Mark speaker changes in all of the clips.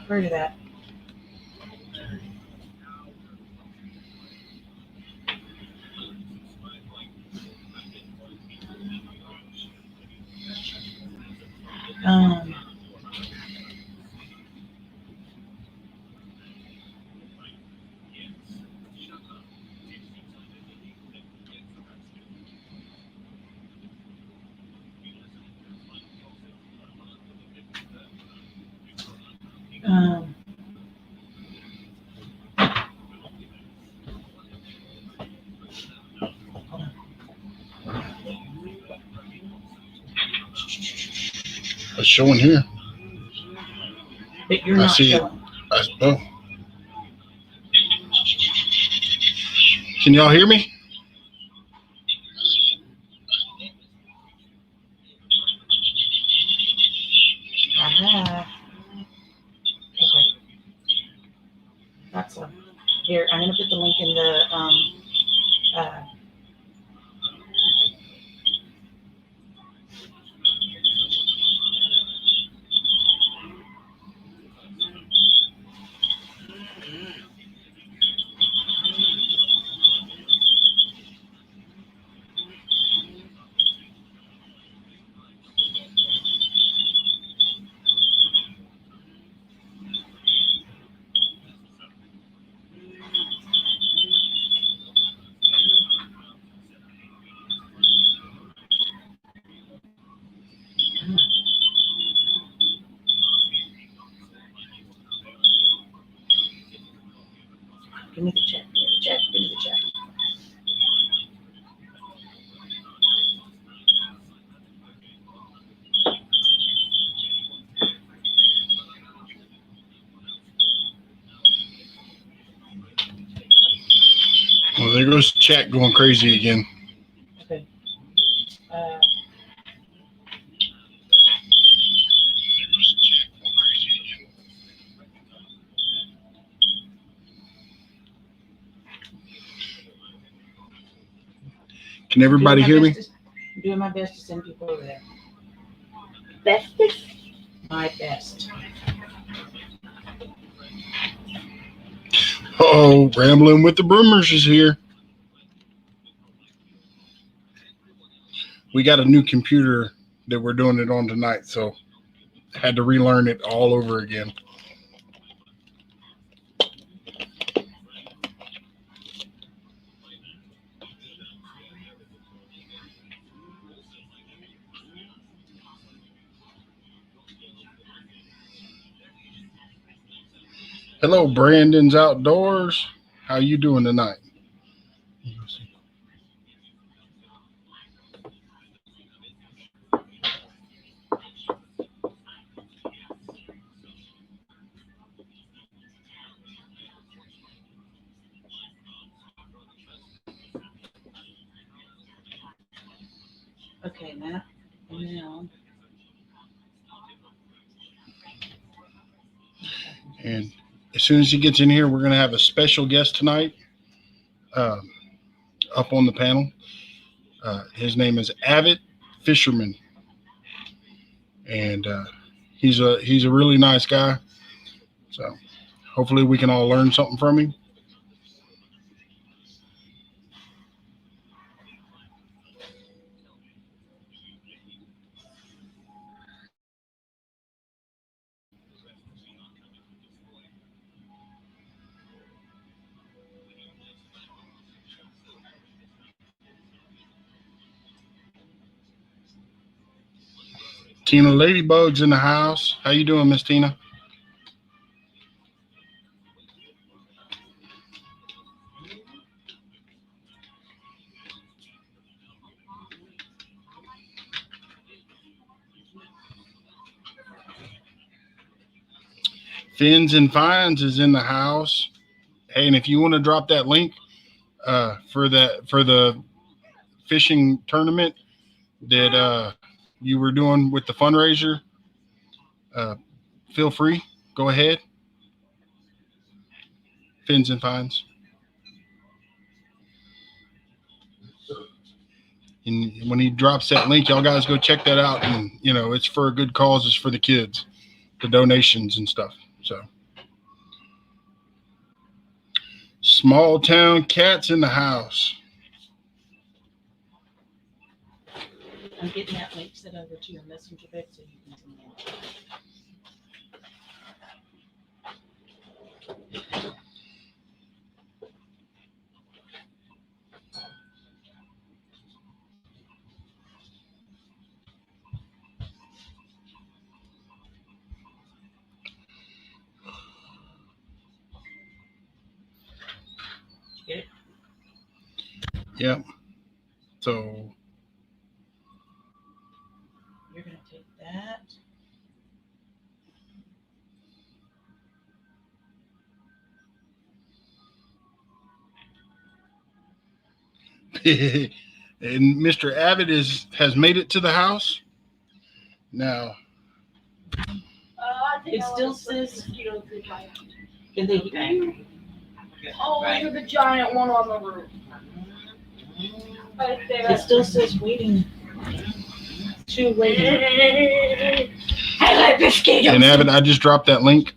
Speaker 1: Heard of that. Um, um,
Speaker 2: It's showing here.
Speaker 1: but you're
Speaker 2: I
Speaker 1: not
Speaker 2: see it.
Speaker 1: showing.
Speaker 2: Oh. Can y'all hear me?
Speaker 1: Aha. Okay. That's one. Here, I'm gonna put the link in the uh, give me the check. Give me the check. Give me the check.
Speaker 2: Well, there goes chat going crazy again.
Speaker 1: Okay.
Speaker 2: Can everybody hear me?
Speaker 1: I'm doing my best to send people over there.
Speaker 3: Bestest?
Speaker 1: My best.
Speaker 2: Oh, Rambling with the Broomers is here. We got a new computer that we're doing it on tonight, so had to relearn it all over again. Hello, Brandon's Outdoors. How you doing tonight?
Speaker 1: Okay, now.
Speaker 2: And as soon as he gets in here, we're going to have a special guest tonight up on the panel. His name is Avid Fisherman, and he's a really nice guy. So hopefully we can all learn something from him. Tina Ladybug's in the house. How you doing, Miss Tina? Fins and Fines is in the house. Hey, and if you want to drop that link for the fishing tournament that you were doing with the fundraiser, feel free. Go ahead. Fins and Fines. And when he drops that link, y'all guys go check that out. And, it's for a good cause. It's for the kids, the donations and stuff. So, small town cats in the house.
Speaker 1: I'm getting that link sent over to your messenger, Vic, so you can send it. Get it?
Speaker 2: Yep. So,
Speaker 1: You're gonna take that.
Speaker 2: and Mr. Abbott has made it to the house. Now,
Speaker 1: It still says in the bank.
Speaker 3: Oh, look at the giant one on the roof. Right there.
Speaker 1: It still says waiting. Two waiting.
Speaker 3: I like mosquitoes.
Speaker 2: and Abbott, I just dropped that link.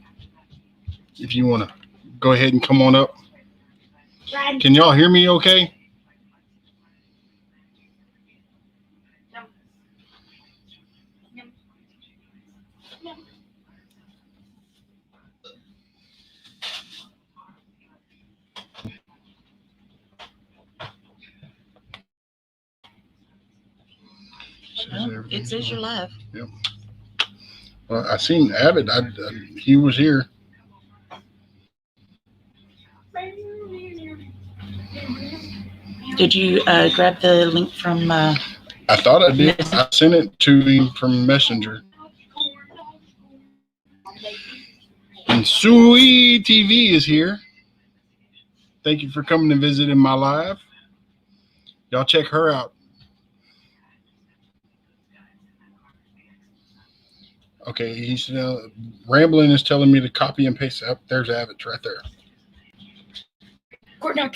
Speaker 2: If you want to go ahead and come on up. Can y'all hear me okay?
Speaker 1: It says you're live.
Speaker 2: Yep. Well, I seen Abbott. He was here.
Speaker 1: Did you grab the link from?
Speaker 2: I thought I did. I sent it to him from Messenger. And Sui TV is here. Thank you for coming and visiting my live. Y'all check her out. Okay, he's rambling is telling me to copy and paste. Up there's Abbott right there.
Speaker 1: Okay.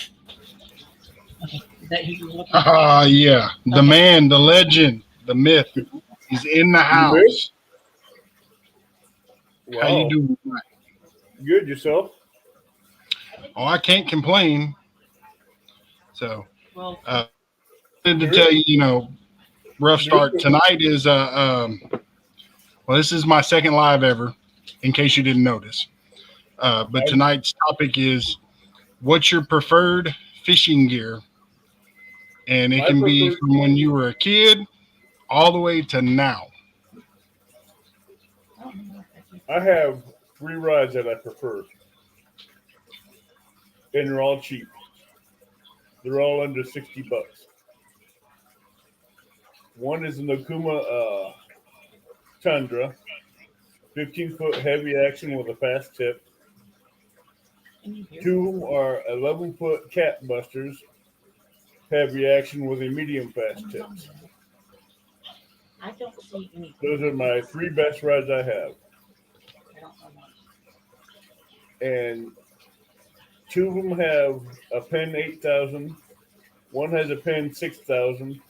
Speaker 1: Is that who you're looking
Speaker 2: Ah, yeah, the man, the legend, the myth. He's in the house.
Speaker 4: Wow.
Speaker 2: How you doing?
Speaker 4: Good, yourself?
Speaker 2: Oh, I can't complain. So,
Speaker 1: Well,
Speaker 2: wanted to tell you, rough start. Tonight is well, this is my second live ever, in case you didn't notice. But tonight's topic is what's your preferred fishing gear? And it can be from when you were a kid all the way to now.
Speaker 4: I have 3 rods that I prefer. And they're all cheap. They're all under $60. One is an Okuma Tundra, 15-foot heavy action with a fast tip. 2 of them are 11-foot cat busters, heavy action with a medium fast tip.
Speaker 1: I don't see any.
Speaker 4: Those are my 3 best rods I have.
Speaker 1: I don't know much.
Speaker 4: And 2 of them have a Pen 8000. One has a Pen 6000.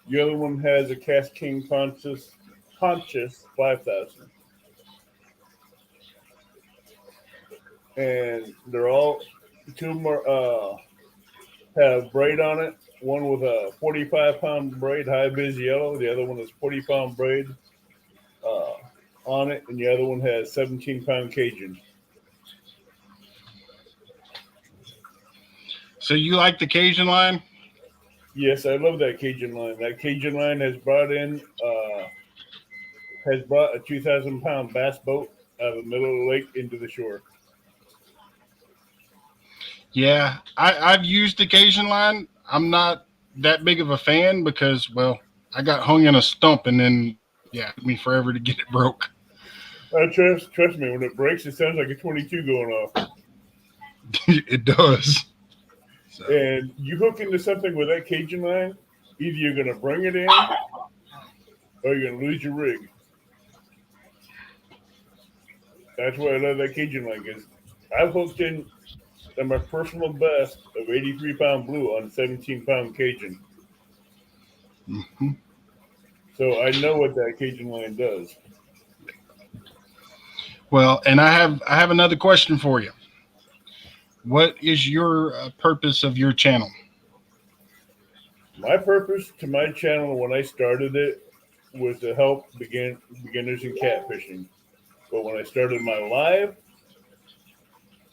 Speaker 4: The other one has a Cast King Pontius 5000. And they're all 2 of them have braid on it. One with a 45-pound braid, high vis yellow. The other one has 40-pound braid on it, and the other one has 17-pound Cajun.
Speaker 2: So you like the Cajun line?
Speaker 4: Yes, I love that Cajun line. That Cajun line has brought a 2,000-pound bass boat out of the middle of the lake into the shore.
Speaker 2: Yeah, I've used the Cajun line. I'm not that big of a fan because, well, I got hung in a stump and then, it took me forever to get it broke.
Speaker 4: Trust me, when it breaks, it sounds like a 22 going off.
Speaker 2: It does. So.
Speaker 4: And you hook into something with that Cajun line, either you're going to bring it in or you're going to lose your rig. That's why I love that Cajun line, because I've hooked in at my personal best of 83-pound blue on 17-pound Cajun.
Speaker 2: Mm-hmm.
Speaker 4: So I know what that Cajun line does.
Speaker 2: Well, and I have another question for you. What is your purpose of your channel?
Speaker 4: My purpose to my channel when I started it was to help beginners in catfishing. But when I started my live,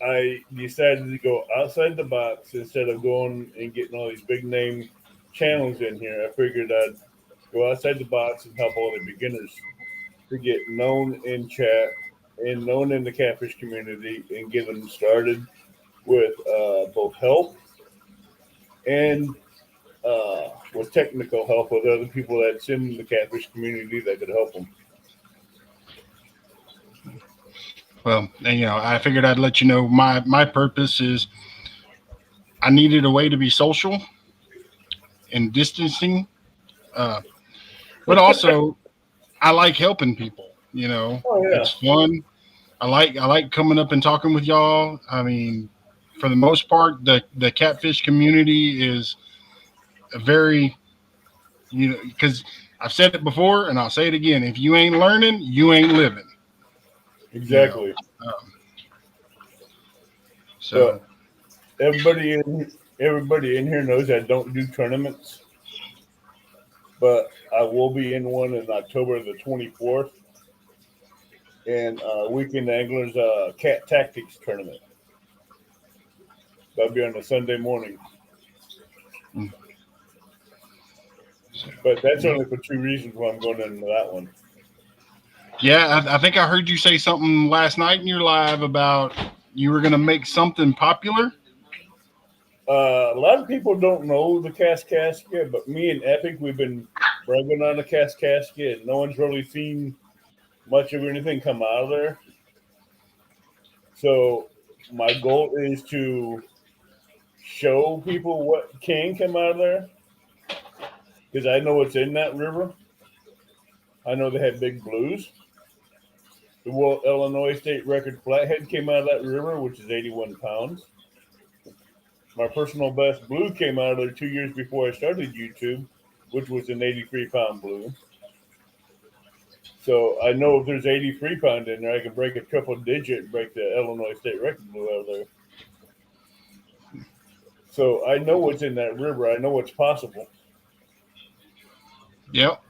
Speaker 4: I decided to go outside the box instead of going and getting all these big name channels in here. I figured I'd go outside the box and help all the beginners to get known in chat and known in the catfish community and get them started with both help and with technical help with other people that's in the catfish community that could help them.
Speaker 2: Well, and, I figured I'd let you know my purpose is I needed a way to be social and distancing, but also I like helping people.
Speaker 4: Oh yeah,
Speaker 2: It's fun. I like coming up and talking with y'all. I mean, for the most part, the catfish community is a very, because I've said it before and I'll say it again. If you ain't learning, you ain't living.
Speaker 4: exactly.
Speaker 2: Um, so
Speaker 4: Everybody in here knows I don't do tournaments, but I will be in one in October the 24th, and Weekend Anglers Cat Tactics tournament. That'll be on a Sunday morning.
Speaker 2: Mm.
Speaker 4: But that's only for 2 reasons why I'm going into that one.
Speaker 2: yeah, I think I heard you say something last night in your live about you were going to make something popular.
Speaker 4: A lot of people don't know the Cascaskia, but me and Epic, we've been bragging on the Cascaskia, and no one's really seen much of anything come out of there. So my goal is to show people what can come out of there, because I know what's in that river. I know they had big blues. The World Illinois State Record Flathead came out of that river, which is 81 pounds. My personal best blue came out of there 2 years before I started YouTube, which was an 83-pound blue. So I know if there's 83 pound in there, I can break a triple digit and break the Illinois State Record blue out of there. So I know what's in that river. I know what's possible.
Speaker 2: Yep.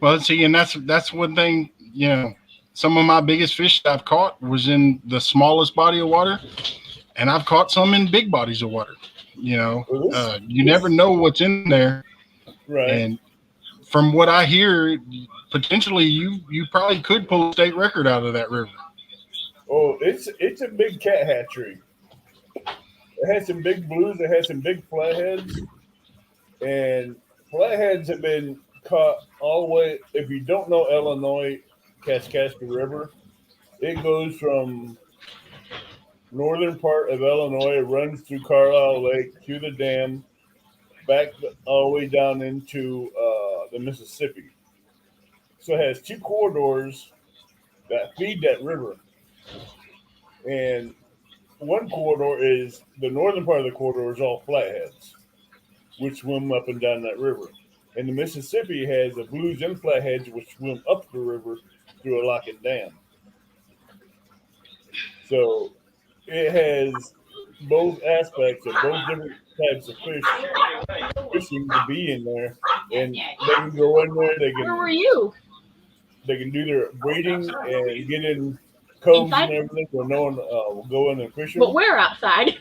Speaker 2: Well, see, and that's one thing. Some of my biggest fish that I've caught was in the smallest body of water, and I've caught some in big bodies of water. You never know what's in there,
Speaker 4: Right.
Speaker 2: and from what I hear, potentially you probably could pull a state record out of that river.
Speaker 4: Oh, it's a big cat hatchery. It has some big blues. It has some big flatheads, and flatheads have been caught all the way. If you don't know Illinois Kaskaskia River, it goes from northern part of Illinois, runs through Carlisle Lake to the dam, back all the way down into the Mississippi. So it has 2 corridors that feed that river. And one corridor is the northern part of the corridor is all flatheads, which swim up and down that river. And the Mississippi has the blues and flatheads, which swim up the river through a lock and dam. So it has both aspects of both different types of fish fishing to be in there, and they can go in there.
Speaker 3: Where were you?
Speaker 4: They can do their breeding and get in coves and everything where no one will go in and fish them.
Speaker 3: But we're outside.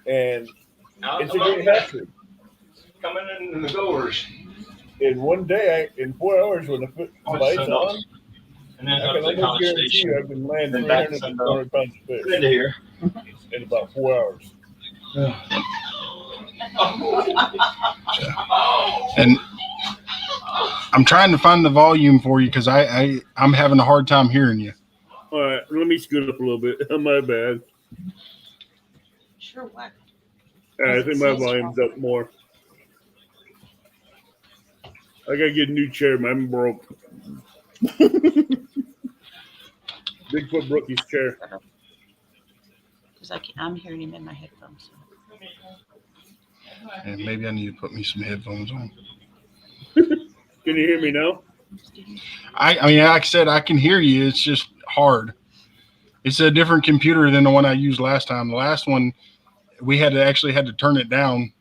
Speaker 4: And it's a great hatchery.
Speaker 5: Coming in the doors.
Speaker 4: In one day, in 4 hours, when the light's on,
Speaker 5: And then
Speaker 4: I
Speaker 5: up
Speaker 4: can
Speaker 5: to the
Speaker 4: almost
Speaker 5: college
Speaker 4: guarantee
Speaker 5: station.
Speaker 4: you I can land
Speaker 5: Then back to
Speaker 4: 300 to 400 pounds of
Speaker 5: Into
Speaker 4: fish
Speaker 5: here.
Speaker 4: in about 4 hours.
Speaker 2: And I'm trying to find the volume for you because I'm having a hard time hearing you.
Speaker 4: All right, let me scoot up a little bit. My bad.
Speaker 1: Sure, what?
Speaker 4: I think my volume's up more. I gotta get a new chair. Mine broke. Bigfoot broke his chair.
Speaker 1: Because I'm hearing him in my headphones.
Speaker 2: And maybe I need to put me some headphones on.
Speaker 4: Can you hear me now?
Speaker 2: I mean, like I said, I can hear you. It's just hard. It's a different computer than the one I used last time. The last one we had to turn it down.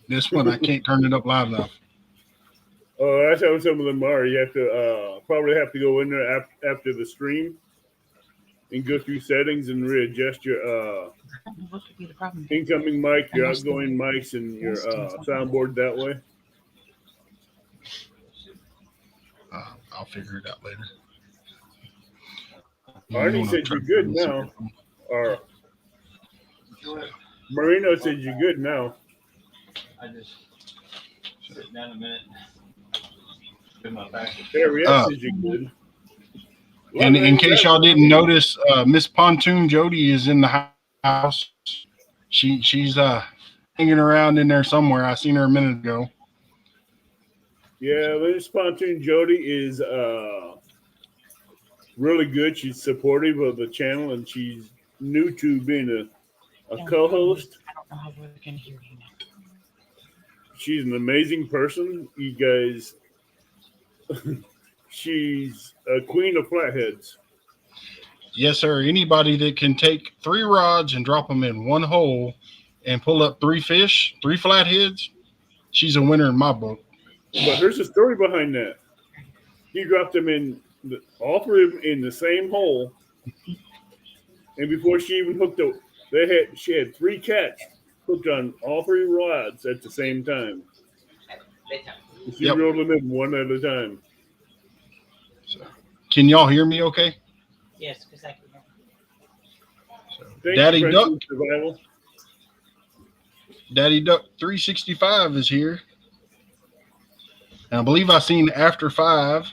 Speaker 2: This one I can't turn it up loud enough.
Speaker 4: Oh, that's how some of them are. You have to probably have to go in there after the stream and go through settings and readjust your
Speaker 1: What could be the problem?
Speaker 4: incoming mic, your outgoing mics, and your soundboard that way.
Speaker 2: I'll figure it out later.
Speaker 4: Arnie said you're good now. Or Marino said you're good now.
Speaker 5: I just sit down a minute. Get my back.
Speaker 4: Ariel says you're good.
Speaker 2: And in case y'all didn't notice, Miss Pontoon Jody is in the house. She's hanging around in there somewhere. I seen her a minute ago.
Speaker 4: Yeah, Miss Pontoon Jody is really good. She's supportive of the channel, and she's new to being a co-host.
Speaker 1: I don't know how we can hear you now.
Speaker 4: She's an amazing person. You guys, she's a queen of flatheads.
Speaker 2: Yes, sir. Anybody that can take 3 rods and drop them in one hole and pull up 3 fish, 3 flatheads, she's a winner in my book.
Speaker 4: But there's a story behind that. He dropped them in all 3 of them in the same hole, and before she even hooked up, she had 3 catch hooked on all 3 rods at the same time. She rolled them in one at a time.
Speaker 2: So, can y'all hear me okay?
Speaker 1: Yes, because I can hear.
Speaker 4: Thank
Speaker 2: Daddy
Speaker 4: you,
Speaker 2: Duck.
Speaker 4: Survival.
Speaker 2: Daddy Duck 365 is here. And I believe I seen After 5.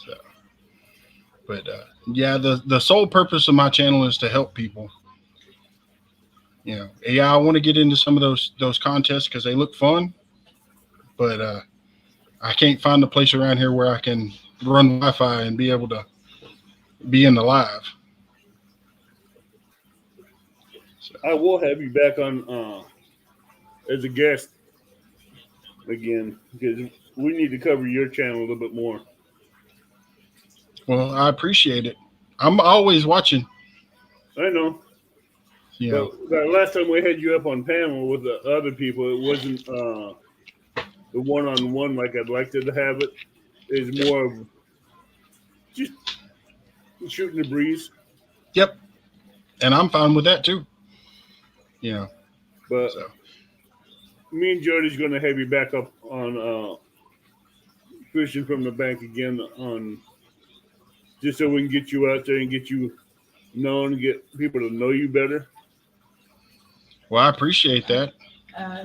Speaker 2: So, but yeah, the sole purpose of my channel is to help people. You know, yeah, I want to get into some of those contests because they look fun, but I can't find a place around here where I can run Wi-Fi and be able to be in the live. So,
Speaker 4: I will have you back on as a guest again because we need to cover your channel a little bit more.
Speaker 2: well, I appreciate it. I'm always watching.
Speaker 4: I know.
Speaker 2: You
Speaker 4: But
Speaker 2: know,
Speaker 4: the last time we had you up on panel with the other people, it wasn't the one-on-one like I'd like to have it. It's more of just shooting the breeze.
Speaker 2: yep. And I'm fine with that too. You know,
Speaker 4: But
Speaker 2: so
Speaker 4: me and Jody's going to have you back up on fishing from the bank again on just so we can get you out there and get you known, and get people to know you better.
Speaker 2: well, I appreciate that.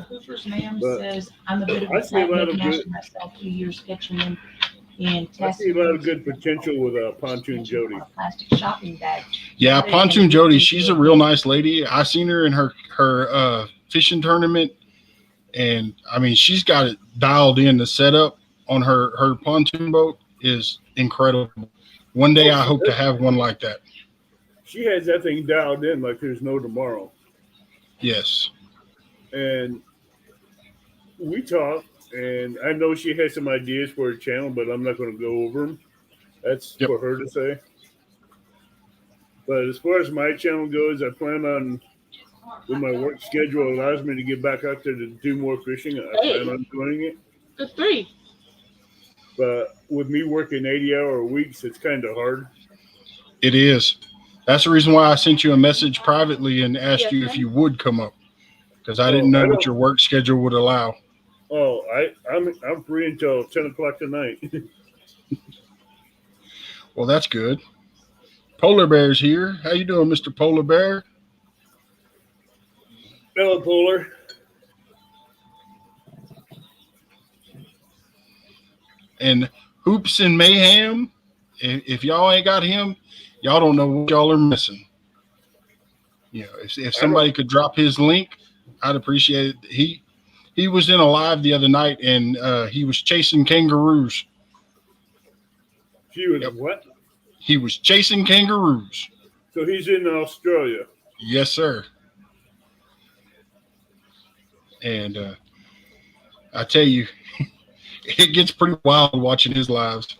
Speaker 1: Hoover's Ma'am
Speaker 4: But
Speaker 1: says, I'm a bit of
Speaker 4: I
Speaker 1: a
Speaker 4: see a lot
Speaker 1: flathead
Speaker 4: of
Speaker 1: master
Speaker 4: good-
Speaker 1: myself, 2 years catching them and
Speaker 4: I see a lot of good potential with Pontoon Jody.
Speaker 1: A plastic shopping bag.
Speaker 2: Yeah, Pontoon Jody, she's a real nice lady. I seen her in her fishing tournament, and I mean, she's got it dialed in. The setup on her pontoon boat is incredible. One day, I hope to have one like that.
Speaker 4: She has that thing dialed in like there's no tomorrow.
Speaker 2: Yes.
Speaker 4: And we talked, and I know she has some ideas for her channel, but I'm not going to go over them. That's
Speaker 2: Yep.
Speaker 4: for her to say. But as far as my channel goes, I plan on, when my work schedule allows me to get back out there to do more fishing, I plan on doing it.
Speaker 1: The 3.
Speaker 4: But with me working 80-hour weeks, it's kind of hard.
Speaker 2: It is. That's the reason why I sent you a message privately and asked you if you would come up, because I didn't know what your work schedule would allow.
Speaker 4: Oh, I'm free until 10 o'clock tonight.
Speaker 2: Well, that's good. Polar Bear's here. How you doing, Mr. Polar Bear?
Speaker 4: Hello, Polar.
Speaker 2: And Hoops and Mayhem. If y'all ain't got him, y'all don't know what y'all are missing. You know, if somebody could drop his link, I'd appreciate it. He was in a live the other night, and he was chasing kangaroos.
Speaker 4: She was what?
Speaker 2: He was chasing kangaroos.
Speaker 4: So he's in Australia.
Speaker 2: Yes, sir. And I tell you, it gets pretty wild watching his lives.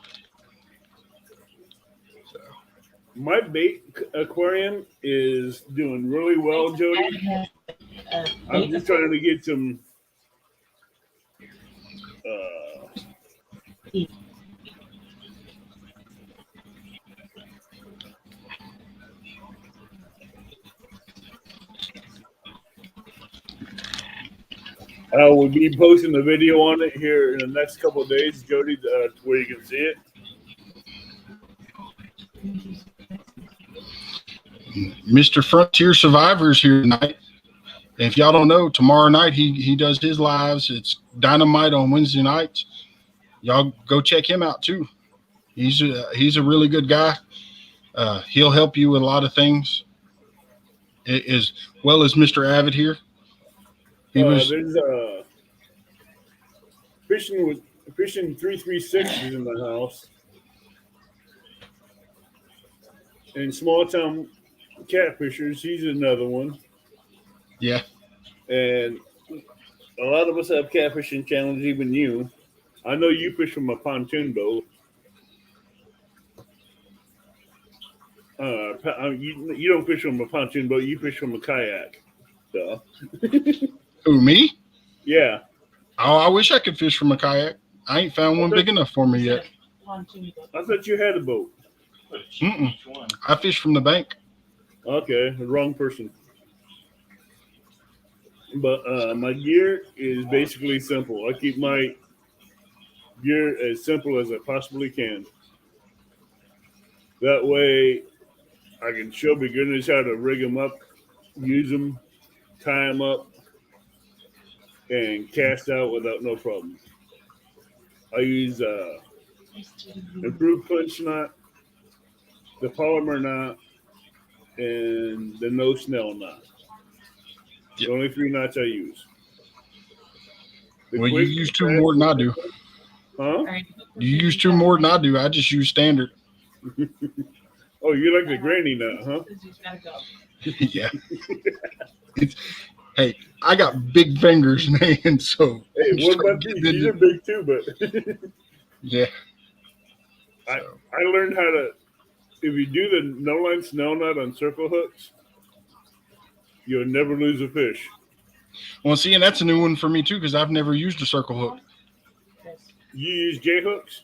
Speaker 4: My bait aquarium is doing really well, Jody. I'm just trying to get some. I will be posting a video on it here in the next couple of days, Jody, where you can see it.
Speaker 2: Mr. Frontier Survivor's here tonight. And if y'all don't know, tomorrow night he does his lives. It's Dynamite on Wednesday nights. Y'all go check him out too. He's a really good guy. He'll help you with a lot of things. As well as Mr. Avid here.
Speaker 4: There's fishing 336 is in the house, and small town catfishers. He's another one.
Speaker 2: Yeah,
Speaker 4: and a lot of us have catfishing channels. Even you, I know you fish from a pontoon boat. You don't fish from a pontoon boat. You fish from a kayak. So.
Speaker 2: Who, me?
Speaker 4: Yeah.
Speaker 2: Oh, I wish I could fish from a kayak. I ain't found one big enough for me yet.
Speaker 4: I thought you had a boat.
Speaker 2: Mm-mm. I fish from the bank.
Speaker 4: Okay, the wrong person. But my gear is basically simple. I keep my gear as simple as I possibly can. That way, I can show beginners how to rig them up, use them, tie them up, and cast out without no problem. I use improved clinch knot, the polymer knot, and the no snell knot. Yep. The only 3 knots I use.
Speaker 2: Well, you use 2 more than I do.
Speaker 4: Huh?
Speaker 2: You use 2 more than I do. I just use standard.
Speaker 4: Oh, you like the granny nut, huh?
Speaker 2: Yeah. Hey, I got big fingers, man. So
Speaker 4: hey, what about these? These are big too, but
Speaker 2: yeah.
Speaker 4: I learned how to. If you do the no line snell knot on circle hooks, you'll never lose a fish.
Speaker 2: Well, see, and that's a new one for me too because I've never used a circle hook.
Speaker 4: You use J hooks?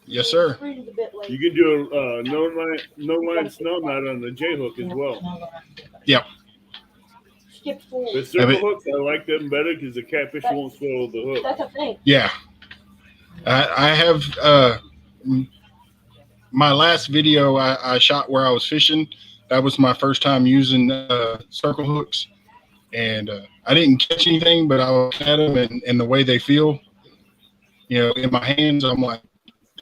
Speaker 2: Yes, sir.
Speaker 4: You can do a no line snell knot on the J hook as well.
Speaker 2: Yep.
Speaker 4: The circle hooks, I like them better because the catfish won't swallow the hook.
Speaker 3: That's a thing.
Speaker 2: Yeah. I have my last video I shot where I was fishing. That was my first time using circle hooks. And I didn't catch anything, but I looked at them and the way they feel, in my hands, I'm like,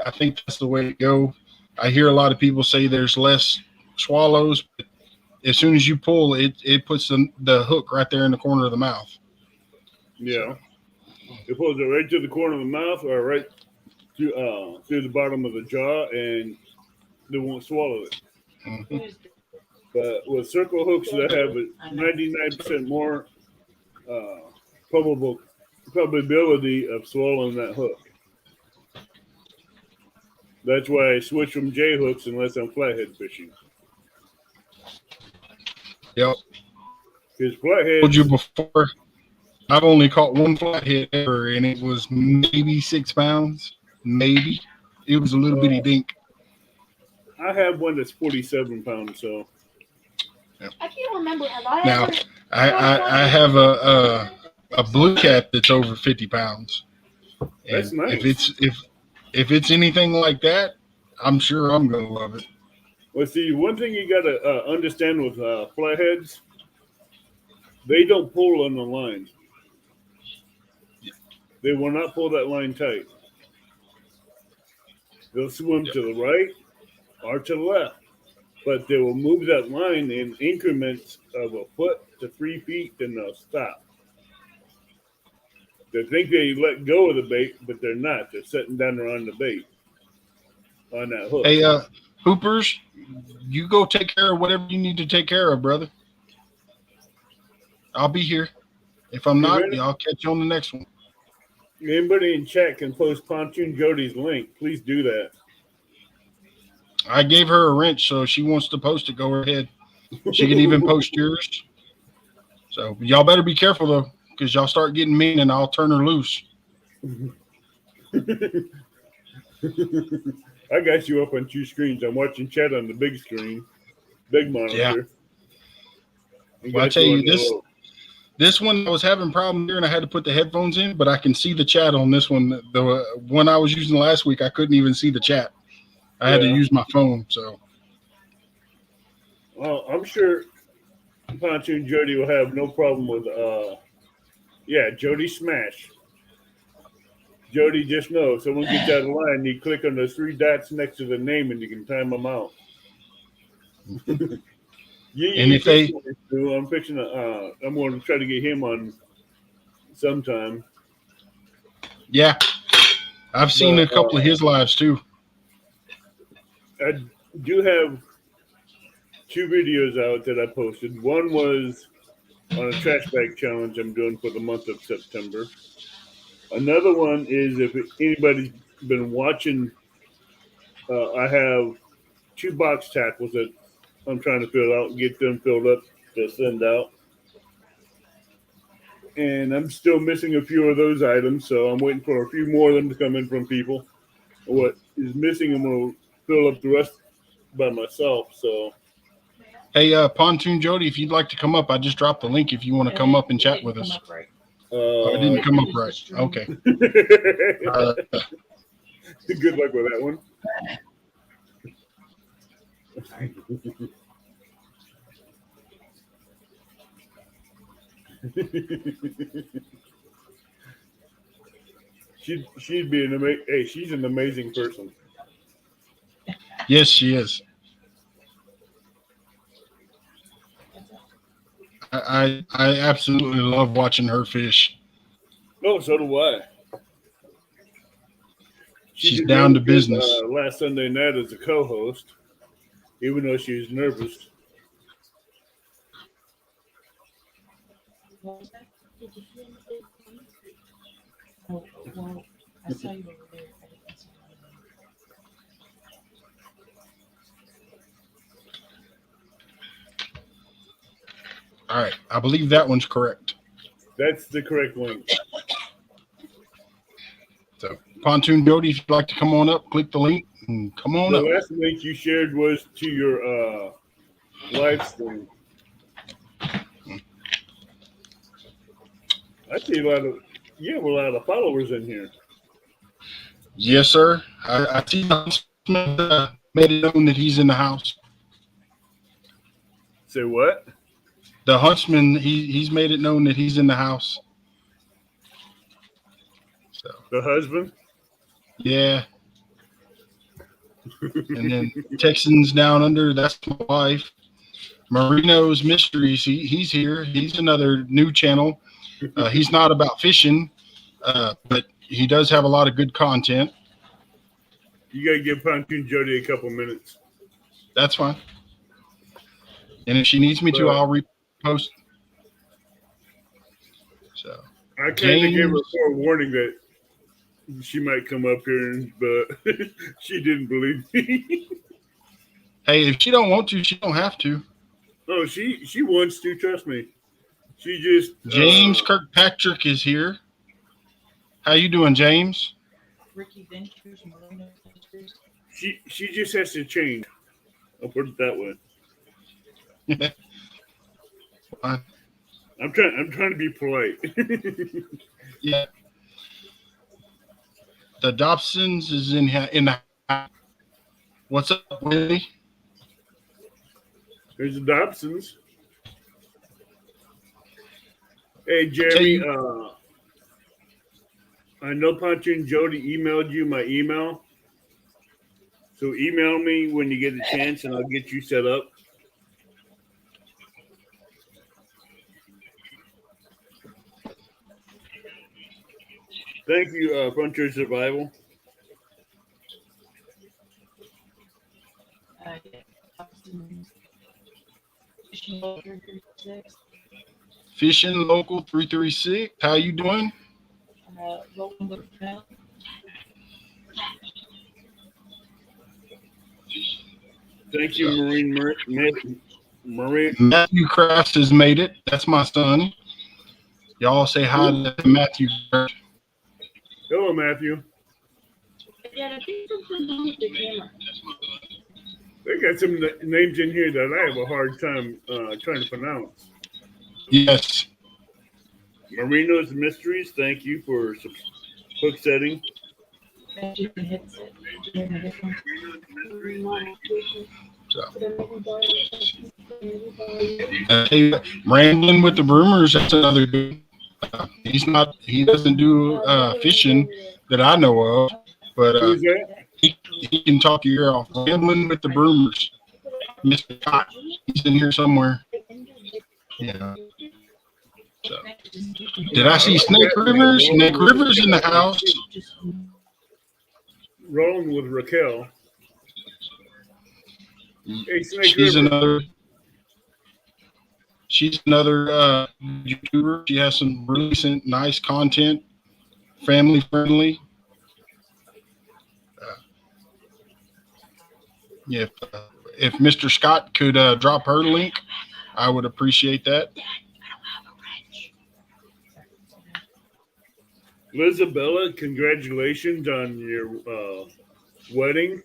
Speaker 2: I think that's the way to go. I hear a lot of people say there's less swallows, but as soon as you pull, it puts the hook right there in the corner of the mouth.
Speaker 4: Yeah. It pulls it right to the corner of the mouth or right through the bottom of the jaw, and they won't swallow it.
Speaker 2: Mm-hmm.
Speaker 4: But with circle hooks that have a 99% more probability of swallowing that hook. That's why I switch from J hooks unless I'm flathead fishing.
Speaker 2: Yep.
Speaker 4: Because flathead.
Speaker 2: I told you before, I've only caught one flathead ever, and it was maybe 6 pounds. Maybe. It was a little bitty dink.
Speaker 4: I have one that's 47 pounds, so.
Speaker 2: Yep.
Speaker 3: I can't remember. Have I
Speaker 2: now,
Speaker 3: ever...
Speaker 2: I have a blue cat that's over 50 pounds. And
Speaker 4: that's nice.
Speaker 2: If it's anything like that, I'm sure I'm gonna love it.
Speaker 4: Well, see, one thing you gotta understand with flatheads, they don't pull on the line. They will not pull that line tight. They'll swim to the right or to the left, but they will move that line in increments of a foot to 3 feet, then they'll stop. They think they let go of the bait, but they're not. They're sitting down around the bait on that hook.
Speaker 2: Hey, Hoopers, you go take care of whatever you need to take care of, brother. I'll be here. If I'm not, I'll catch you on the next one.
Speaker 4: Anybody in chat can post Pontoon Jody's link. Please do that.
Speaker 2: I gave her a wrench, so if she wants to post it, go ahead. She can even post yours. So y'all better be careful though, because y'all start getting mean, and I'll turn her loose.
Speaker 4: I got you up on two screens. I'm watching chat on the big screen, big monitor.
Speaker 2: Yeah.
Speaker 4: And
Speaker 2: Well, I
Speaker 4: got
Speaker 2: tell you
Speaker 4: on the
Speaker 2: this.
Speaker 4: low.
Speaker 2: This one I was having problems here, and I had to put the headphones in, but I can see the chat on this one. The one I was using last week, I couldn't even see the chat. I had to
Speaker 4: Yeah.
Speaker 2: use my phone. So
Speaker 4: Well, I'm sure Pontoon Jody will have no problem with Jody Smash. Jody, just know if someone gets out of line, you click on those three dots next to the name and you can time them out.
Speaker 2: And if they-
Speaker 4: I'm fixing to, I'm going to try to get him on sometime.
Speaker 2: yeah, I've seen
Speaker 4: But,
Speaker 2: a couple of his lives too.
Speaker 4: I do have two videos out that I posted. One was on a trash bag challenge I'm doing for the month of September. Another one is if anybody's been watching, I have 2 box tackles that I'm trying to fill out and get them filled up to send out. And I'm still missing a few of those items, so I'm waiting for a few more of them to come in from people. What is missing, I'm going to fill up the rest by myself. So,
Speaker 2: Hey, Pontoon Jody, if you'd like to come up, I just dropped the link if you want to come up and chat with us.
Speaker 1: Right.
Speaker 2: Oh, it didn't come up right. Okay.
Speaker 4: Good luck with that one. She'd be she's an amazing person.
Speaker 2: Yes, she is. I absolutely love watching her fish.
Speaker 4: Oh, so do I.
Speaker 2: She's
Speaker 4: did
Speaker 2: down to
Speaker 4: really good,
Speaker 2: business.
Speaker 4: Last Sunday night as a co-host, even though she was nervous.
Speaker 1: What was that? Oh, well, I saw you over there. I didn't see you.
Speaker 2: All right, I believe that one's correct.
Speaker 4: That's the correct link.
Speaker 2: So, Pontoon Jody, if you'd like to come on up, click the link and come on
Speaker 4: The
Speaker 2: up.
Speaker 4: last link you shared was to your live stream. I see you have a lot of followers in here.
Speaker 2: Yes, sir. I see made it known that he's in the house.
Speaker 4: Say what?
Speaker 2: The huntsman, he's made it known that he's in the house. So
Speaker 4: The husband?
Speaker 2: yeah. And then Texans Down Under, that's my wife. Marino's Mysteries, he's here. He's another new channel. He's not about fishing, but he does have a lot of good content.
Speaker 4: You gotta give Pontoon Jody a couple minutes.
Speaker 2: That's fine. And if she needs me to, I'll repost. So
Speaker 4: I kind of gave her a forewarning that she might come up here, but she didn't believe me.
Speaker 2: Hey, if she don't want to, she don't have to.
Speaker 4: Oh, she wants to, trust me. She just
Speaker 2: James Kirkpatrick is here. How you doing, James?
Speaker 1: Ricky Ventures, Marino Ventures.
Speaker 4: She just has to change. I'll put it that way.
Speaker 2: Fine.
Speaker 4: I'm trying to be polite.
Speaker 2: Yeah. The Dobsons is in the house. What's up, Wendy?
Speaker 4: There's the Dobsons. Hey, Jeremy. I know Pontoon Jody emailed you my email. So email me when you get a chance, and I'll get you set up. Thank you, Frontier Survival.
Speaker 1: Fishing Local 336.
Speaker 2: Fishing Local 336. How you doing?
Speaker 1: Rolling with the
Speaker 4: Thank you, Marine.
Speaker 2: Matthew Crafts has made it. That's my son. Y'all say hi to Matthew.
Speaker 4: Hello, Matthew.
Speaker 3: Yeah, I think something's wrong with the camera.
Speaker 4: They got some names in here that I have a hard time trying to pronounce.
Speaker 2: Yes.
Speaker 4: Marino's Mysteries, thank you for hook setting.
Speaker 1: That's your headset. Yeah, this one.
Speaker 2: Hey, Rambling with the Broomers, that's another good. He doesn't do fishing that I know of, but
Speaker 4: Who's that?
Speaker 2: he can talk your ear off. Rambling with the Broomers. Mr. Cott, he's in here somewhere. Yeah. So, did I see Snake Rivers? Snake Rivers in the house.
Speaker 4: Rolling with Raquel. Hey, Snake
Speaker 2: She's
Speaker 4: River.
Speaker 2: another YouTuber. She has some really nice content, family friendly. If Mr. Scott could drop her link, I would appreciate that.
Speaker 4: Isabella, congratulations on your wedding.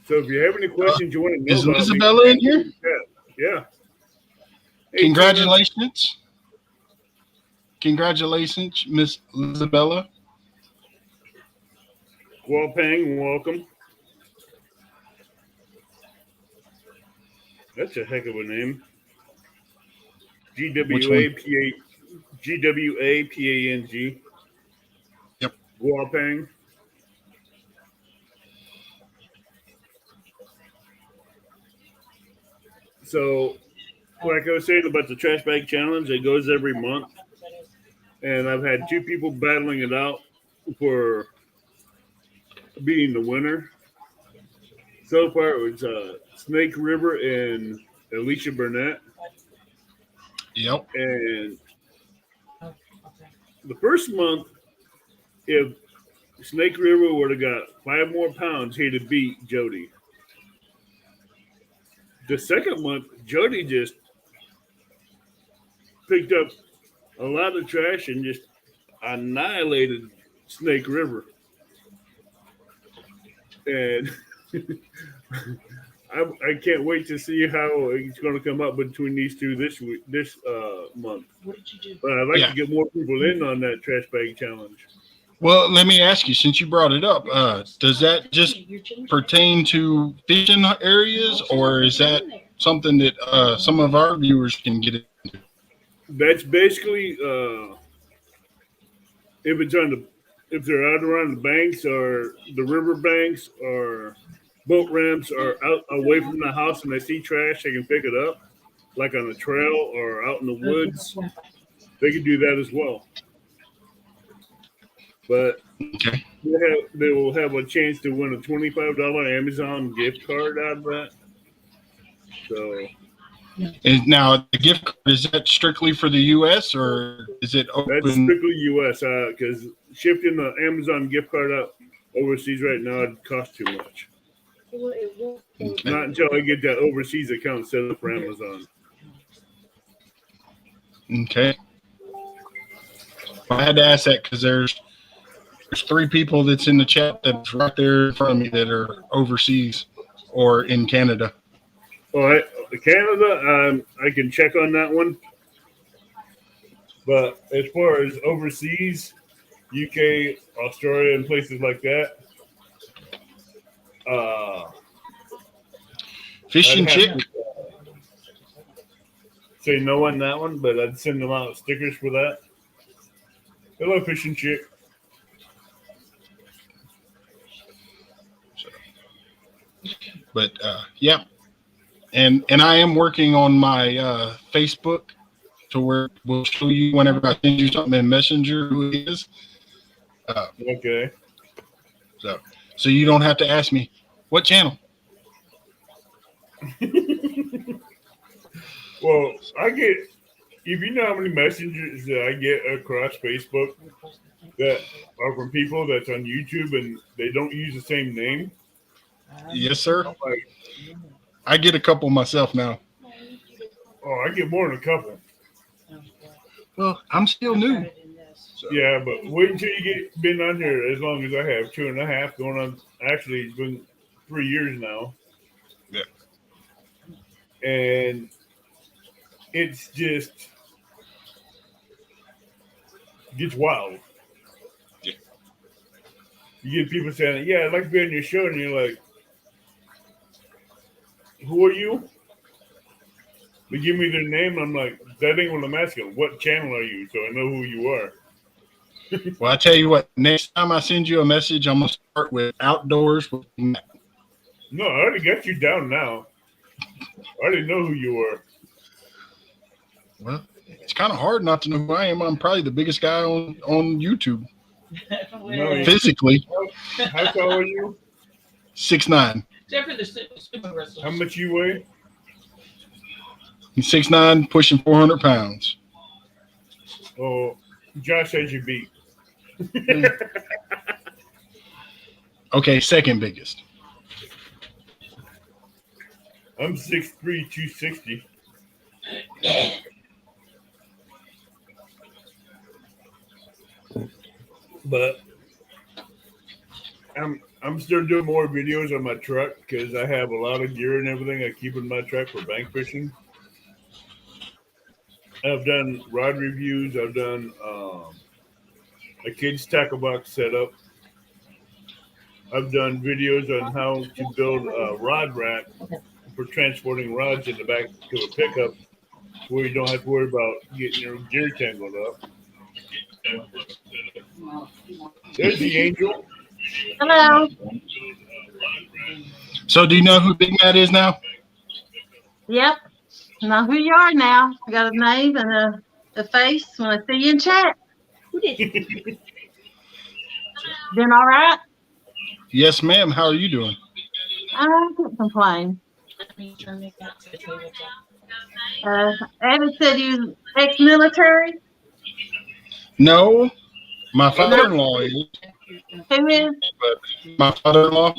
Speaker 4: So if you have any questions you want to know
Speaker 2: Is
Speaker 4: about,
Speaker 2: Isabella in here?
Speaker 4: Yeah. Hey,
Speaker 2: Congratulations. Congratulations, Miss Isabella.
Speaker 4: Guapang, welcome. That's a heck of a name. Gwapang.
Speaker 2: Yep.
Speaker 4: Guapang. So, like I was saying about the trash bag challenge, it goes every month. And I've had two people battling it out for being the winner. So far, it was Snake River and Alicia Burnett.
Speaker 2: Yep.
Speaker 4: And the first month, if Snake River would have got 5 more pounds, he'd have beat Jody. The second month, Jody just picked up a lot of trash and just annihilated Snake River. And I can't wait to see how it's going to come up between these two this month.
Speaker 1: What did you do?
Speaker 4: But I'd like to get more people in on that trash bag challenge.
Speaker 2: Well, let me ask you, since you brought it up, does that just pertain to fishing areas, or is that something that some of our viewers can get into?
Speaker 4: That's basically if they're out around the banks or the river banks or boat ramps or out away from the house and they see trash, they can pick it up, like on a trail or out in the woods. They can do that as well. But they will have a chance to win a $25 Amazon gift card out of that. So,
Speaker 2: And now the gift card, is that strictly for the U.S. or is it open?
Speaker 4: that's strictly U.S. Because shipping the Amazon gift card out overseas right now would cost too much.
Speaker 2: Okay.
Speaker 4: Not until I get that overseas account set up for Amazon.
Speaker 2: Okay. I had to ask that because there's 3 people that's in the chat that's right there in front of me that are overseas or in Canada.
Speaker 4: All right, Canada, I can check on that one. But as far as overseas, UK, Australia, and places like that,
Speaker 2: Fish and Chick.
Speaker 4: Say no on that one, but I'd send them out stickers for that. Hello, Fish and Chick.
Speaker 2: But yeah, and I am working on my Facebook to where we'll show you whenever I send you something in Messenger who it is.
Speaker 4: Okay.
Speaker 2: So you don't have to ask me what channel.
Speaker 4: Well, I get, if you know how many messages that I get across Facebook, that are from people that's on YouTube and they don't use the same name.
Speaker 2: Yes, sir.
Speaker 4: Like,
Speaker 2: I get a couple myself now.
Speaker 4: oh, I get more than a couple.
Speaker 2: Well, I'm still new. So,
Speaker 4: Yeah, but wait until you get been on here as long as I have, 2.5, going on. Actually, it's been 3 years now.
Speaker 2: Yeah.
Speaker 4: And it's just gets wild.
Speaker 2: Yeah.
Speaker 4: You get people saying, "Yeah, I'd like to be on your show," and you're like, "Who are you?" They give me their name, and I'm like, "That ain't what I'm asking. What channel are you?" So I know who you are.
Speaker 2: well, I tell you what. Next time I send you a message, I'm gonna start with outdoors with Matt.
Speaker 4: No, I already got you down now. I already know who you are.
Speaker 2: Well, it's kind of hard not to know who I am. I'm probably the biggest guy on YouTube
Speaker 4: No,
Speaker 2: physically.
Speaker 4: how tall are you?
Speaker 2: 6'9".
Speaker 1: Except for the super wrestlers.
Speaker 4: How much you weigh?
Speaker 2: He's 6'9", pushing 400 pounds.
Speaker 4: Oh, Josh has you beat.
Speaker 2: Okay, second biggest.
Speaker 4: I'm 6'3", 260. But I'm still doing more videos on my truck because I have a lot of gear and everything I keep in my truck for bank fishing. I've done rod reviews. I've done a kid's tackle box setup. I've done videos on how to build a rod rack for transporting rods in the back to a pickup where you don't have to worry about getting your gear tangled up. There's the angel.
Speaker 3: Hello.
Speaker 2: So do you know who Big Matt is now?
Speaker 3: Yep. Know who you are now. I got a name and a face when I see you in chat. Doing all right?
Speaker 2: Yes, ma'am. How are you doing?
Speaker 3: I can't complain. Evan said you was ex-military.
Speaker 2: No, my father-in-law is.
Speaker 3: Who is?
Speaker 2: But my father-in-law.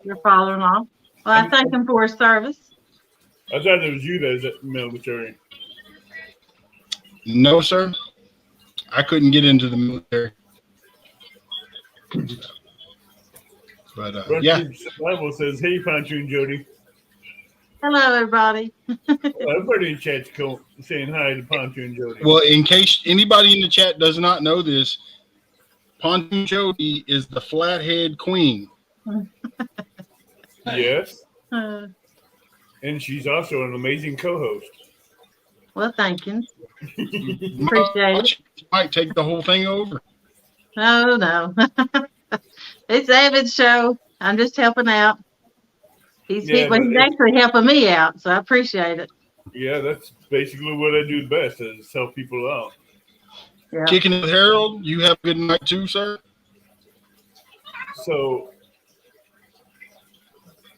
Speaker 3: Your father-in-law. Well, I thank him for his service.
Speaker 4: I thought it was you that was at the military.
Speaker 2: No, sir. I couldn't get into the military. But yeah.
Speaker 4: Bible says, "Hey, Pontoon Jody."
Speaker 3: Hello, everybody.
Speaker 4: Everybody in chat's saying hi to Pontoon Jody.
Speaker 2: Well, in case anybody in the chat does not know this, Pontoon Jody is the flathead queen.
Speaker 4: Yes.
Speaker 3: Uh,
Speaker 4: And she's also an amazing co-host.
Speaker 3: well, thank you.
Speaker 2: Appreciate
Speaker 3: Appreciate it.
Speaker 2: Might take the whole thing over.
Speaker 3: No. It's Evan's show. I'm just helping out. He's actually helping me out, so I appreciate it.
Speaker 4: Yeah, that's basically what I do best is help people out.
Speaker 3: Yeah.
Speaker 2: Kicking it with Harold, you have a good night too, sir.
Speaker 4: So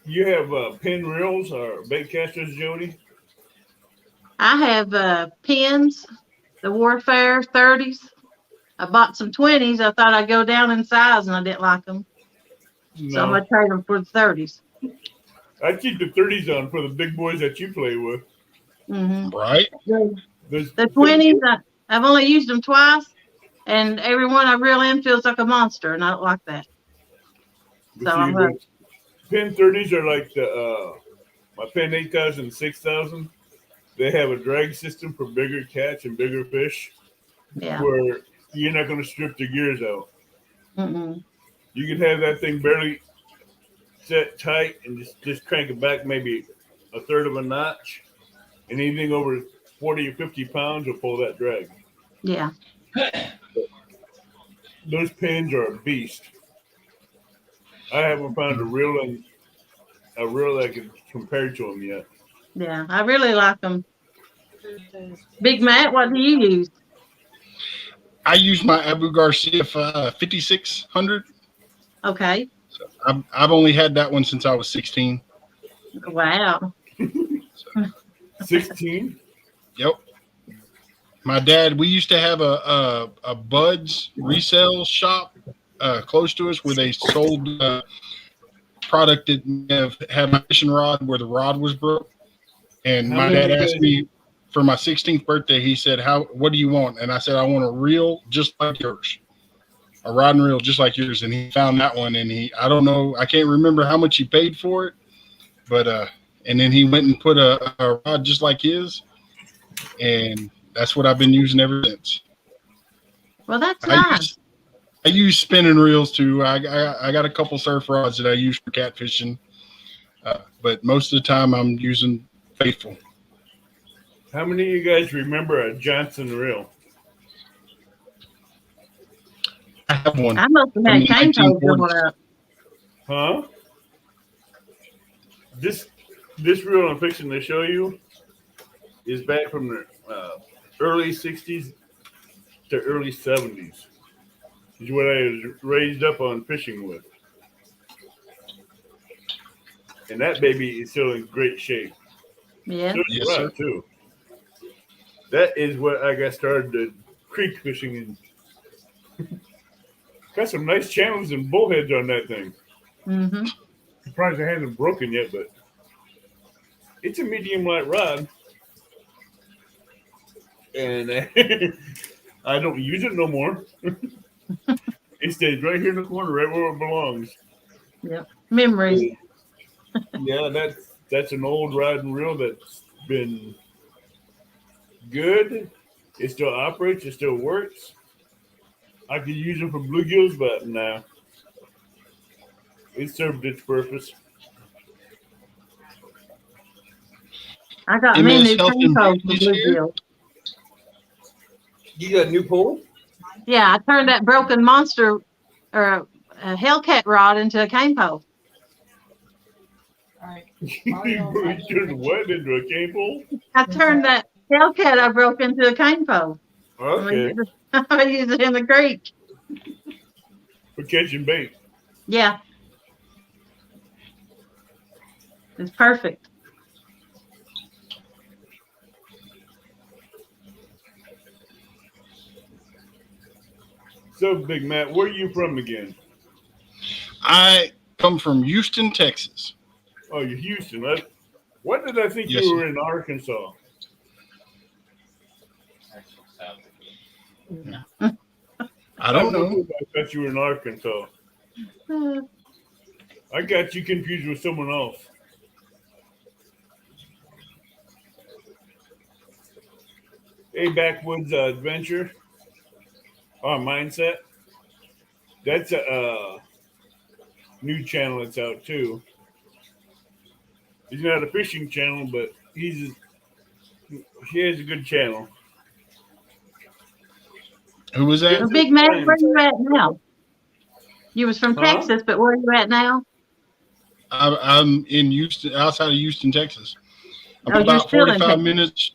Speaker 4: you have pin reels or bait casters, Jody?
Speaker 3: I have pins, the Warfare 30s. I bought some 20s. I thought I'd go down in size, and I didn't like them.
Speaker 4: No.
Speaker 3: So I'm going to trade them for the 30s.
Speaker 4: I keep the 30s on for the big boys that you play with.
Speaker 3: Mm-hmm.
Speaker 2: Right.
Speaker 3: The 20s, I've only used them twice, and every one I reel in feels like a monster, and I don't like that. So I'm hooked.
Speaker 4: Pin 30s are like the my Pin 8000, 6000. They have a drag system for bigger catch and bigger fish.
Speaker 3: Yeah.
Speaker 4: Where you're not going to strip the gears out.
Speaker 3: Mm-mm.
Speaker 4: You can have that thing barely set tight and just crank it back maybe a third of a notch. And anything over 40 or 50 pounds will pull that drag.
Speaker 3: Yeah.
Speaker 4: Those pins are a beast. I haven't found a reel that can compare to them yet.
Speaker 3: Yeah, I really like them. Big Matt, what do you use?
Speaker 2: I use my Abu Garcia 5600.
Speaker 3: Okay.
Speaker 2: So I've only had that one since I was 16.
Speaker 3: Wow.
Speaker 4: 16?
Speaker 2: Yep. my dad, we used to have a Buds resale shop close to us where they sold product that may have had my fishing rod where the rod was broke. And
Speaker 4: How
Speaker 2: my
Speaker 4: many
Speaker 2: dad asked
Speaker 4: guys-
Speaker 2: me for my 16th birthday, he said, what do you want? And I said, I want a reel just like yours, a rod and reel just like yours. And he found that one, and I don't know, I can't remember how much he paid for it, but and then he went and put a rod just like his, and that's what I've been using ever since.
Speaker 3: Well, that's nice.
Speaker 2: I use spinning reels too. I got a couple surf rods that I use for catfishing, but most of the time I'm using Faithful.
Speaker 4: How many of you guys remember a Johnson reel?
Speaker 2: I have one.
Speaker 3: I must have
Speaker 2: From
Speaker 3: had
Speaker 2: the
Speaker 3: cane toes
Speaker 2: 1940s.
Speaker 3: growing up.
Speaker 4: Huh? This reel I'm fixing to show you is back from the early 60s to early 70s. Is what I was raised up on fishing with. And that baby is still in great shape.
Speaker 3: Yeah.
Speaker 4: So
Speaker 2: Yes,
Speaker 4: is
Speaker 2: sir.
Speaker 4: Rod, too. That is what I got started to creek fishing in. Got some nice channels and bullheads on that thing.
Speaker 3: Mm-hmm.
Speaker 4: Surprised I hasn't broken yet, but it's a medium light rod. And I don't use it no more. It stays right here in the corner, right where it belongs.
Speaker 3: Yep. Memories.
Speaker 4: Yeah, that's an old rod and reel that's been good. It still operates. It still works. I could use it for bluegills, but nah. It served its purpose.
Speaker 3: I got me
Speaker 2: MS
Speaker 3: new
Speaker 2: Health
Speaker 3: cane
Speaker 2: and
Speaker 3: toes for
Speaker 2: Beauty's here.
Speaker 3: bluegill.
Speaker 4: You got a new pole?
Speaker 3: Yeah, I turned that broken monster or a Hellcat rod into a cane pole.
Speaker 1: All right.
Speaker 4: You turned what into a cane pole?
Speaker 3: I turned that Hellcat I broke into a cane pole.
Speaker 4: Okay,
Speaker 3: I use it in the creek.
Speaker 4: for catching bait.
Speaker 3: Yeah. It's perfect.
Speaker 4: So, Big Matt, where are you from again?
Speaker 2: I come from Houston, Texas.
Speaker 4: Oh, you're Houston. What did I think
Speaker 2: Yes,
Speaker 4: you
Speaker 2: sir.
Speaker 4: were in Arkansas?
Speaker 5: Actual South.
Speaker 2: I don't know.
Speaker 4: I thought you were in Arkansas.
Speaker 3: Uh,
Speaker 4: I got you confused with someone else. Hey, Backwoods Adventure. Mindset. That's a new channel that's out too. He's not a fishing channel, but he has a good channel.
Speaker 2: Who was that?
Speaker 3: well, Big Man, where you at now? You was from
Speaker 4: Huh?
Speaker 3: Texas, but where you at now?
Speaker 2: I'm in Houston, outside of Houston, Texas. I'm
Speaker 3: Oh, you're
Speaker 2: about
Speaker 3: still in
Speaker 2: 45
Speaker 3: Texas.
Speaker 2: minutes.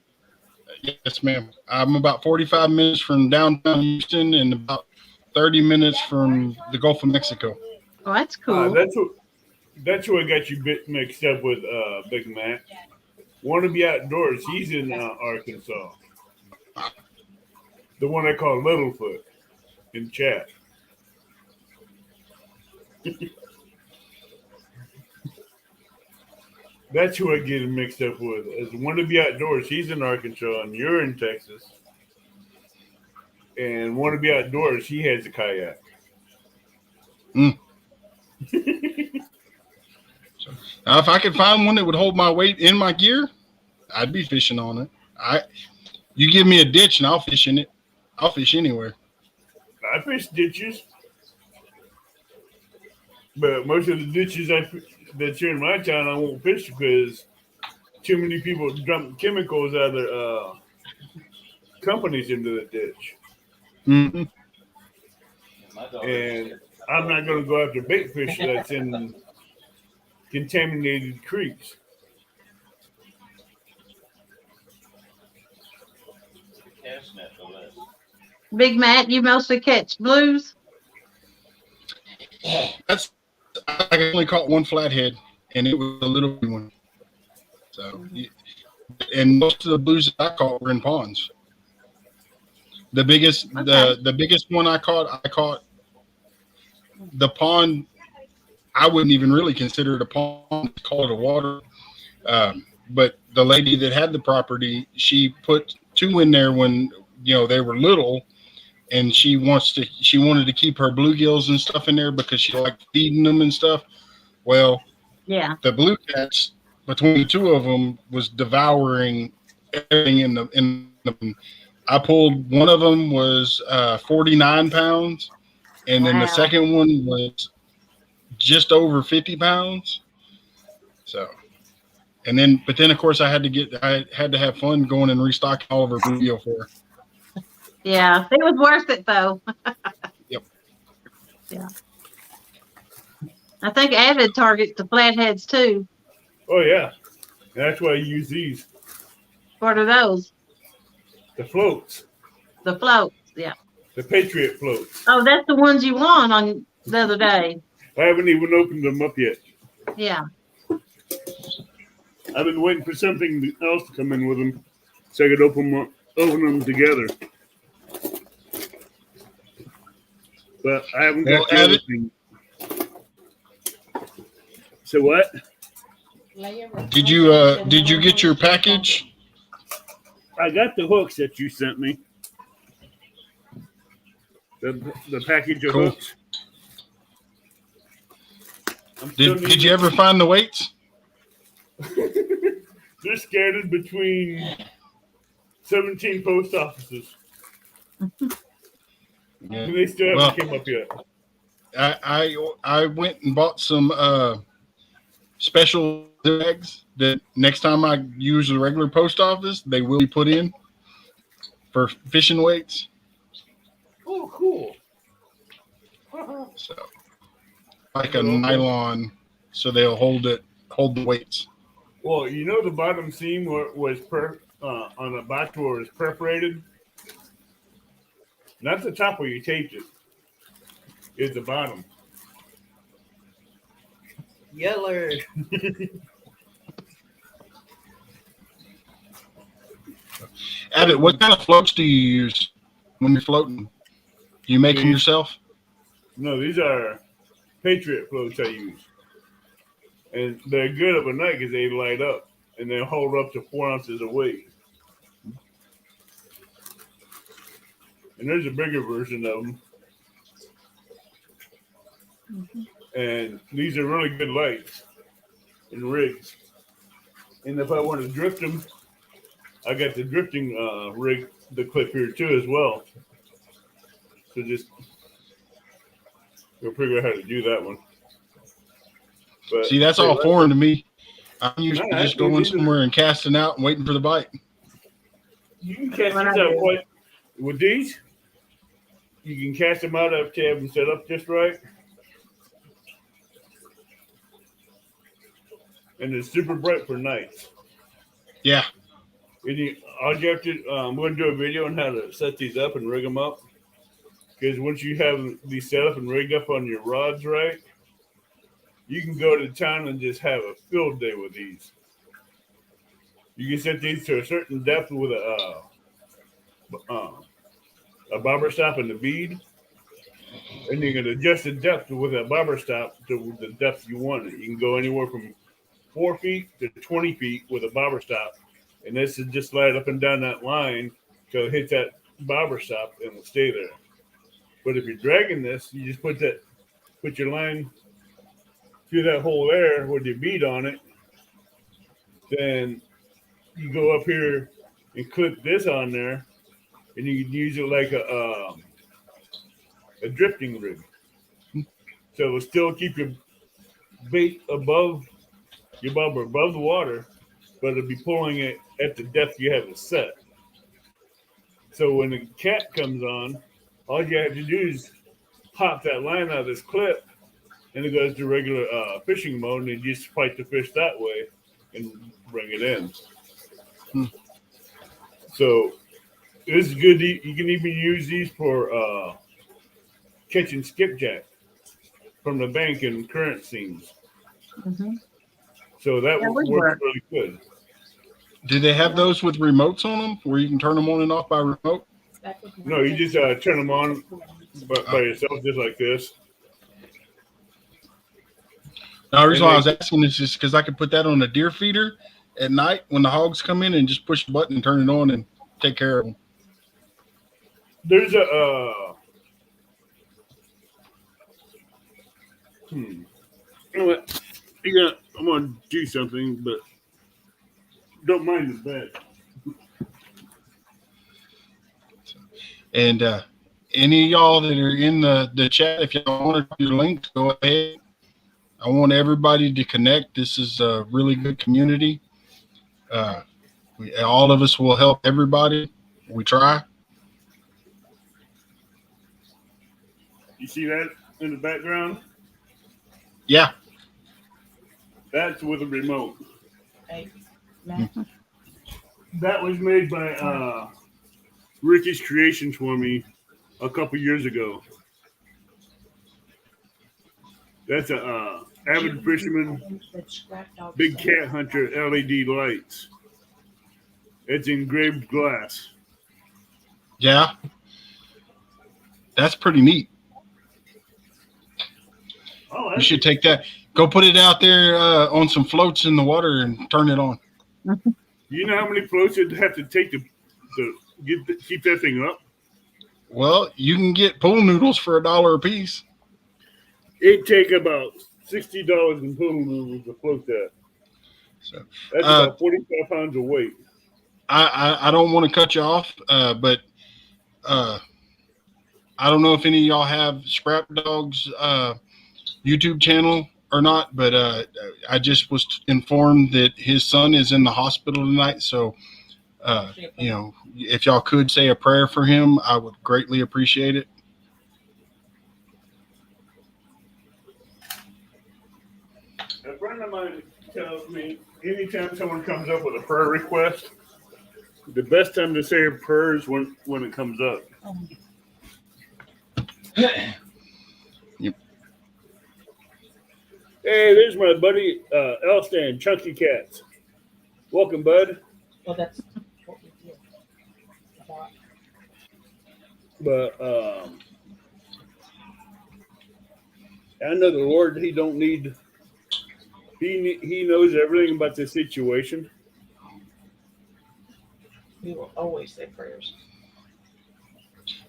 Speaker 2: Yes, ma'am. I'm about 45 minutes from downtown Houston and about 30 minutes from the Gulf of Mexico.
Speaker 3: Oh, that's cool.
Speaker 4: That's who I got you bit mixed up with, Big Matt. Want to be outdoors? He's in Arkansas. The one I call Littlefoot in chat. That's who I get him mixed up with. As Want to be outdoors? He's in Arkansas, and you're in Texas. And Want to be outdoors? He has a kayak.
Speaker 2: Mm. Now, if I could find one that would hold my weight in my gear, I'd be fishing on it. You give me a ditch and I'll fish in it. I'll fish anywhere.
Speaker 4: I fish ditches, but most of the ditches that's here in my town, I won't fish because too many people dump chemicals out of their companies into the ditch.
Speaker 2: Mm-hmm.
Speaker 4: And I'm not going to go after bait fish that's in contaminated creeks.
Speaker 5: Cast net for less.
Speaker 3: Big Matt, you mostly catch blues?
Speaker 2: I only caught one flathead, and it was a little one. So, and most of the blues that I caught were in ponds. The biggest
Speaker 3: Okay.
Speaker 2: the biggest one I caught the pond. I wouldn't even really consider it a pond, call it a water. But the lady that had the property, she put two in there when they were little, and she wanted to keep her bluegills and stuff in there because she liked feeding them and stuff. Well,
Speaker 3: Yeah.
Speaker 2: the blue cats between the two of them was devouring everything in the. I pulled one of them was 49 pounds, and then the
Speaker 3: Wow.
Speaker 2: second one was just over 50 pounds. So, but then of course I had to have fun going and restocking all of her bluegill for her.
Speaker 3: Yeah. It was worth it though.
Speaker 2: Yep.
Speaker 3: Yeah. I think Avid targets the flatheads too.
Speaker 4: Oh yeah, that's why I use these.
Speaker 3: What are those?
Speaker 4: The floats,
Speaker 3: The floats. Yeah.
Speaker 4: the Patriot floats.
Speaker 3: Oh, that's the ones you won on the other day.
Speaker 4: I haven't even opened them up yet.
Speaker 3: Yeah.
Speaker 4: I've been waiting for something else to come in with them, so I could open them together. But I haven't got the other thing. So what?
Speaker 2: Did you get your package?
Speaker 4: I got the hooks that you sent me. The package of
Speaker 2: Cool.
Speaker 4: hooks.
Speaker 2: Did you ever find the weights?
Speaker 4: They're scattered between 17 post offices.
Speaker 2: Yeah.
Speaker 4: And they still haven't came up yet.
Speaker 2: I went and bought some special bags that next time I use the regular post office, they will be put in for fishing weights.
Speaker 4: Oh, cool.
Speaker 2: So, like a nylon, so they'll hold the weights.
Speaker 4: Well, the bottom seam was on the box where it was perforated. Not the top where you taped it. It's the bottom.
Speaker 1: Yeller.
Speaker 2: Abbott, what kind of floats do you use when you're floating? Do you make them yourself?
Speaker 4: No, these are Patriot floats I use. And they're good overnight because they light up and they hold up to 4 ounces of weight. And there's a bigger version of them.
Speaker 3: Mm-hmm.
Speaker 4: And these are really good lights and rigs. And if I want to drift them, I got the drifting rig, the clip here too as well. So just we'll figure out how to do that one. But
Speaker 2: see, that's all foreign to me. I'm used to just going
Speaker 4: either.
Speaker 2: somewhere and casting out and waiting for the bite.
Speaker 4: You can cast these out quite with these. You can cast them out after you have them set up just right. And it's super bright for nights.
Speaker 2: Yeah.
Speaker 4: And all you have to, I'm going to do a video on how to set these up and rig them up. Because once you have these set up and rigged up on your rods right, you can go to town and just have a field day with these. You can set these to a certain depth with a bobber stop and the bead. And you can adjust the depth with a bobber stop to the depth you want it. You can go anywhere from 4 feet to 20 feet with a bobber stop. And this is just slide up and down that line till it hits that bobber stop and it'll stay there. But if you're dragging this, you just put your line through that hole there with your bead on it. Then you go up here and clip this on there, and you can use it like a drifting rig. So it'll still keep your bait above your bobber, above the water, but it'll be pulling it at the depth you have it set. So when the cat comes on, all you have to do is pop that line out of this clip, and it goes to regular fishing mode, and you just fight the fish that way and bring it in. So this is good. You can even use these for catching skipjack from the bank in current scenes.
Speaker 3: Mm-hmm.
Speaker 4: So that would work really good.
Speaker 2: Do they have those with remotes on them where you can turn them on and off by remote?
Speaker 4: No, you just turn them on by yourself, just like this.
Speaker 2: Now, the reason why I was asking this is because I could put that on a deer feeder at night when the hogs come in and just push the button and turn it on and take care of them.
Speaker 4: There's a You know what? I'm gonna do something, but don't mind the bed.
Speaker 2: And any of y'all that are in the chat, if y'all want to do your links, go ahead. I want everybody to connect. This is a really good community. All of us will help everybody. We try.
Speaker 4: You see that in the background?
Speaker 2: Yeah.
Speaker 4: That's with a remote.
Speaker 1: Hey, Matt.
Speaker 4: That was made by Ricky's Creations for me a couple years ago. That's a avid fisherman, big cat hunter LED lights. It's engraved glass.
Speaker 2: Yeah. That's pretty neat.
Speaker 4: Oh,
Speaker 2: You should take that. Go put it out there on some floats in the water and turn it on.
Speaker 4: You know how many floats you'd have to take to keep that thing up?
Speaker 2: Well, you can get pool noodles for $1 a piece.
Speaker 4: It'd take about $60 in pool noodles to float that.
Speaker 2: So
Speaker 4: that's about 45 pounds of weight.
Speaker 2: I don't want to cut you off, but I don't know if any of y'all have Scrap Dog's YouTube channel or not, but I just was informed that his son is in the hospital tonight. So, you know, if y'all could say a prayer for him, I would greatly appreciate it.
Speaker 4: A friend of mine tells me anytime someone comes up with a prayer request, the best time to say a prayer is when it comes up.
Speaker 2: Yep.
Speaker 4: Hey, there's my buddy Elstan, Chunky Cats. Welcome, bud.
Speaker 1: Well, that's what we did.
Speaker 4: But I know the Lord. He don't need. He knows everything about the situation.
Speaker 1: We will always say prayers.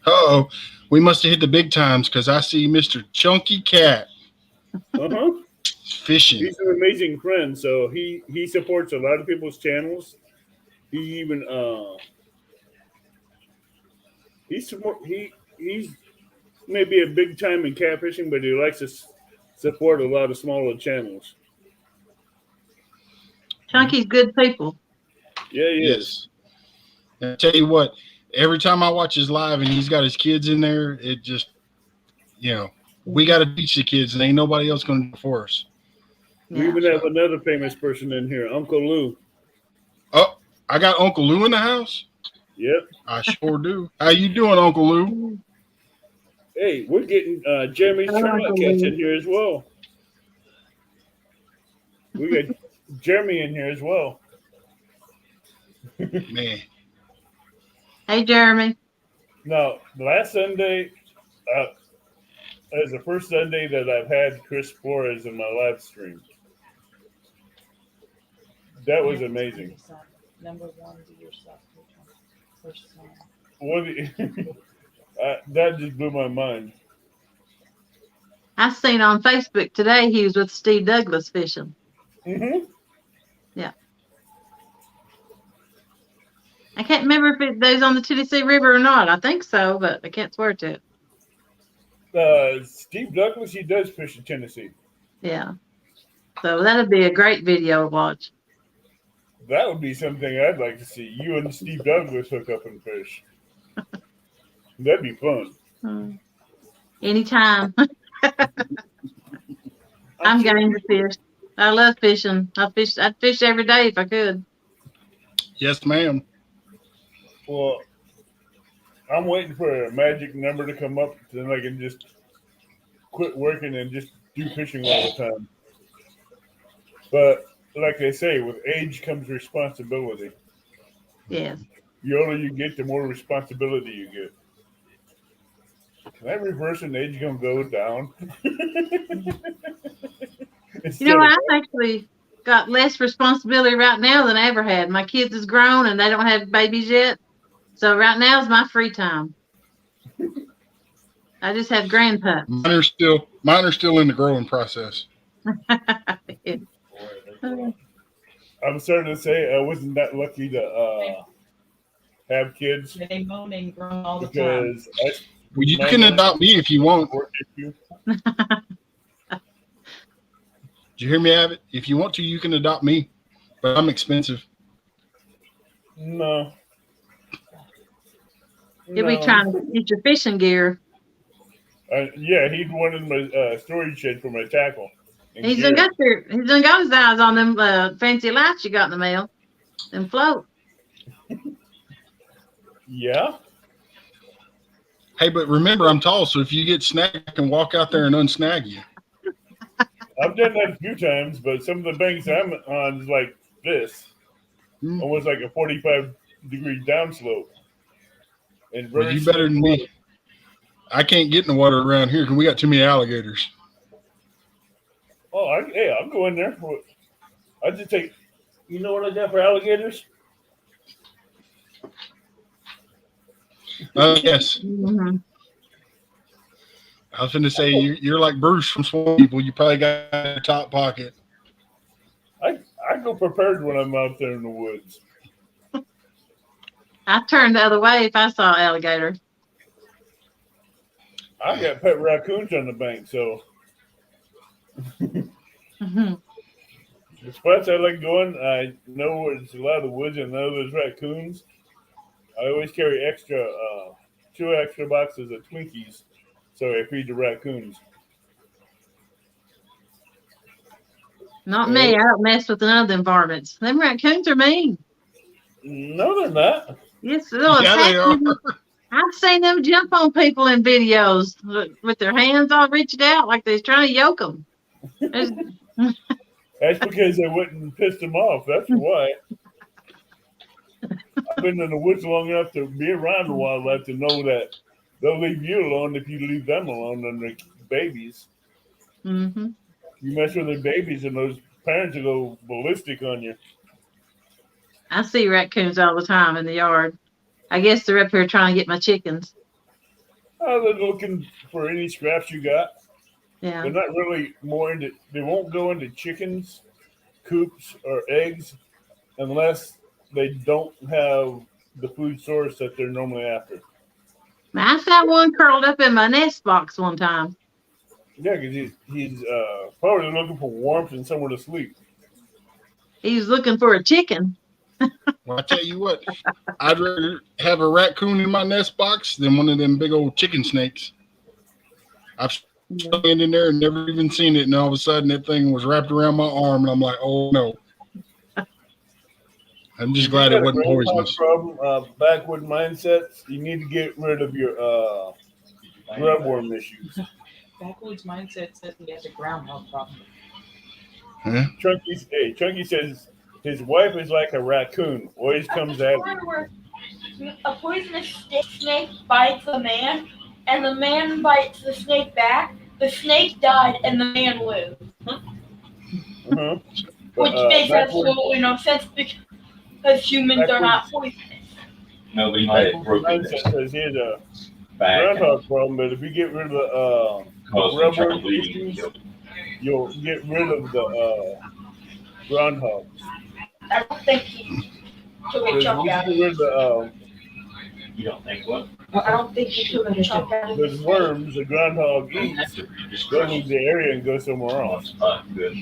Speaker 2: Uh-oh. We must have hit the big times because I see Mr. Chunky Cat fishing.
Speaker 4: He's an amazing friend. So he supports a lot of people's channels. He even he's maybe a big time in catfishing, but he likes to support a lot of smaller channels.
Speaker 3: Chunky's good people.
Speaker 4: Yeah, he is.
Speaker 2: I tell you what, every time I watch his live and he's got his kids in there, it just, you know, we got to teach the kids and ain't nobody else going to do it for us.
Speaker 4: We even have another famous person in here, Uncle Lou.
Speaker 2: Oh, I got Uncle Lou in the house?
Speaker 4: Yep.
Speaker 2: I sure do. How you doing, Uncle Lou?
Speaker 4: Hey, we're getting Jeremy's Tremont Cats in here as well. We got Jeremy in here as well.
Speaker 2: Man.
Speaker 3: Hey, Jeremy.
Speaker 4: Now, last Sunday, is the first Sunday that I've had Chris Flores in my live stream. That was amazing.
Speaker 1: Number one, do yourself. First song.
Speaker 4: That just blew my mind.
Speaker 3: I seen on Facebook today he was with Steve Douglas fishing.
Speaker 4: Mm-hmm.
Speaker 3: Yeah. I can't remember if those on the Tennessee River or not. I think so, but I can't swear to
Speaker 4: it. Steve Douglas, he does fish in Tennessee.
Speaker 3: Yeah. So that'd be a great video to watch.
Speaker 4: That would be something I'd like to see. You and Steve Douglas hook up and fish. That'd be fun.
Speaker 3: Anytime. I'm game to fish. I love fishing. I'd fish every day if I could.
Speaker 2: Yes, ma'am.
Speaker 4: Well, I'm waiting for a magic number to come up, then I can just quit working and just do fishing all the time. But like they say, with age comes responsibility.
Speaker 3: Yes.
Speaker 4: The older you get, the more responsibility you get. Can I reverse an age gonna go down?
Speaker 3: You know, I've actually got less responsibility right now than I ever had. My kids is grown and they don't have babies yet. So right now is my free time. I just have grandpups.
Speaker 2: Mine are still in the growing process.
Speaker 4: I'm starting to say I wasn't that lucky to have kids
Speaker 1: They moan and groan all the time.
Speaker 4: because
Speaker 2: Well, you can adopt me if you want.
Speaker 4: issue.
Speaker 2: Did you hear me, Abbott? If you want to, you can adopt me, but I'm expensive.
Speaker 4: No.
Speaker 3: You'll be trying to get your fishing gear.
Speaker 4: Yeah, he wanted my storage shed for my tackle. and
Speaker 3: He's
Speaker 4: gear.
Speaker 3: done got his eyes on them fancy lights you got in the mail. Them float.
Speaker 4: Yeah.
Speaker 2: Hey, but remember, I'm tall, so if you get snagged, I can walk out there and unsnag you.
Speaker 4: I've done that a few times, but some of the banks I'm on is like this. Almost like a 45-degree downslope. And
Speaker 2: Well, you better than me. I can't get in the water around here because we got too many alligators.
Speaker 4: Oh, I'll go in there. I just take. You know what I got for alligators?
Speaker 2: Yes.
Speaker 3: Mm-hmm.
Speaker 2: I was going to say, you're like Bruce from Swamp People. You probably got a top pocket.
Speaker 4: I go prepared when I'm out there in the woods.
Speaker 3: I turned the other way if I saw alligator.
Speaker 4: I got pet raccoons on the bank, so
Speaker 3: Mm-hmm.
Speaker 4: the spots I like going, I know it's a lot of the woods and I know there's raccoons. I always carry two extra boxes of Twinkies, so I feed the raccoons.
Speaker 3: Not me. I don't mess with none of them varmints. Them raccoons are mean.
Speaker 4: No, they're not.
Speaker 3: Yes, they'll
Speaker 2: Yeah,
Speaker 3: attack
Speaker 2: they are.
Speaker 3: you. I've seen them jump on people in videos with their hands all reached out like they're trying to yoke them.
Speaker 4: That's because I went and pissed them off. That's why. I've been in the woods long enough to be around the wildlife to know that they'll leave you alone if you leave them alone and their babies.
Speaker 3: Mm-hmm.
Speaker 4: You mess with their babies and those parents will go ballistic on you.
Speaker 3: I see raccoons all the time in the yard. I guess they're up here trying to get my chickens.
Speaker 4: They're looking for any scraps you got.
Speaker 3: Yeah.
Speaker 4: They're not really more into. They won't go into chickens, coops, or eggs unless they don't have the food source that they're normally after.
Speaker 3: I saw one curled up in my nest box one time.
Speaker 4: Yeah, because he's probably looking for warmth and somewhere to sleep.
Speaker 3: He was looking for a chicken.
Speaker 2: Well, I tell you what, I'd rather have a raccoon in my nest box than one of them big old chicken snakes. I've stuck in there and never even seen it, and all of a sudden that thing was wrapped around my arm, and I'm like, oh no. I'm just glad it wasn't poisonous.
Speaker 4: Problem, backwood mindsets. You need to get rid of your grubworm issues.
Speaker 1: Backwoods mindset says he has a groundhog problem.
Speaker 2: Huh?
Speaker 4: Chunky says his wife is like a raccoon. Always comes at him.
Speaker 6: A poisonous snake bites a man, and the man bites the snake back. The snake died, and the man lived.
Speaker 4: Uh-huh.
Speaker 6: Which makes absolutely no sense because humans are not poisonous.
Speaker 5: Nobody had it broken.
Speaker 4: Mindset says he has a
Speaker 5: Back.
Speaker 4: groundhog problem, but if you get rid of the grubworm issues, you'll get rid of the groundhogs.
Speaker 6: I don't think he took a
Speaker 4: Because
Speaker 6: chunk
Speaker 4: once
Speaker 6: out.
Speaker 4: you get rid of the
Speaker 5: You don't think what?
Speaker 6: I don't think he took a chunk out of
Speaker 4: those worms, the groundhog eats, they'll leave the area and go somewhere else.
Speaker 5: Good.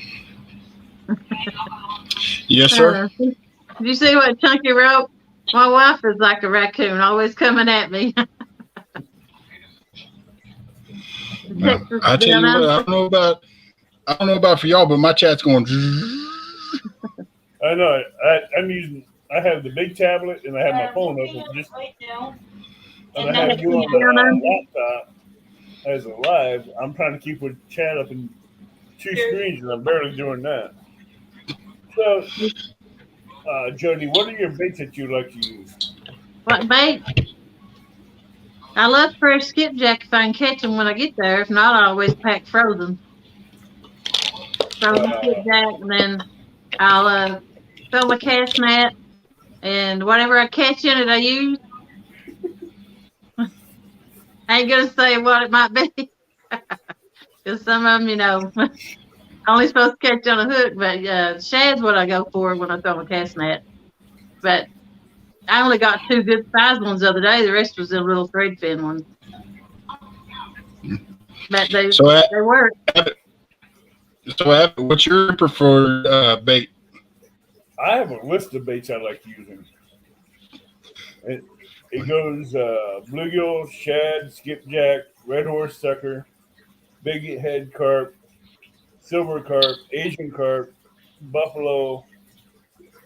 Speaker 2: Yes, sir.
Speaker 3: Did you see what Chunky wrote? My wife is like a raccoon, always coming at me.
Speaker 2: No, I tell you what, I don't know about for y'all, but my chat's going.
Speaker 4: I know. I have the big tablet and I have my phone open
Speaker 6: Right now.
Speaker 4: and I have you on the laptop as a live. I'm trying to keep with chat up in two screens and I'm barely doing that. So, Jody, what are your baits that you like to use?
Speaker 3: Like bait. I love fresh skipjack if I can catch them when I get there. If not, I always pack frozen. Frozen skipjack, and then I'll fill my cast net, and whatever I catch in it, I use. I ain't gonna say what it might be, because some of them, only supposed to catch on a hook. But shad's what I go for when I fill my cast net. But I only got 2 good sized ones the other day. The rest was the little thread fin ones. But they work.
Speaker 2: So, what's your preferred bait?
Speaker 4: I have a list of baits I like using. It goes bluegill, shad, skipjack, red horse sucker, big head carp, silver carp, Asian carp, buffalo,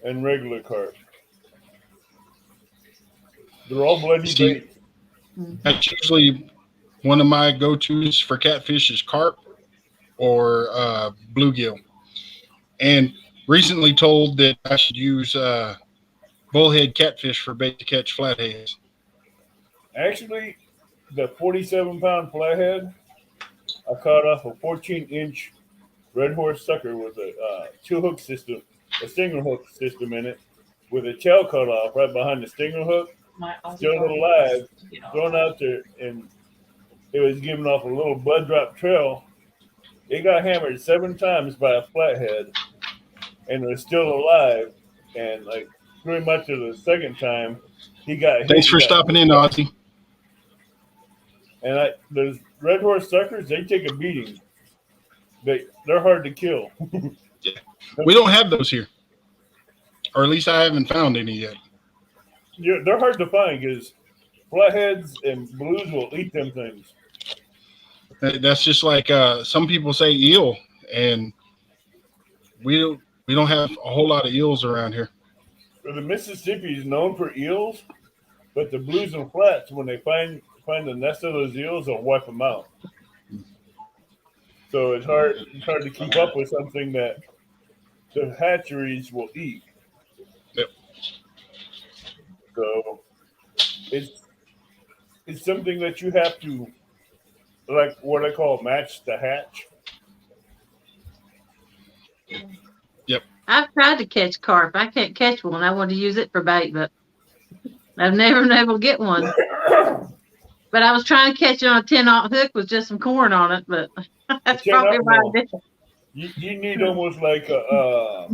Speaker 4: and regular carp. They're all bloody baits.
Speaker 2: That's usually one of my go-tos for catfish is carp or bluegill. And recently told that I should use bullhead catfish for bait to catch flatheads.
Speaker 4: Actually, the 47-pound flathead, I caught off a 14-inch red horse sucker with a 2-hook system, a stinger hook system in it, with a tail cut off right behind the stinger hook, still alive, thrown out there, and it was giving off a little blood drop trail. It got hammered 7 times by a flathead, and it was still alive. And like pretty much of the second time, he got hit.
Speaker 2: Thanks for stopping in, Ozzy.
Speaker 4: And those red horse suckers, they take a beating. They're hard to kill.
Speaker 2: Yeah. We don't have those here, or at least I haven't found any yet.
Speaker 4: Yeah, they're hard to find because flatheads and blues will eat them things.
Speaker 2: That's just like some people say eel, and we don't have a whole lot of eels around here.
Speaker 4: So the Mississippi is known for eels, but the blues and flats, when they find the nest of those eels, they'll wipe them out. So it's hard to keep up with something that the hatcheries will eat.
Speaker 2: Yep.
Speaker 4: So it's something that you have to, like what I call match the hatch.
Speaker 2: Yep.
Speaker 3: I've tried to catch carp. I can't catch one. I want to use it for bait, but I've never been able to get one. But I was trying to catch it on a 10-aught hook with just some corn on it, but that's probably why I did.
Speaker 4: You need almost like a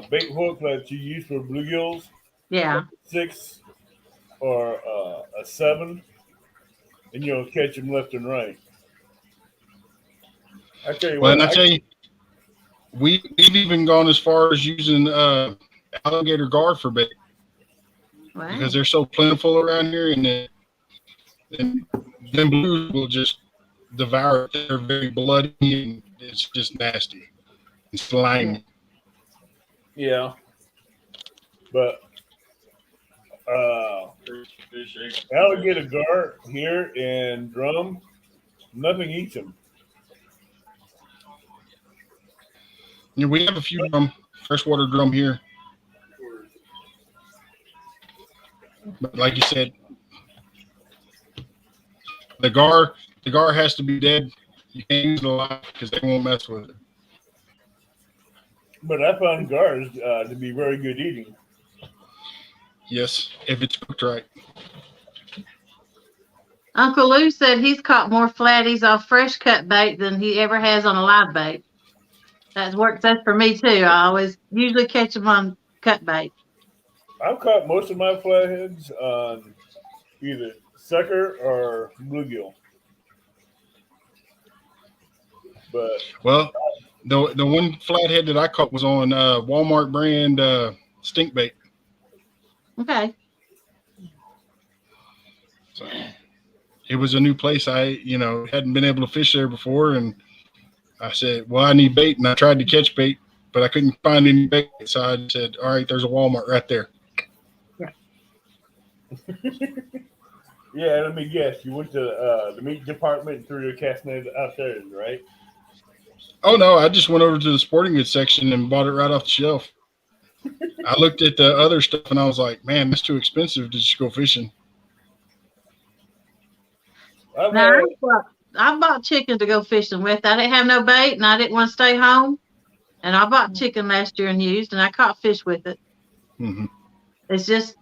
Speaker 4: bait hook that you use for bluegills.
Speaker 3: Yeah.
Speaker 4: 6 or a 7, and you'll catch them left and right. I tell you what.
Speaker 2: We've even gone as far as using alligator gar for bait.
Speaker 3: Wow.
Speaker 2: Because they're so plentiful around here, and then blues will just devour it. They're very bloody, and it's just nasty. It's slimy.
Speaker 4: Yeah. But alligator gar here in Drum, nothing eats them.
Speaker 2: Yeah, we have a few freshwater drum here. But like you said, the gar has to be dead. You can't use it alive because they won't mess with it.
Speaker 4: But I found gars to be very good eating.
Speaker 2: Yes, if it's cooked right.
Speaker 3: Uncle Lou said he's caught more flatties off fresh cut bait than he ever has on a live bait. That's for me too. I always usually catch them on cut bait.
Speaker 4: I've caught most of my flatheads on either sucker or bluegill. But
Speaker 2: well, the one flathead that I caught was on Walmart brand stink bait.
Speaker 3: Okay.
Speaker 2: So it was a new place. I hadn't been able to fish there before, and I said, well, I need bait, and I tried to catch bait, but I couldn't find any bait. So I said, all right, there's a Walmart right there.
Speaker 4: Yeah, let me guess. You went to the meat department and threw your cast net out there, right?
Speaker 2: Oh, no, I just went over to the sporting goods section and bought it right off the shelf. I looked at the other stuff and I was like, man, that's too expensive to just go fishing.
Speaker 4: I've
Speaker 3: Now,
Speaker 4: had,
Speaker 3: I bought chicken to go fishing with. I didn't have no bait and I didn't want to stay home. And I bought chicken last year and used, and I caught fish with it.
Speaker 2: Mm-hmm.
Speaker 3: It's just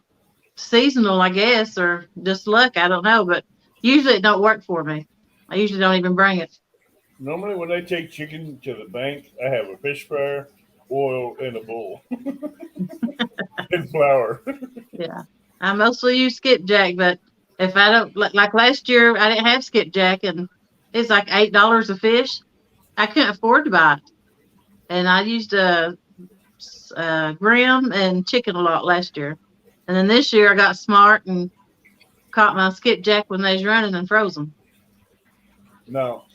Speaker 3: seasonal, I guess, or just luck. I don't know. But usually it don't work for me. I usually don't even bring it.
Speaker 4: normally when I take chicken to the bank, I have a fish fryer, oil, and a bowl, and flour.
Speaker 3: Yeah. I mostly use skipjack, but if I don't, like last year, I didn't have skipjack, and it's like $8 a fish. I couldn't afford to buy it. And I used Grim and chicken a lot last year. And then this year I got smart and caught my skipjack when they was running and froze them.
Speaker 4: Now,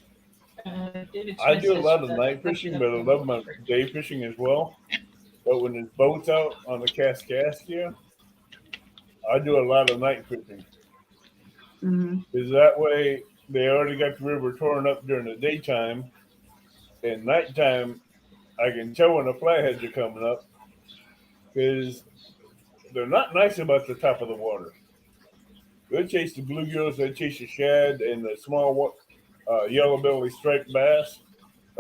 Speaker 1: David
Speaker 4: I
Speaker 1: Smith
Speaker 4: do a
Speaker 1: says
Speaker 4: lot of
Speaker 1: that
Speaker 4: night
Speaker 1: that's
Speaker 4: fishing,
Speaker 1: enough
Speaker 4: but I
Speaker 1: for
Speaker 4: love my day fishing as well. But when there's boats out on the Kaskaskia, I do a lot of night fishing.
Speaker 3: Mm-hmm.
Speaker 4: Because that way they already got the river torn up during the daytime. And nighttime, I can tell when the flatheads are coming up because they're not nice about the top of the water. They chase the bluegills, they chase the shad and the small yellow belly striped bass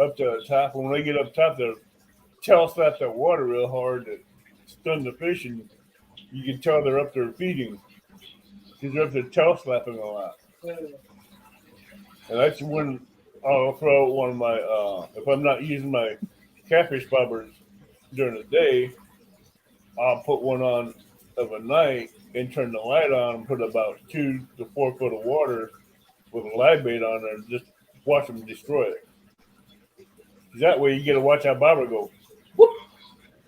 Speaker 4: up to the top. When they get up top, they'll tail slap that water real hard to stun the fish, and you can tell they're up there feeding because they're up there tail slapping a lot. And that's when I'll throw one of my, if I'm not using my catfish bobbers during the day, I'll put one on of a night and turn the light on and put about 2 to 4 foot of water with a live bait on there and just watch them destroy it. That way you get to watch that bobber go whoop,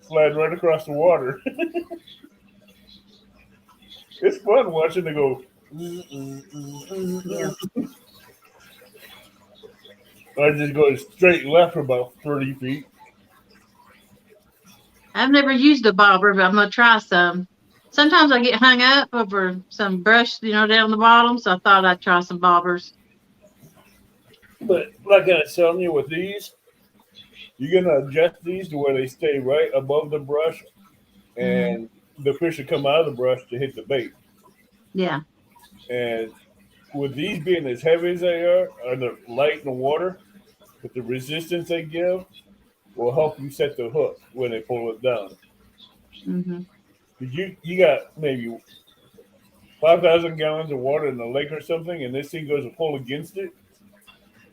Speaker 4: slide right across the water. It's fun watching it go.
Speaker 3: Yeah.
Speaker 4: I just go straight left for about 30 feet.
Speaker 3: I've never used a bobber, but I'm gonna try some. Sometimes I get hung up over some brush, down the bottom. So I thought I'd try some bobbers.
Speaker 4: But like I was telling you, with these, you're gonna adjust these to where they stay right above the brush, and the fish will come out of the brush to hit the bait.
Speaker 3: Yeah.
Speaker 4: And with these being as heavy as they are, and they're light in the water, but the resistance they give will help you set the hook when they pull it down.
Speaker 3: Mm-hmm.
Speaker 4: Because you got maybe 5,000 gallons of water in the lake or something, and this thing goes to pull against it.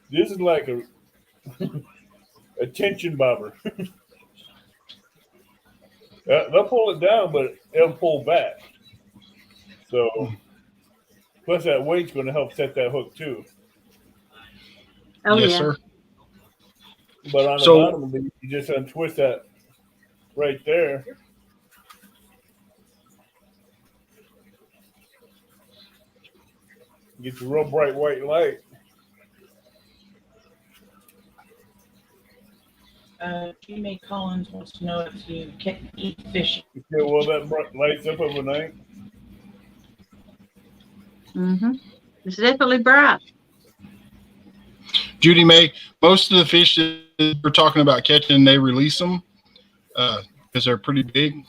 Speaker 4: This is like a tension bobber. They'll pull it down, but it'll pull back. So, plus that weight's going to help set that hook too.
Speaker 3: Oh
Speaker 2: Yes,
Speaker 3: yeah.
Speaker 2: sir.
Speaker 4: But on the
Speaker 2: So-
Speaker 4: bottom of it, you just untwist that right there. Get your real bright white light.
Speaker 1: G. Collins wants to know if you can eat fish.
Speaker 4: You feel well that bright lights up overnight.
Speaker 3: Mm-hmm. It's definitely bright.
Speaker 2: Judy May, most of the fish that we're talking about catching, they release them because they're pretty big.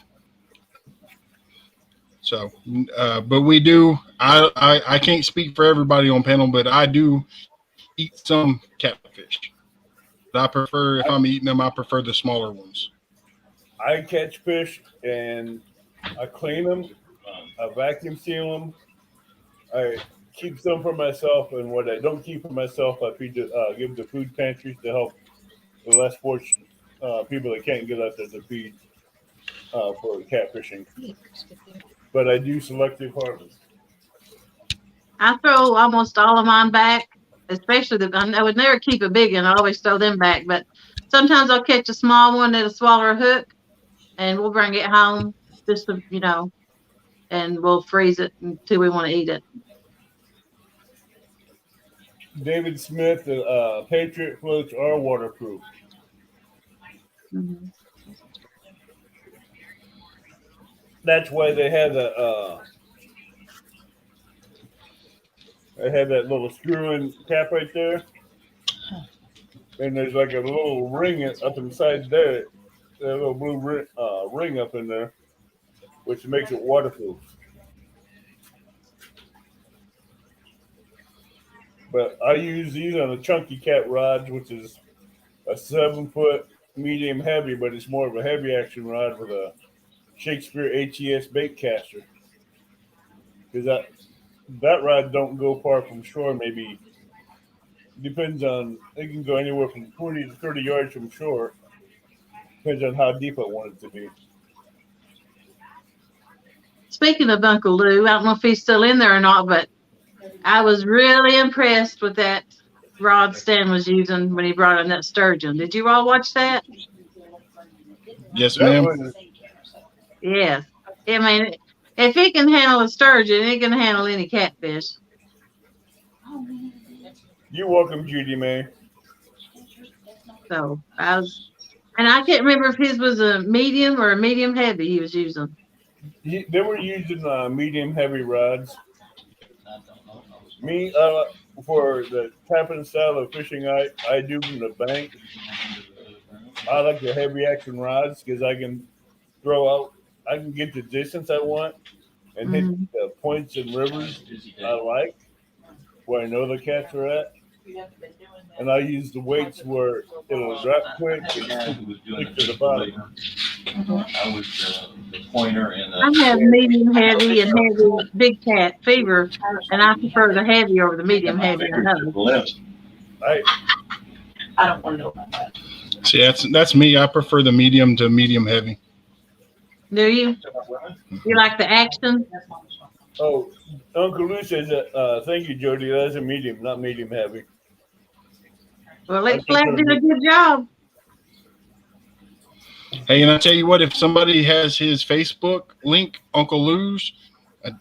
Speaker 2: So, but we do. I can't speak for everybody on panel, but I do eat some catfish. But I prefer, if I'm eating them, I prefer the smaller ones.
Speaker 4: I catch fish and I clean them. I vacuum seal them. I keep some for myself, and what I don't keep for myself, I feed give to food pantries to help the less fortunate people that can't get out there to feed for catfishing. But I do selective harvest.
Speaker 3: I throw almost all of mine back, especially I would never keep a big one. I always throw them back. But sometimes I'll catch a small one that'll swallow a hook, and we'll bring it home just to, and we'll freeze it until we want to eat it.
Speaker 4: David Smith, Patriot floats are waterproof.
Speaker 3: Mm-hmm.
Speaker 4: That's why they have they have that little screw-in cap right there, and there's like a little ring up inside there that little blue ring up in there, which makes it waterproof. But I use these on a chunky cat rod, which is a 7 foot medium heavy, but it's more of a heavy action rod with a Shakespeare ATS bait caster. Because that rod don't go far from shore. Maybe depends on, it can go anywhere from 20 to 30 yards from shore. Depends on how deep I want it to be.
Speaker 3: Speaking of Uncle Lou, I don't know if he's still in there or not, but I was really impressed with that rod Stan was using when he brought in that sturgeon. Did you all watch that?
Speaker 2: Yes,
Speaker 4: That
Speaker 2: ma'am.
Speaker 4: was,
Speaker 3: Yes. I mean, if he can handle a sturgeon, he can handle any catfish.
Speaker 4: you're welcome, Judy May.
Speaker 3: So and I can't remember if his was a medium or a medium heavy he was using.
Speaker 4: They were using medium heavy rods.
Speaker 5: I don't know.
Speaker 4: Me, for the type and style of fishing I do from the bank, I like the heavy action rods because I can get the distance I want and hit the points and rivers I like, where I know the cats are at. And I use the weights where it'll drop quick and stick to the bottom.
Speaker 5: I was the pointer and
Speaker 3: I have medium heavy and heavy big cat fever, and I prefer the heavy over the medium heavy.
Speaker 4: I
Speaker 1: don't want to know about that.
Speaker 2: See, that's me. I prefer the medium to medium heavy.
Speaker 3: Do you? You like the action?
Speaker 4: Oh, Uncle Lou says that. Thank you, Jody. That's a medium, not medium heavy.
Speaker 3: Well, Lake Flat did a good job.
Speaker 2: Hey, and I tell you what, if somebody has his Facebook link, Uncle Lou's,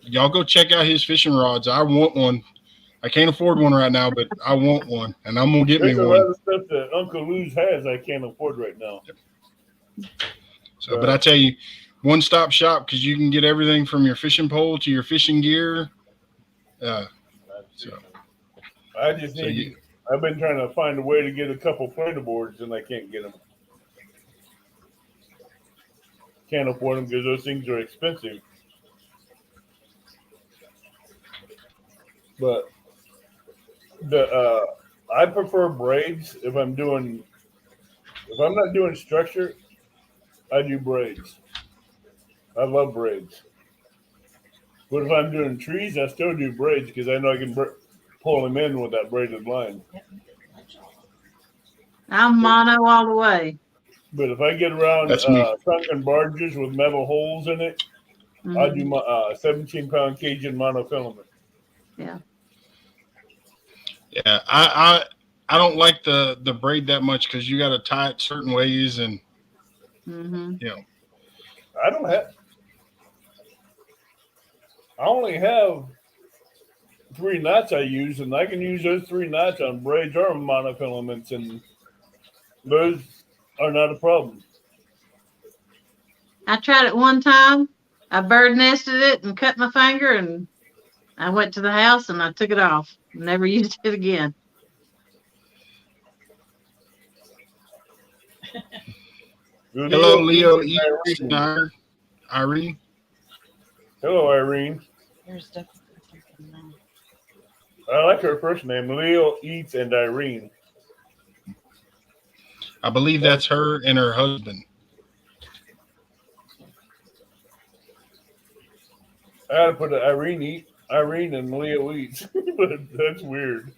Speaker 2: y'all go check out his fishing rods. I want one. I can't afford one right now, but I want one, and I'm gonna get
Speaker 4: There's
Speaker 2: me
Speaker 4: a
Speaker 2: one.
Speaker 4: lot of stuff that Uncle Lou's has I can't afford right now.
Speaker 2: So, but I tell you, one-stop shop because you can get everything from your fishing pole to your fishing gear.
Speaker 4: I just need. I've been trying to find a way to get a couple planer boards, and I can't get them. Can't afford them because those things are expensive. But I prefer braids if I'm not doing structure. I do braids. I love braids. But if I'm doing trees, I still do braids because I know I can pull them in with that braided line.
Speaker 3: I'm mono all the way.
Speaker 4: But if I get around sunken barges with metal holes in it, I do my 17-pound Cajun monofilament.
Speaker 3: Yeah.
Speaker 2: Yeah, I don't like the braid that much because you got to tie it certain ways, and
Speaker 4: I only have 3 knots I use, and I can use those 3 knots on braids or monofilaments, and those are not a problem.
Speaker 3: I tried it one time. I bird nested it and cut my finger, and I went to the house and I took it off. Never used it again.
Speaker 2: Hello, Leo. Irene.
Speaker 4: Hello, Irene. I like her first name, Leo Eats and Irene.
Speaker 2: I believe that's her and her husband.
Speaker 4: I had to put Irene and Leo Eats, but that's weird.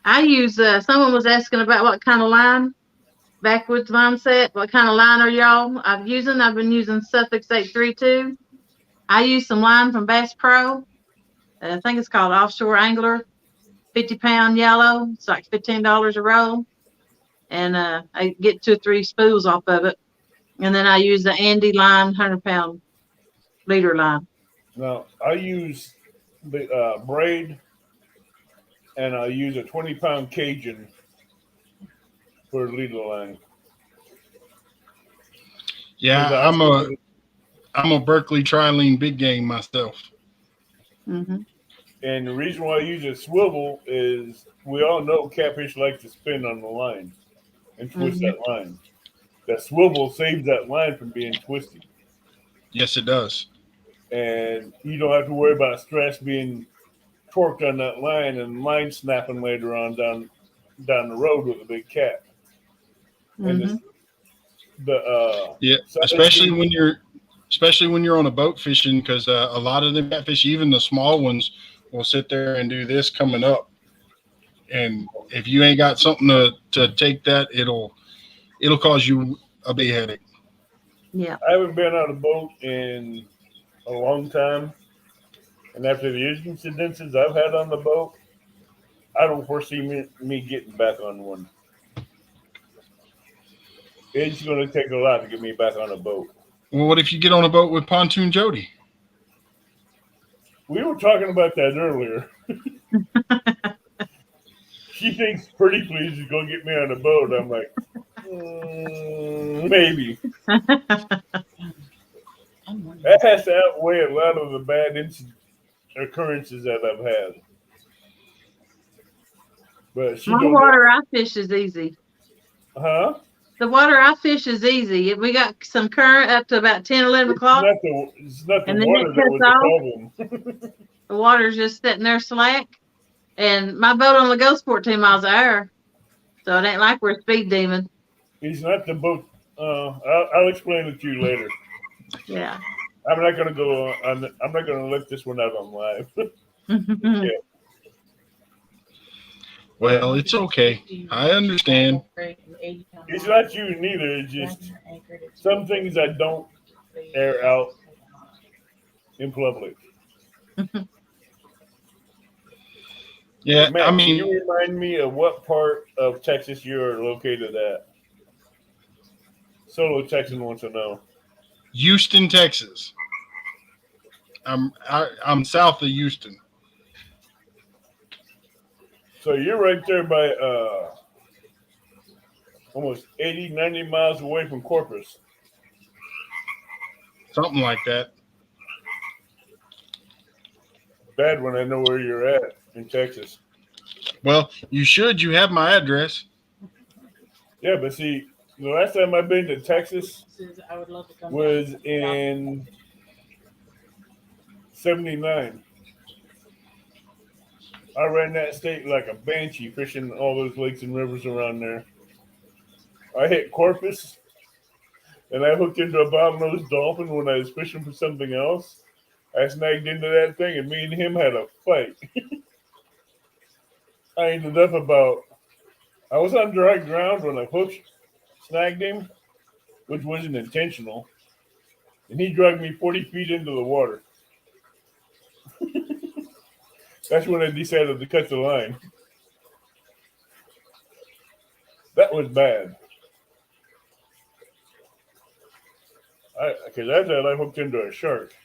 Speaker 3: I use, someone was asking about what kind of line, backwoods mindset, what kind of line are y'all? I've been using Suffolk 832. I use some line from Bass Pro. I think it's called Offshore Angler, 50-pound yellow. It's like $15 a roll. And I get 2 or 3 spools off of it. And then I use the Andy line, 100-pound leader line.
Speaker 4: Now, I use the braid, and I use a 20-pound Cajun for leader line.
Speaker 2: Yeah, I'm a Berkeley Trilene big game myself.
Speaker 3: Mm-hmm.
Speaker 4: And the reason why I use a swivel is we all know catfish like to spin on the line and twist that line. That swivel saves that line from being twisted.
Speaker 2: Yes, it does.
Speaker 4: And you don't have to worry about stress being torqued on that line and line snapping later on down the road with a big cat. And
Speaker 2: Yeah, especially when you're on a boat fishing, because a lot of the catfish, even the small ones, will sit there and do this coming up. And if you ain't got something to take that, it'll cause you a big headache.
Speaker 3: Yeah.
Speaker 4: I haven't been on a boat in a long time. And after the incidences I've had on the boat, I don't foresee me getting back on one. It's going to take a lot to get me back on a boat.
Speaker 2: Well, what if you get on a boat with Pontoon Jody?
Speaker 4: We were talking about that earlier. She thinks Pretty Please is going to get me on a boat. I'm like, maybe. That has to outweigh a lot of the bad occurrences that I've had. But she
Speaker 3: My water I fish is easy.
Speaker 4: Huh?
Speaker 3: The water I fish is easy. We got some current up to about 10, 11 o'clock.
Speaker 4: It's not the
Speaker 3: And then
Speaker 4: water
Speaker 3: it
Speaker 4: that
Speaker 3: cuts
Speaker 4: was the problem.
Speaker 3: The water's just sitting there slack. And my boat only goes 14 miles an hour. So it ain't like we're a speed demon.
Speaker 4: It's not the boat. I'll explain it to you later.
Speaker 3: Yeah.
Speaker 4: I'm not gonna go on. I'm not gonna let this one out on live. Yeah.
Speaker 2: Well, it's okay. I understand.
Speaker 4: It's not you neither. It's just some things I don't air out in public.
Speaker 2: Yeah,
Speaker 4: Matt,
Speaker 2: I mean,
Speaker 4: can you remind me of what part of Texas you're located at? Solo Texan wants to know.
Speaker 2: Houston, Texas. I'm south of Houston.
Speaker 4: So you're right there by almost 80, 90 miles away from Corpus.
Speaker 2: Something like that.
Speaker 4: Bad when I know where you're at in Texas.
Speaker 2: Well, you should. You have my address.
Speaker 4: Yeah, but see, the last time I've been to Texas
Speaker 1: I would love to come
Speaker 4: was in 79. I ran that state like a banshee, fishing all those lakes and rivers around there. I hit Corpus, and I hooked into a bottlenose dolphin when I was fishing for something else. I snagged into that thing, and me and him had a fight. I ended up I was on dry ground when I snagged him, which wasn't intentional, and he dragged me 40 feet into the water. That's when I decided to cut the line. That was bad. Because I thought I hooked into a shark.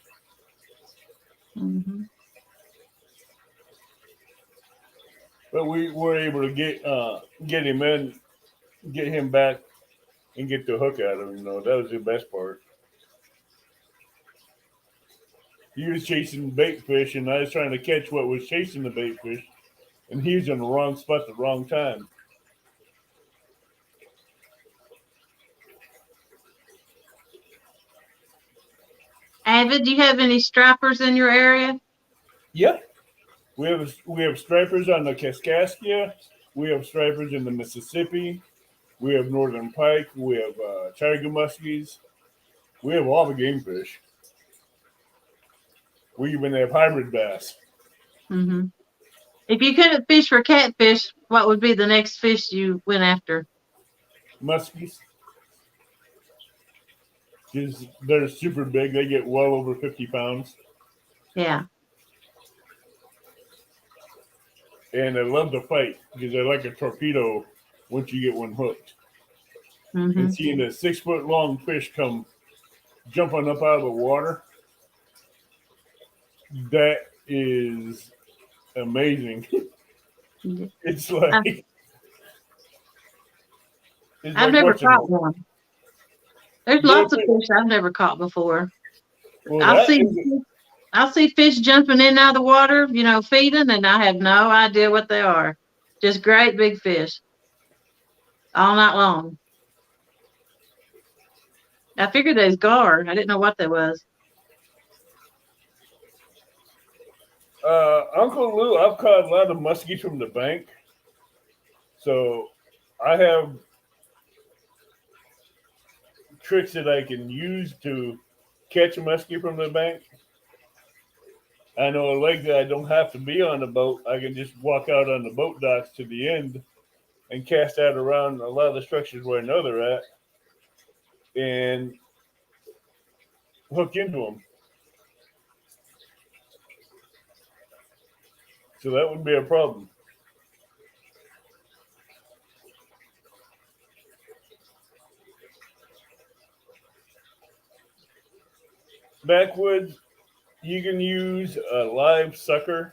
Speaker 3: Mm-hmm.
Speaker 4: But we were able to get him in, get him back, and get the hook out of him. That was the best part. He was chasing bait fish, and I was trying to catch what was chasing the bait fish, and he was in the wrong spot at the wrong time.
Speaker 3: Avid, do you have any stripers in your area?
Speaker 4: Yep. We have stripers on the Kaskaskia. We have stripers in the Mississippi. We have northern pike. We have tiger muskies. We have all the game fish. We even have hybrid bass.
Speaker 3: Mm-hmm. If you couldn't fish for catfish, what would be the next fish you went after?
Speaker 4: Muskies. Because they're super big. They get well over 50 pounds.
Speaker 3: Yeah.
Speaker 4: And I love to fight because I like a torpedo once you get one hooked.
Speaker 3: Mm-hmm.
Speaker 4: And seeing a 6 foot long fish come jumping up out of the water, that is amazing. It's like
Speaker 3: I've never caught one. There's lots of fish I've never caught before.
Speaker 4: Well,
Speaker 3: I've seen I see fish jumping in and out of the water, you know, feeding, and I have no idea what they are. Just great big fish all night long. I figured they was gar. I didn't know what they was.
Speaker 4: Uncle Lou, I've caught a lot of muskies from the bank. So I have tricks that I can use to catch a muskie from the bank. I know a lake that I don't have to be on the boat. I can just walk out on the boat docks to the end and cast out around a lot of the structures where I know they're at and hook into them. So that would be a problem. Backwoods, you can use a live sucker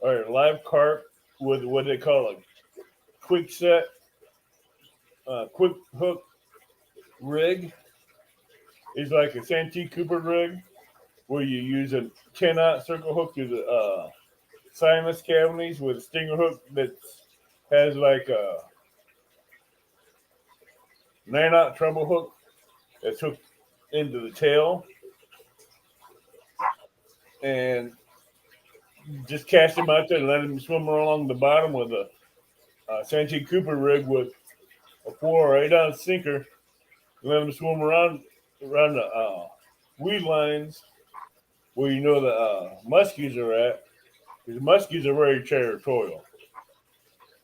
Speaker 4: or a live carp with what they call a quick set, quick hook rig. It's like a Santee Cooper rig where you use a 10-aught circle hook to the sinus cavities with a stinger hook that has like a 9-aught treble hook that's hooked into the tail. And just cast them out there and let them swim along the bottom with a Santee Cooper rig with a 4 or 8-ounce sinker. Let them swim around the weed lines where you know the muskies are at. Because muskies are very territorial.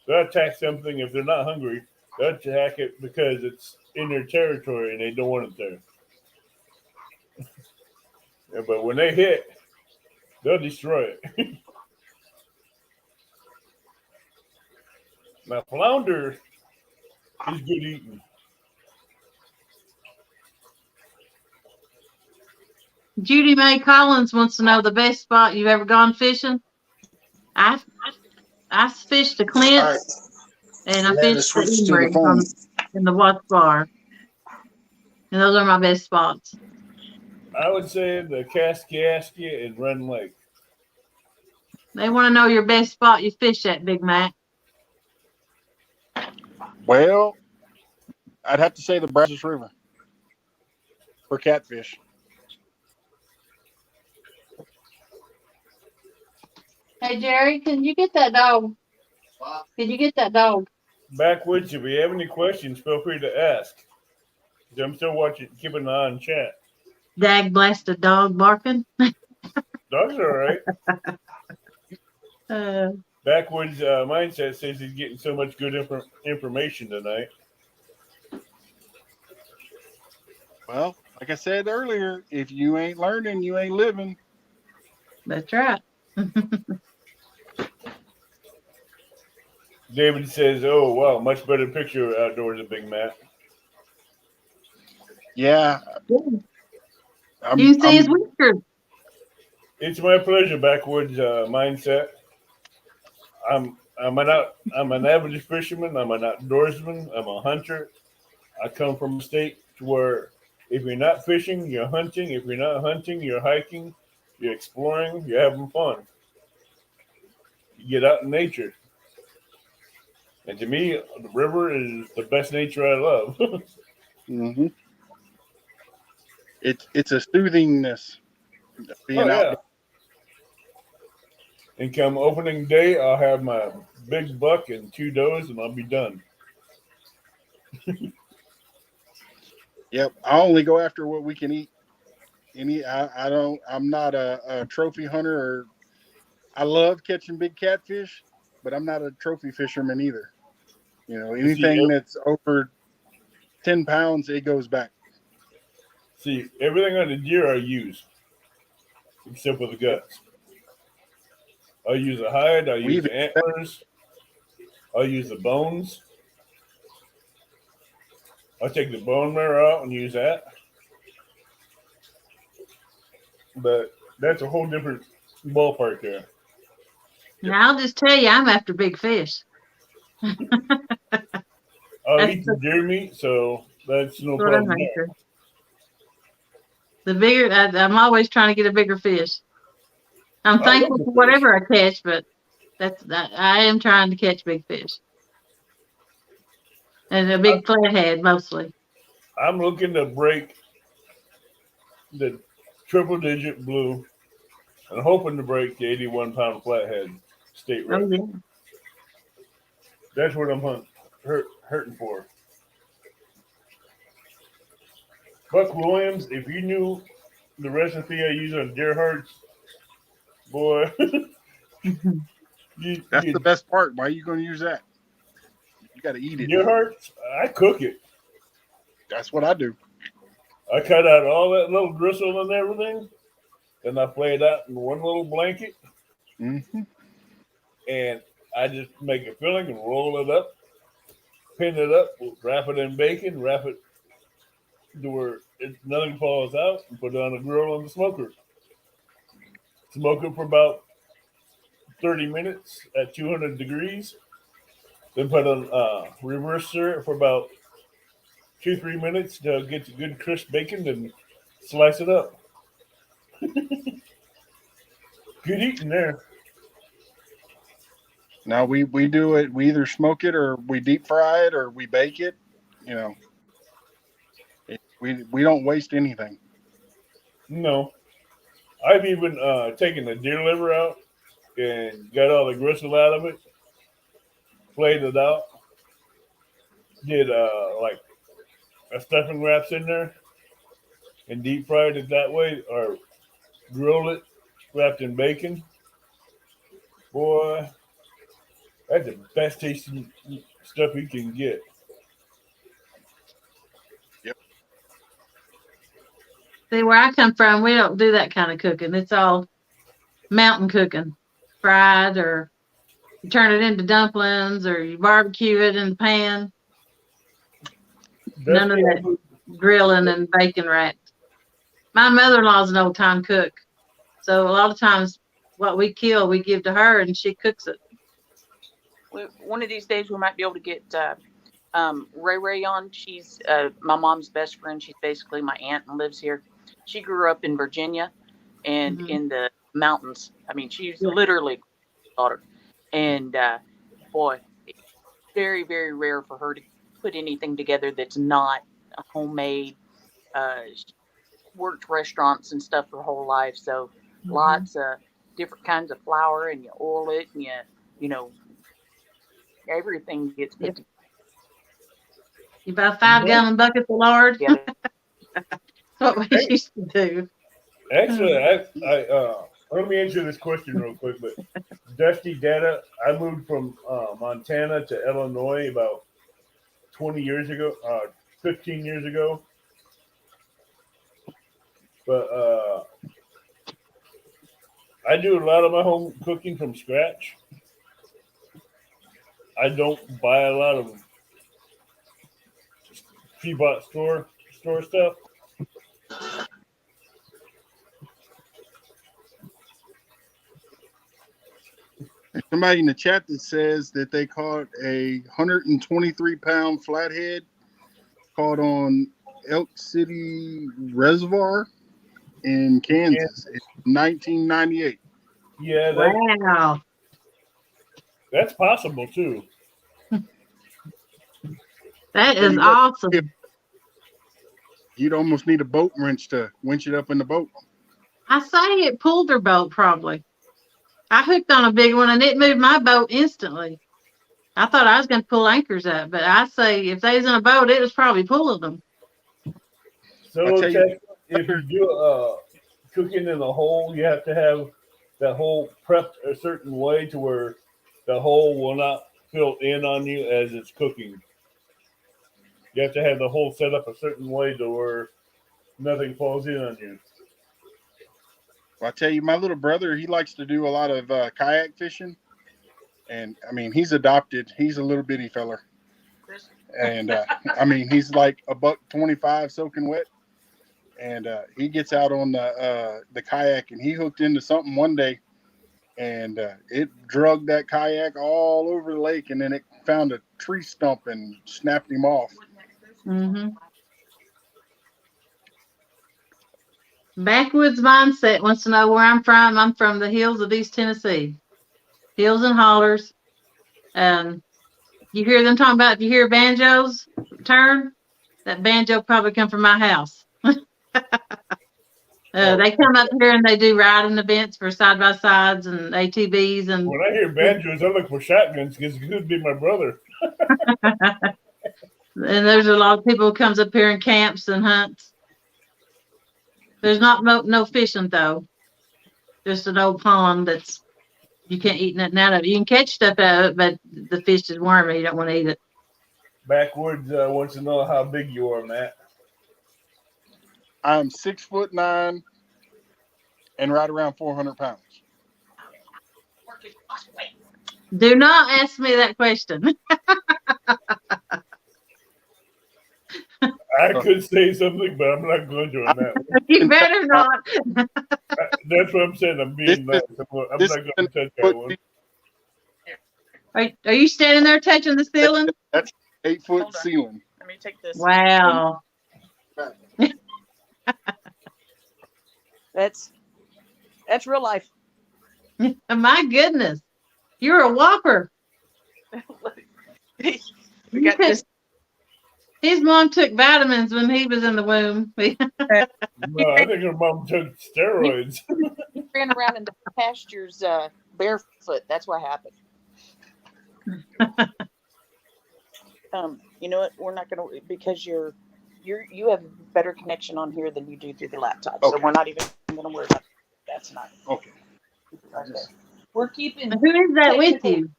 Speaker 4: They'll attack something if they're not hungry. They'll attack it because it's in their territory and they don't want it there. Yeah, but when they hit, they'll destroy it. Now, flounder is good eating.
Speaker 3: Judy Mae Collins wants to know the best spot you've ever gone fishing. I fished the Clint's and I fished the Emery in the Watts Bar. And those are my best spots.
Speaker 4: I would say the Kaskaskia and Run Lake.
Speaker 3: They want to know your best spot you fish at, Big Mac.
Speaker 2: Well, I'd have to say the Brazos River for catfish.
Speaker 3: Hey, Jerry, can you get that dog? Can you get that dog?
Speaker 4: Backwoods, if you have any questions, feel free to ask. I'm still watching, keeping an eye on chat.
Speaker 3: Dag blasted dog barking.
Speaker 4: Dogs are all right.
Speaker 3: Uh,
Speaker 4: Backwoods mindset says he's getting so much good information tonight.
Speaker 2: Well, like I said earlier, if you ain't learning, you ain't living.
Speaker 3: that's right.
Speaker 4: David says, "Oh wow, much better picture outdoors than Big Matt."
Speaker 2: Yeah.
Speaker 3: You see his whiskers.
Speaker 4: It's my pleasure, Backwoods mindset. I'm an average fisherman. I'm an outdoorsman. I'm a hunter. I come from a state where if you're not fishing, you're hunting. If you're not hunting, you're hiking. You're exploring. You're having fun. You get out in nature. And to me, the river is the best nature I love.
Speaker 2: Mm-hmm. It's a soothingness being out.
Speaker 4: And come opening day, I'll have my big buck and 2 does, and I'll be done.
Speaker 2: Yep, I only go after what we can eat. I'm not a trophy hunter. Or I love catching big catfish, but I'm not a trophy fisherman either. You know, anything that's over 10 pounds, it goes back.
Speaker 4: See, everything on the deer I use, except for the guts. I'll use the hide, I'll use the antlers, I'll use the bones. I'll take the bone marrow out and use that. But that's a whole different ballpark there.
Speaker 3: Now, I'll just tell you, I'm after big fish.
Speaker 4: I'll eat the deer meat, so that's no problem there.
Speaker 3: The bigger, I'm always trying to get a bigger fish. I'm
Speaker 4: I
Speaker 3: thankful
Speaker 4: love the
Speaker 3: for
Speaker 4: fish.
Speaker 3: whatever I catch, but I am trying to catch big fish. And a big flathead mostly.
Speaker 4: I'm looking to break the triple digit blue and hoping to break the 81-pound flathead state
Speaker 3: Oh,
Speaker 4: record.
Speaker 3: yeah.
Speaker 4: That's what I'm hurting for. Buck Williams, if you knew the recipe I use on deer hearts, boy,
Speaker 2: That's the best part. Why are you going to use that? You got to eat it.
Speaker 4: deer hearts, I cook it.
Speaker 2: That's what I do.
Speaker 4: I cut out all that little gristle and everything, then I flay it out in one little blanket,
Speaker 2: Mm-hmm.
Speaker 4: and I just make a filling and roll it up, pin it up, wrap it in bacon, wrap it to where nothing falls out, and put it on the grill on the smoker. Smoke it for about 30 minutes at 200 degrees. Then put on reverse stir it for about 2-3 minutes to get the good crisp bacon and slice it up. Good eating there.
Speaker 2: Now we do it. We either smoke it or we deep fry it or we bake it. You know, we don't waste anything.
Speaker 4: No. I've even taken the deer liver out and got all the gristle out of it, flayed it out, did like a stuffing wraps in there, and deep fried it that way, or grilled it, wrapped in bacon. Boy, that's the best tasting stuff you can get.
Speaker 3: See, where I come from, we don't do that kind of cooking. It's all mountain cooking, fried, or you turn it into dumplings, or you barbecue it in the pan. None of that grilling and bacon wrapped. My mother-in-law's an old-time cook, so a lot of times what we kill, we give to her, and she cooks it.
Speaker 7: One of these days we might be able to get Ray Ray on. She's my mom's best friend. She's basically my aunt and lives here. She grew up in Virginia and in the mountains. I mean, she's literally daughter. And boy, it's very, very rare for her to put anything together that's not a homemade. She worked restaurants and stuff her whole life, so lots of different kinds of flour, and you oil it, and you know everything gets put
Speaker 3: You buy 5-gallon buckets of lard.
Speaker 7: together.
Speaker 3: That's what we used to do.
Speaker 4: Actually, let me answer this question real quick. But Dusty Data, I moved from Montana to Illinois about 20 years ago, 15 years ago. But I do a lot of my home cooking from scratch. I don't buy a lot of pre-bought store stuff.
Speaker 2: Somebody in the chat that says that they caught a 123-pound flathead caught on Elk City Reservoir in Kansas in 1998.
Speaker 4: Yeah,
Speaker 3: Wow.
Speaker 4: that's possible too.
Speaker 3: That is awesome.
Speaker 2: You'd almost need a boat wrench to winch it up in the boat.
Speaker 3: I say it pulled their boat probably. I hooked on a big one and it moved my boat instantly. I thought I was going to pull anchors up, but I say if they was in a boat, it was probably pulling them.
Speaker 4: So if you do cooking in a hole, you have to have that hole prepped a certain way to where the hole will not fill in on you as it's cooking. You have to have the hole set up a certain way to where nothing falls in on you.
Speaker 2: Well, I tell you, my little brother, he likes to do a lot of kayak fishing. And, I mean, he's adopted. He's a little bitty feller. And, I mean, he's like $1.25 soaking wet. And he gets out on the kayak, and he hooked into something one day. And it drugged that kayak all over the lake. And then it found a tree stump and snapped him off.
Speaker 3: Mm-hmm. Backwoods mindset wants to know where I'm from. I'm from the hills of East Tennessee. Hills and hollers. You hear them talking about if you hear banjos turn, that banjo probably come from my house. They come up here and they do riding events for side by sides and ATVs and.
Speaker 4: When I hear banjos, I look for shotguns because it could be my brother.
Speaker 3: And there's a lot of people who comes up here and camps and hunts. There's not no fishing though. Just an old pond that's you can't eat nothing out of it. You can catch stuff out of it, but the fish is wormy. You don't want to eat it.
Speaker 4: Backwoods wants to know how big you are, Matt.
Speaker 2: I'm 6'9" and right around 400 pounds.
Speaker 3: Do not ask me that question.
Speaker 4: I could say something, but I'm not going to on that one.
Speaker 3: You better not.
Speaker 4: That's what I'm saying. I'm being nice. I'm not going to touch that one.
Speaker 3: Are you standing there touching the ceiling?
Speaker 2: That's 8-foot
Speaker 7: Hold on.
Speaker 2: ceiling.
Speaker 7: Let me take this.
Speaker 3: Wow.
Speaker 7: That's real life.
Speaker 3: My goodness. You're a whopper.
Speaker 7: We got this.
Speaker 3: His mom took vitamins when he was in the womb.
Speaker 4: No, I think her mom took steroids.
Speaker 7: He ran around in the pastures barefoot. That's what happened. You know what? We're not gonna because you have better connection on here than you do through the laptop.
Speaker 2: Okay.
Speaker 7: So we're not even gonna worry about that. That's not
Speaker 2: Okay.
Speaker 7: okay. We're keeping.
Speaker 3: Who is that with you?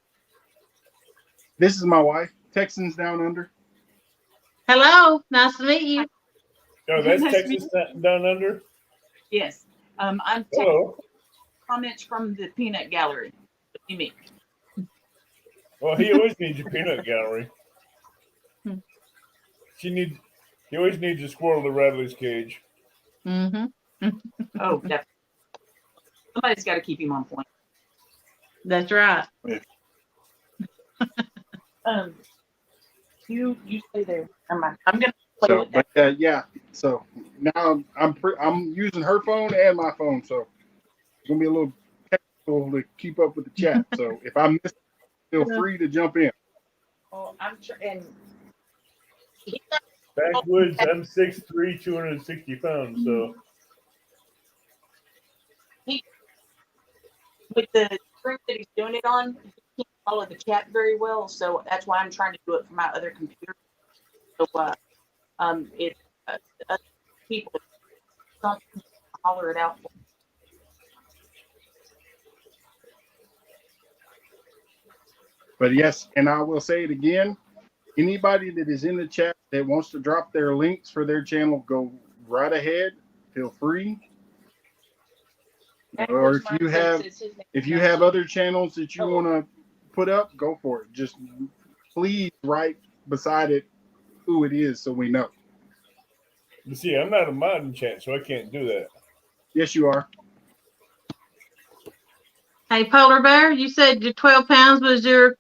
Speaker 2: This is my wife, Texans Down Under.
Speaker 3: Hello. Nice to meet you.
Speaker 4: Oh, that's
Speaker 8: Nice to meet
Speaker 4: Texas Down Under?
Speaker 8: Yes. I'm taking
Speaker 4: Hello.
Speaker 8: comments from the peanut gallery. What do you mean?
Speaker 4: Well, he always needs a peanut gallery. He always needs a squirrel to rattle his cage.
Speaker 3: Mm-hmm.
Speaker 8: Oh, definitely. Somebody's got to keep him on point.
Speaker 3: That's right.
Speaker 7: You stay there. I'm gonna play
Speaker 2: So,
Speaker 7: with that.
Speaker 2: but yeah. So now I'm using her phone and my phone, so it's gonna be a little technical to keep up with the chat. So if I miss, feel free to jump in.
Speaker 7: Oh, I'm sure. And
Speaker 4: Backwoods, I'm 6'3", 260 pounds, so
Speaker 7: with the screen that he's doing it on, he can't follow the chat very well. So that's why I'm trying to do it from my other computer. So it other people don't holler it out.
Speaker 2: But yes, and I will say it again. Anybody that is in the chat that wants to drop their links for their channel, go right ahead. Feel free. Or if you have other channels that you want to put up, go for it. Just please write beside it who it is so we know.
Speaker 4: you see, I'm not a mod in chat, so I can't do that.
Speaker 2: Yes, you are.
Speaker 3: Hey, Polar Bear, you said your 12 pounds was your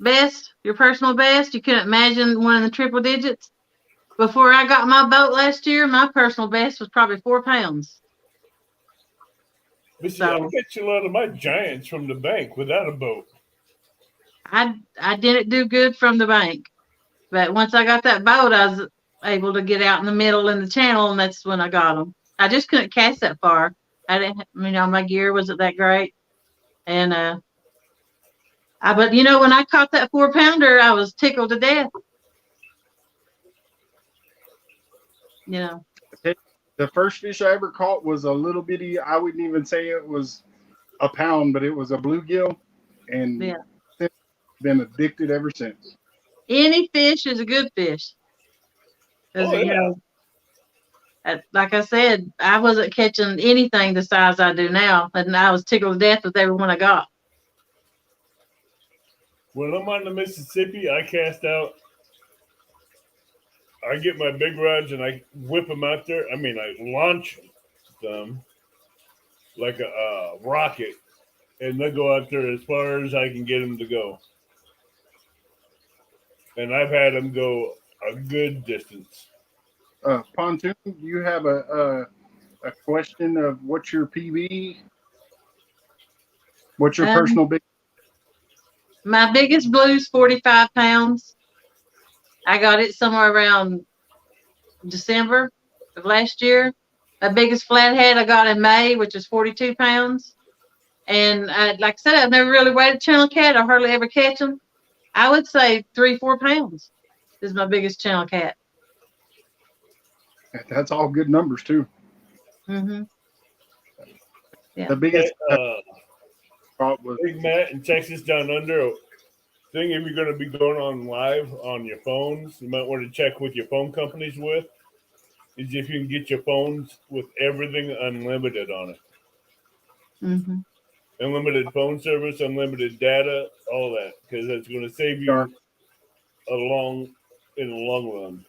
Speaker 3: best, your personal best. You couldn't imagine one in the triple digits. Before I got my boat last year, my personal best was probably 4 pounds.
Speaker 4: But see, I catch a lot of my giants from the bank without a boat.
Speaker 3: I didn't do good from the bank, but once I got that boat, I was able to get out in the middle in the channel, and that's when I got them. I just couldn't cast that far. I didn't, my gear wasn't that great, and but when I caught that 4-pounder, I was tickled to death.
Speaker 2: The first fish I ever caught was a little bitty. I wouldn't even say it was a pound, but it was a bluegill, and been addicted ever since.
Speaker 3: Any fish is a good fish. Like I said, I wasn't catching anything the size I do now, and I was tickled to death with every one I got.
Speaker 4: When I'm on the Mississippi, I cast out. I get my big rods and I whip them out there. I mean, I launch them like a rocket, and they go out there as far as I can get them to go. And I've had them go a good distance.
Speaker 2: Pontoon, do you have a a question of what's your PB? What's your
Speaker 3: Um,
Speaker 2: personal big?
Speaker 3: My biggest blue's 45 pounds. I got it somewhere around December of last year. My biggest flathead I got in May, which is 42 pounds. And like I said, I've never really weighed a channel cat. I hardly ever catch them. I would say 3-4 pounds is my biggest channel cat.
Speaker 2: That's all good numbers too.
Speaker 3: Mm-hmm. Yeah.
Speaker 2: The biggest thought was
Speaker 4: Big Matt in Texas Down Under. Thing if you're going to be going on live on your phones, you might want to check with your phone companies with, is if you can get your phones with everything unlimited on it.
Speaker 3: Mm-hmm.
Speaker 4: Unlimited phone service, unlimited data, all that, because that's going to save you in the long run.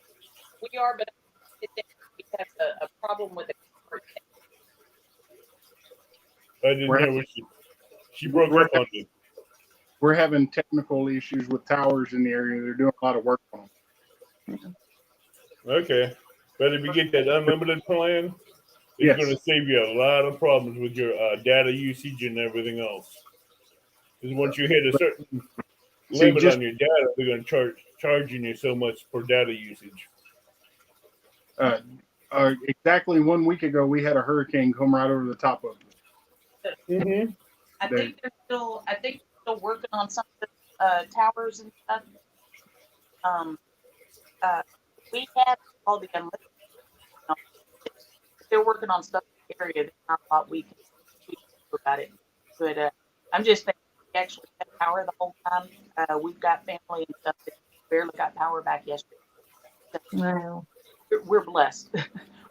Speaker 7: We are, but we have a problem with it.
Speaker 4: I didn't hear what she broke up on you.
Speaker 2: we're having technical issues with towers in the area. They're doing a lot of work on them.
Speaker 4: Okay, but if you get that unlimited plan, it's going to save you a lot of problems with your data usage and everything else. Because once you hit a certain limit on your data, they're going to charging you so much for data usage.
Speaker 2: Exactly 1 week ago, we had a hurricane come right over the top of us.
Speaker 4: Mm-hmm.
Speaker 7: I think they're still working on some of the towers and stuff. We have all the unlimited. They're working on stuff in the area. There's not a lot we can do about it. But I'm just thinking we actually had power the whole time. We've got family and stuff that barely got power back yesterday.
Speaker 3: Wow.
Speaker 7: We're blessed.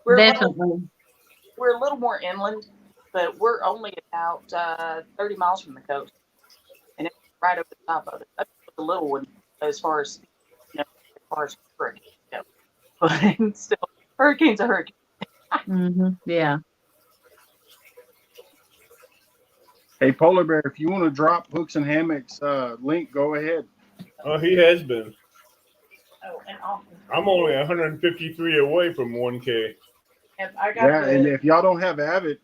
Speaker 3: Definitely.
Speaker 7: We're a little more inland, but we're only about 30 miles from the coast, and it's right over the top of it. That's a little one as far as hurricanes go. But still, hurricane's a hurricane.
Speaker 3: Mm-hmm. Yeah.
Speaker 2: Hey, Polar Bear, if you want to drop Hooks and Hammocks link, go ahead.
Speaker 4: Oh, he has been.
Speaker 6: Oh, and awesome.
Speaker 4: I'm only 153 away from 1K.
Speaker 6: And I got
Speaker 2: And if y'all don't have Avid,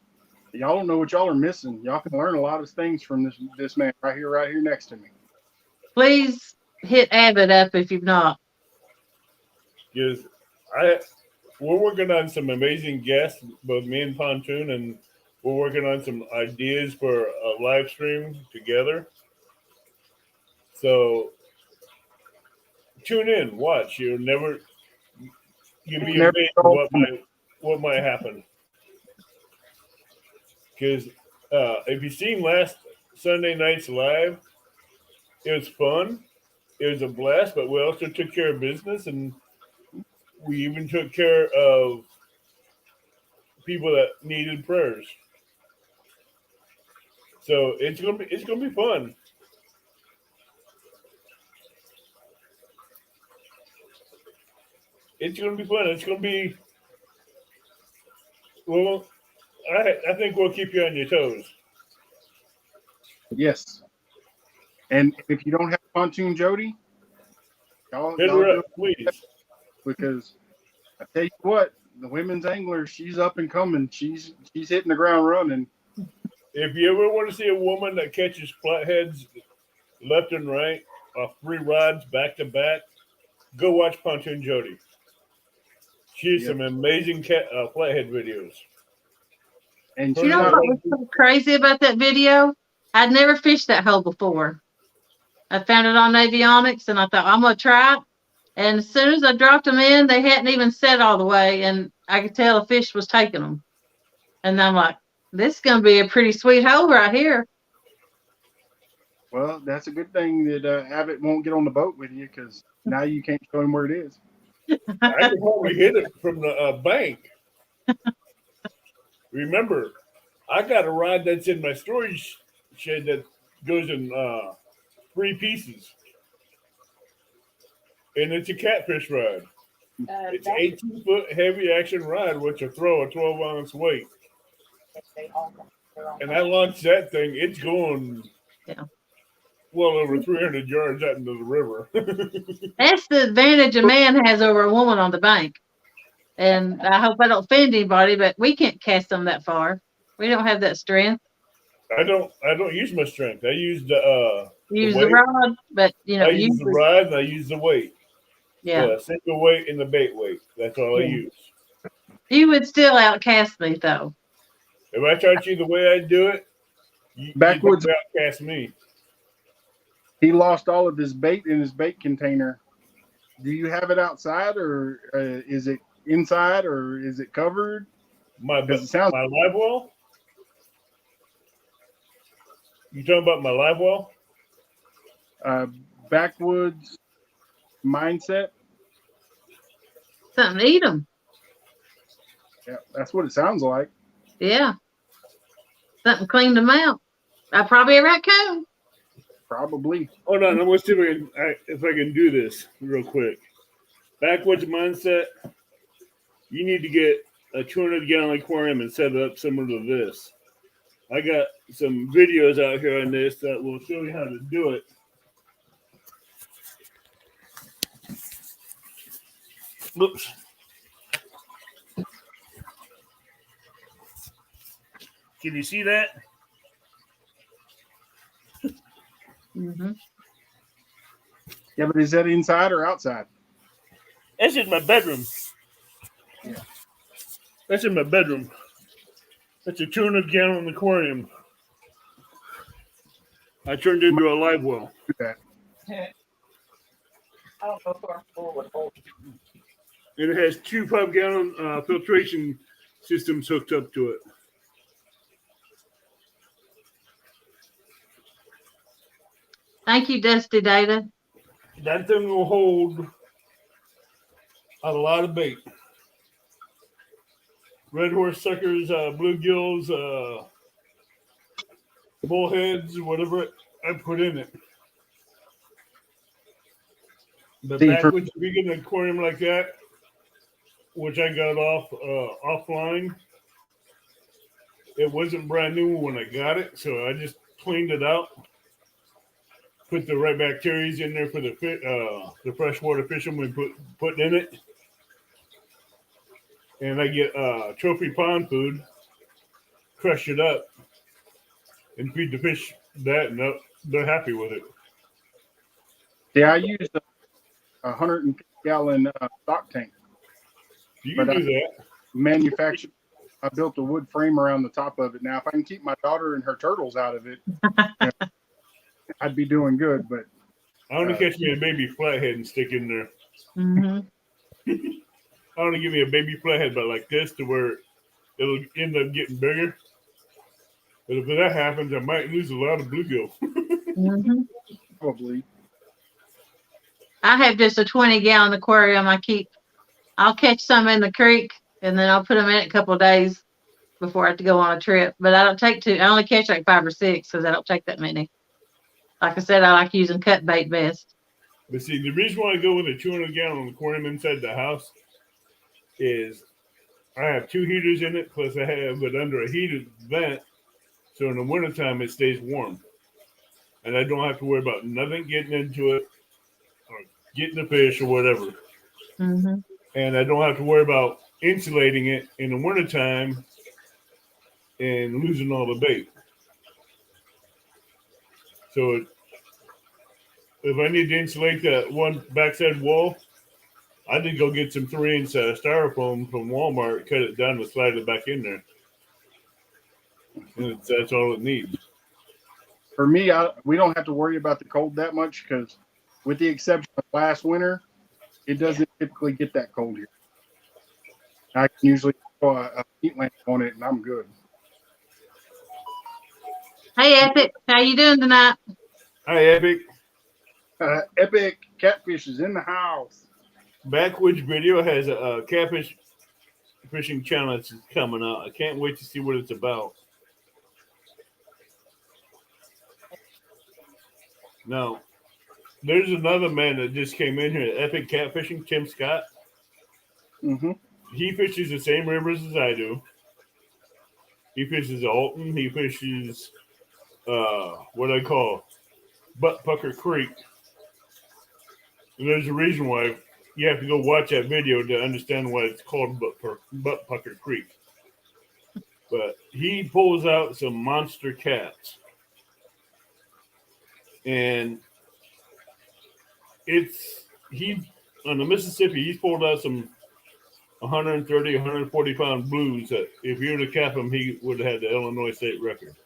Speaker 2: y'all don't know what y'all are missing. Y'all can learn a lot of things from this man right here next to me.
Speaker 3: Please hit Avid up if you've not.
Speaker 4: Because we're working on some amazing guests, both me and Pontoon, and we're working on some ideas for a live stream together. So tune in, watch. You'll be amazed what might happen. Because if you've seen last Sunday night's live, it was fun. It was a blast, but we also took care of business, and we even took care of people that needed prayers. So it's gonna be fun. It's gonna be fun. It's gonna be well. I think we'll keep you on your toes.
Speaker 2: Yes. And if you don't have Pontoon Jody, y'all
Speaker 4: hit her up, please.
Speaker 2: Because I tell you what, the women's angler, she's up and coming. She's hitting the ground running.
Speaker 4: If you ever want to see a woman that catches flatheads left and right off 3 rods back to back, go watch Pontoon Jody. She's some amazing flathead videos.
Speaker 2: And
Speaker 3: you know what was so crazy about that video? I'd never fished that hole before. I found it on Avionics, and I thought, I'm going to try it. And as soon as I dropped them in, they hadn't even set all the way, and I could tell a fish was taking them. And I'm like, this is going to be a pretty sweet hole right here.
Speaker 2: Well, that's a good thing that Abbott won't get on the boat with you, because now you can't show him where it is.
Speaker 4: I can probably hit it from the bank. Remember, I got a rod that's in my storage shed that goes in 3 pieces. And it's a Catfish Rod. It's 18-foot heavy action rod, which will throw a 12-ounce weight. And I launched that thing. It's going well over 300 yards out into the river.
Speaker 3: That's the advantage a man has over a woman on the bank. And I hope I don't offend anybody, but we can't cast them that far. We don't have that strength.
Speaker 4: I don't use my strength. I use the
Speaker 3: Use the
Speaker 4: weight.
Speaker 3: rod, but
Speaker 4: I use the
Speaker 3: usually,
Speaker 4: rod and I use the weight.
Speaker 3: yeah.
Speaker 4: The single weight and the bait weight. That's all I
Speaker 3: Yeah.
Speaker 4: use.
Speaker 3: You would still outcast me though.
Speaker 4: If I taught you the way I do it, you
Speaker 2: Backwoods.
Speaker 4: probably outcast me.
Speaker 2: He lost all of his bait in his bait container. Do you have it outside, or is it inside, or is it covered?
Speaker 4: My
Speaker 2: Because it sounds
Speaker 4: my live well. You talking about my live well?
Speaker 2: backwoods mindset.
Speaker 3: Something to eat them.
Speaker 2: Yeah, that's what it sounds like.
Speaker 3: Yeah. Something cleaned them out. Probably a raccoon.
Speaker 2: Probably.
Speaker 4: Hold on, I'm gonna see if I can do this real quick. Backwoods mindset. You need to get a 200-gallon aquarium and set it up similar to this. I got some videos out here on this that will show you how to do it. Oops. Can you see that?
Speaker 3: Mm-hmm.
Speaker 2: Yeah, but is that inside or outside?
Speaker 4: That's in my bedroom.
Speaker 2: Yeah.
Speaker 4: That's in my bedroom. That's a 200-gallon aquarium. I turned into a live well.
Speaker 2: Do that.
Speaker 7: I don't know if our full would hold.
Speaker 4: And it has 2 5-gallon filtration systems hooked up to it.
Speaker 3: Thank you, Dusty Data.
Speaker 4: That thing will hold a lot of bait. Red horse suckers, bluegills, bullheads, whatever I put in it. But
Speaker 2: See,
Speaker 4: backwoods, if you get an aquarium like that, which I got offline, it wasn't brand new when I got it, so I just cleaned it out, put the right bacteria in there for the freshwater fishermen put in it, and I get trophy pond food, crush it up, and feed the fish that, and they're happy with it.
Speaker 2: Yeah, I used a 150-gallon stock tank.
Speaker 4: You can
Speaker 2: But
Speaker 4: do that.
Speaker 2: Manufactured. I built a wood frame around the top of it. Now, if I can keep my daughter and her turtles out of it, I'd be doing good. But
Speaker 4: I want to catch me a baby flathead and stick in there.
Speaker 3: Mm-hmm.
Speaker 4: I want to give me a baby flathead, but like this, to where it'll end up getting bigger. But if that happens, I might lose a lot of bluegill.
Speaker 3: Mm-hmm.
Speaker 2: probably.
Speaker 3: I have just a 20-gallon aquarium. I'll catch some in the creek, and then I'll put them in it a couple of days before I have to go on a trip. But I don't take I only catch like 5 or 6 because I don't take that many. Like I said, I like using cut bait best.
Speaker 4: But see, the reason why I go with a 200-gallon aquarium inside the house is I have 2 heaters in it, plus I have it under a heated vent, so in the wintertime it stays warm. And I don't have to worry about nothing getting into it or getting the fish or whatever.
Speaker 3: Mm-hmm.
Speaker 4: And I don't have to worry about insulating it in the wintertime and losing all the bait. So if I need to insulate that one backside wall, I did go get some 3-inch styrofoam from Walmart, cut it down and slide it back in there. And that's all it needs.
Speaker 2: For me, we don't have to worry about the cold that much because, with the exception of last winter, it doesn't typically get that cold here. I can usually throw a heat lamp on it, and I'm good.
Speaker 3: Hey, Epic, how you doing tonight?
Speaker 4: Hi, Epic.
Speaker 2: Epic Catfish is in the house.
Speaker 4: Backwoods Video has a catfish fishing challenge coming out. I can't wait to see what it's about. Now, there's another man that just came in here, Epic Catfishing, Tim Scott.
Speaker 2: Mm-hmm.
Speaker 4: He fishes the same rivers as I do. He fishes Alton. He fishes what I call Butt Pucker Creek. And there's a reason why you have to go watch that video to understand why it's called Butt Pucker Creek. But he pulls out some monster cats. And on the Mississippi, he's pulled out some 130, 140 pound blues that if you were to cap him, he would have had the Illinois state record.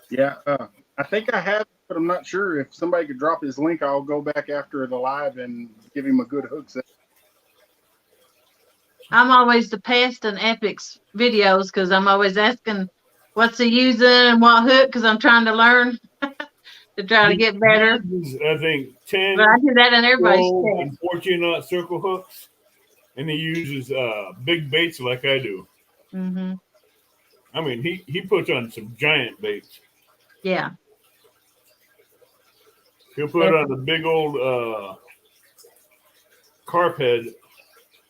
Speaker 2: Yeah, I think I have, but I'm not sure. If somebody could drop his link, I'll go back after the live and give him a good hook set.
Speaker 3: I'm always the past and epics videos because I'm always asking what's he using and what hook because I'm trying to learn to try to get better.
Speaker 4: I think 10,
Speaker 3: But I do that in everybody's
Speaker 4: 12,
Speaker 3: chat.
Speaker 4: and 14-knot circle hooks, and he uses big baits like I do.
Speaker 3: Mm-hmm.
Speaker 4: I mean, he puts on some giant baits.
Speaker 3: Yeah.
Speaker 4: He'll put on a big old carp head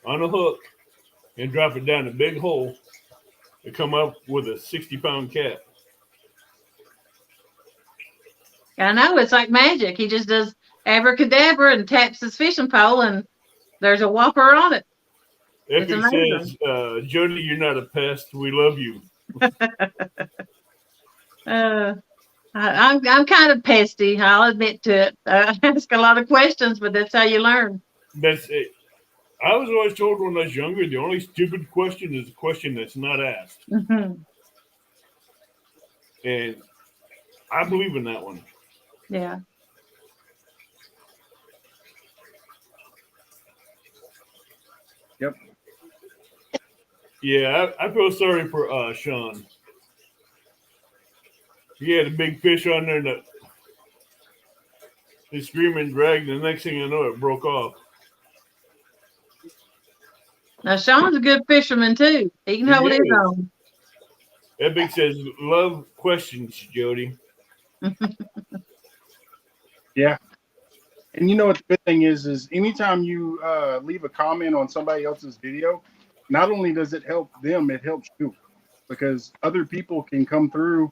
Speaker 4: on a hook and drop it down a big hole and come up with a 60-pound cat.
Speaker 3: I know, it's like magic. He just does abracadabra and taps his fishing pole and there's a whopper on it. It's
Speaker 4: Epic
Speaker 3: amazing.
Speaker 4: says, Jody, you're not a pest. We love you.
Speaker 3: I'm kind of pesty. I'll admit to it. I ask a lot of questions, but that's how you learn.
Speaker 4: That's it. I was always told when I was younger, the only stupid question is a question that's not asked.
Speaker 3: Mm-hmm.
Speaker 4: And I believe in that one.
Speaker 3: Yeah.
Speaker 2: Yep.
Speaker 4: Yeah, I feel sorry for Sean. He had a big fish on there that he screamed and dragged. The next thing I know, it broke off.
Speaker 3: Now, Sean's a good fisherman, too. He can hold his own.
Speaker 4: Epic says, love questions, Jody.
Speaker 2: Yeah. And you know what the good thing is anytime you leave a comment on somebody else's video, not only does it help them, it helps you because other people can come through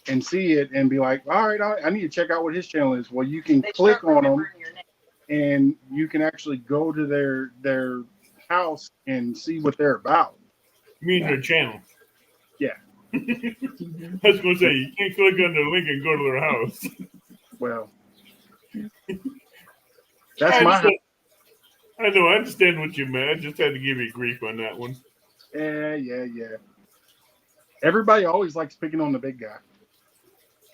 Speaker 2: and see it and be like, all right, I need to check out what his channel is. Well, you can click on them and you can actually go to their house and see what they're about.
Speaker 4: You mean their channel?
Speaker 2: Yeah.
Speaker 4: I was going to say, you can't click on the link and go to their house.
Speaker 2: Well, that's my house.
Speaker 4: I know, I understand what you meant. I just had to give you grief on that one.
Speaker 2: Yeah. Everybody always likes picking on the big guy.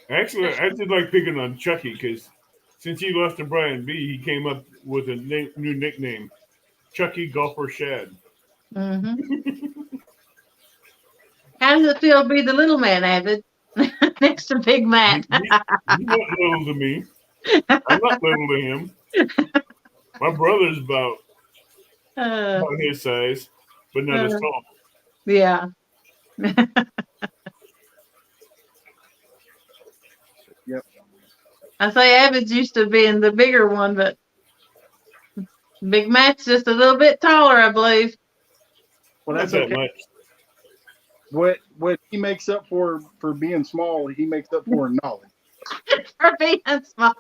Speaker 4: Actually, I did like picking on Chucky because since he left to Brian B, he came up with a new nickname, Chucky Golfer Shad.
Speaker 3: Mm-hmm. How does it feel to be the little man, Avid, next to Big Matt?
Speaker 4: He's not little to me. I'm not little to him. My brother's about his size, but not as tall.
Speaker 3: Yeah.
Speaker 2: Yep.
Speaker 3: I say Avid's used to being the bigger one, but Big Matt's just a little bit taller, I believe.
Speaker 2: Well,
Speaker 4: Not
Speaker 2: that's
Speaker 4: that
Speaker 2: okay.
Speaker 4: much.
Speaker 2: What he makes up for being small, he makes up for in knowledge.
Speaker 3: For being small.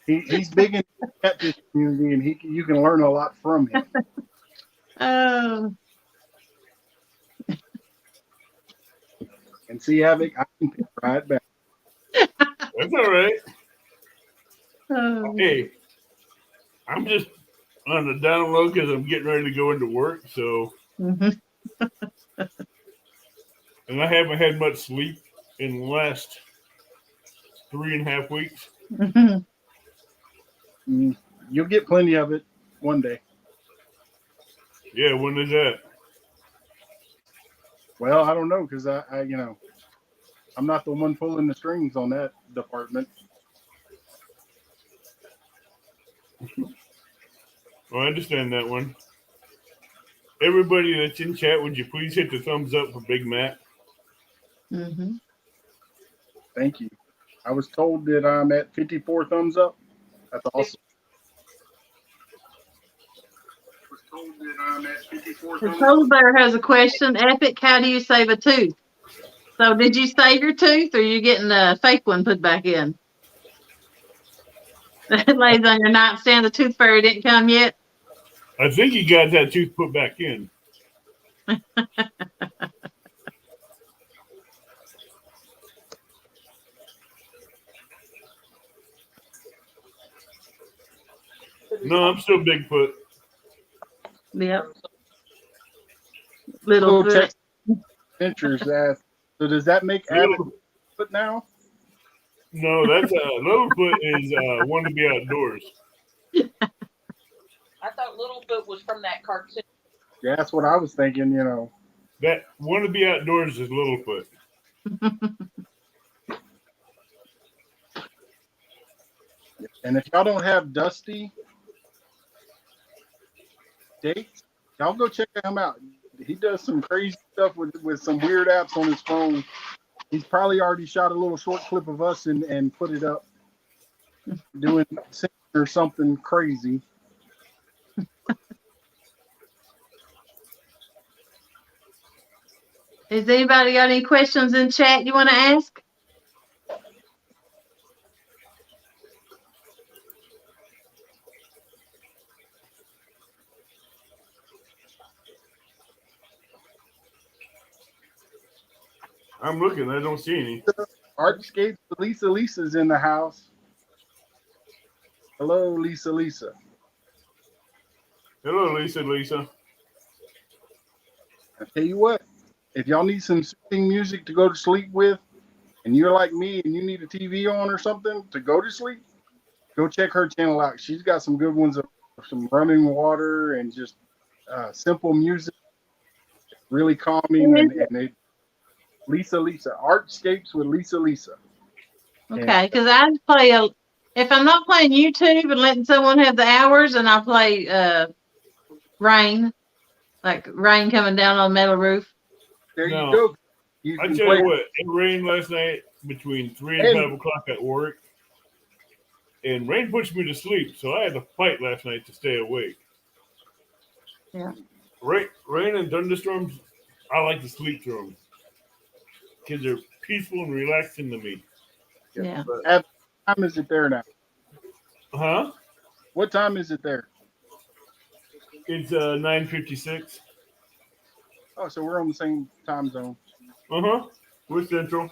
Speaker 2: He's big in the catfish community, and you can learn a lot from him.
Speaker 3: Oh.
Speaker 2: And see, Havoc, I can pick right back.
Speaker 4: That's all right.
Speaker 3: Oh.
Speaker 4: Hey, I'm just on the down low because I'm getting ready to go into work. So,
Speaker 3: Mm-hmm.
Speaker 4: and I haven't had much sleep in the last 3.5 weeks.
Speaker 3: Mm-hmm.
Speaker 2: You'll get plenty of it one day.
Speaker 4: Yeah, when is that?
Speaker 2: Well, I don't know because I I'm not the one pulling the strings on that department.
Speaker 4: Well, I understand that one. Everybody that's in chat, would you please hit the thumbs up for Big Matt?
Speaker 3: Mm-hmm.
Speaker 2: Thank you. I was told that I'm at 54 thumbs up. That's awesome. I was told that I'm at 54
Speaker 3: The
Speaker 2: thumbs
Speaker 3: Polar
Speaker 2: up.
Speaker 3: Bear has a question. Epic, how do you save a tooth? So did you save your tooth, or you getting a fake one put back in? It lays on your nightstand. The tooth fairy didn't come yet.
Speaker 4: I think he got that tooth put back in. No, I'm still Bigfoot.
Speaker 3: Yep. Little
Speaker 2: Little
Speaker 3: foot.
Speaker 2: Adventures. So does that make Abbott foot now?
Speaker 4: No, that's Littlefoot is want to be outdoors.
Speaker 7: I thought Littlefoot was from that cartoon.
Speaker 2: Yeah, that's what I was thinking. You know.
Speaker 4: That want to be outdoors is Littlefoot.
Speaker 2: And if y'all don't have Dusty dates, y'all go check him out. He does some crazy stuff with some weird apps on his phone. He's probably already shot a little short clip of us and put it up, doing or something crazy.
Speaker 3: Has anybody got any questions in chat you want to ask?
Speaker 4: I'm looking. I don't see any.
Speaker 2: Artscapes, Lisa's in the house. Hello, Lisa.
Speaker 4: Hello, Lisa.
Speaker 2: I tell you what, if y'all need some soothing music to go to sleep with, and you're like me and you need a TV on or something to go to sleep, go check her channel out. She's got some good ones of some running water and just simple music, really calming. And it, Lisa, Artscapes with Lisa.
Speaker 3: Okay, because I play if I'm not playing YouTube and letting someone have the hours, and I play rain, like rain coming down on a metal roof.
Speaker 2: There
Speaker 4: No.
Speaker 2: you go.
Speaker 4: I tell you what, it rained last night between 3 and 5 o'clock at work, and rain puts me to sleep, so I had to fight last night to stay awake.
Speaker 3: Yeah.
Speaker 4: Rain and thunderstorms, I like to sleep through them because they're peaceful and relaxing to me.
Speaker 3: Yeah.
Speaker 2: What time is it there now?
Speaker 4: Huh?
Speaker 2: What time is it there?
Speaker 4: It's 9:56.
Speaker 2: Oh, so we're on the same time zone.
Speaker 4: We're central.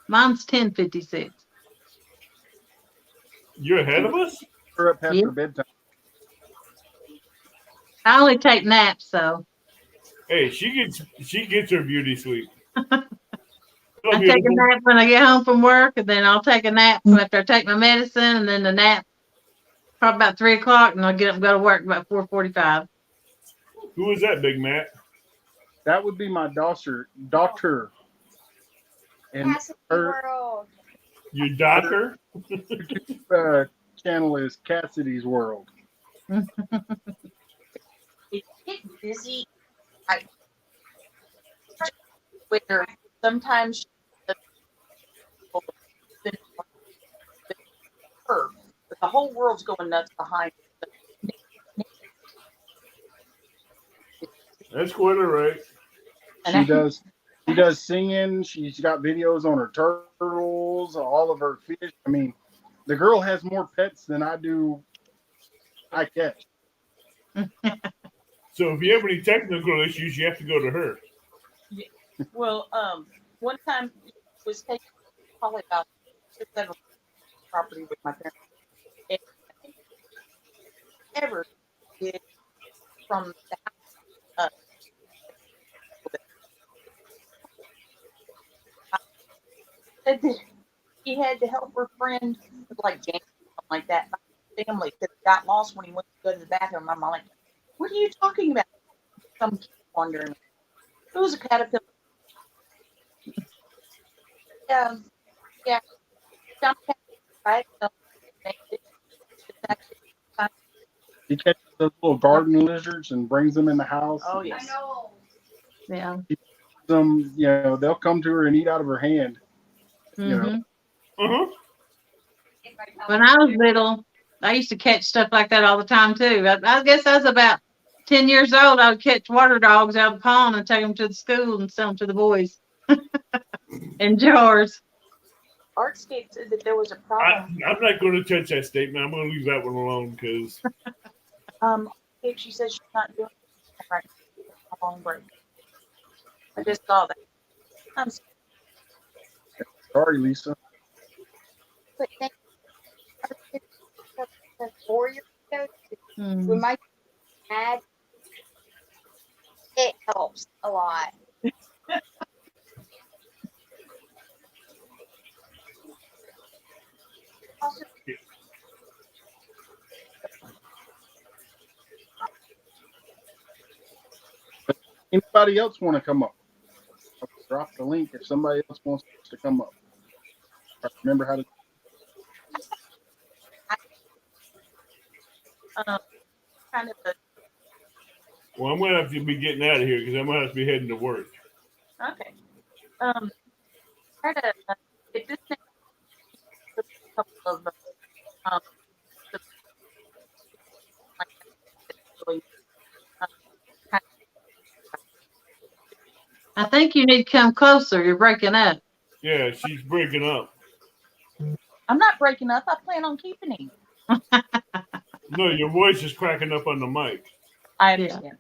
Speaker 3: Mine's 10:56.
Speaker 4: You're ahead of us?
Speaker 2: We're up after
Speaker 3: Yeah.
Speaker 2: bedtime.
Speaker 3: I only take naps, so
Speaker 4: Hey, she gets her beauty sleep.
Speaker 3: I take a nap when I get home from work, and then I'll take a nap after I take my medicine, and then the nap probably about 3 o'clock, and I'll get up and go to work about 4:45.
Speaker 4: Who is that, Big Matt?
Speaker 2: That would be my doctor. And her
Speaker 4: Your doctor?
Speaker 2: channel is Cassidy's World.
Speaker 7: It gets busy. Where sometimes her, but the whole world's going nuts behind.
Speaker 4: That's quite all right.
Speaker 2: She does singing. She's got videos on her turtles, all of her fish. I mean, the girl has more pets than I catch.
Speaker 4: So if you have any technical issues, you have to go to her.
Speaker 7: Well, one time it was taken probably about 6 or 7 property with my parents. And ever did from the house. He had to help her friend, like James, something like that, family, that got lost when he went to go to the bathroom. I'm like, what are you talking about? Some kid wondering. It was a caterpillar. Yeah. Right?
Speaker 2: He catches those little garden lizards and brings them in the house.
Speaker 7: Oh, yes.
Speaker 6: I know.
Speaker 3: Yeah.
Speaker 2: Them, they'll come to her and eat out of her hand. You know.
Speaker 3: Mm-hmm. When I was little, I used to catch stuff like that all the time too. I guess I was about 10 years old. I would catch water dogs out of the pond and take them to the school and sell them to the boys. in jars.
Speaker 7: Artscape said that there was a
Speaker 4: I'm
Speaker 7: problem.
Speaker 4: not going to touch that statement. I'm going to leave that one alone because
Speaker 7: Artscape, she says she's not doing it right now. A long break. I just saw that. I'm
Speaker 2: Sorry, Lisa.
Speaker 9: But thank you 4 years ago,
Speaker 3: Hmm.
Speaker 9: when my dad, it helps a lot. Also,
Speaker 2: Anybody else want to come up? I'll drop the link if somebody else wants to come up. Remember how to.
Speaker 7: kind of a,
Speaker 4: well, I'm going to have to be getting out of here because I'm going to have to be heading to work.
Speaker 7: okay. Try to if this thing a couple of um the, like really, kind
Speaker 3: I think you need to come closer. You're breaking up.
Speaker 4: Yeah, she's breaking up.
Speaker 7: I'm not breaking up. I plan on keeping him.
Speaker 4: No, your voice is cracking up on the mic.
Speaker 7: I understand.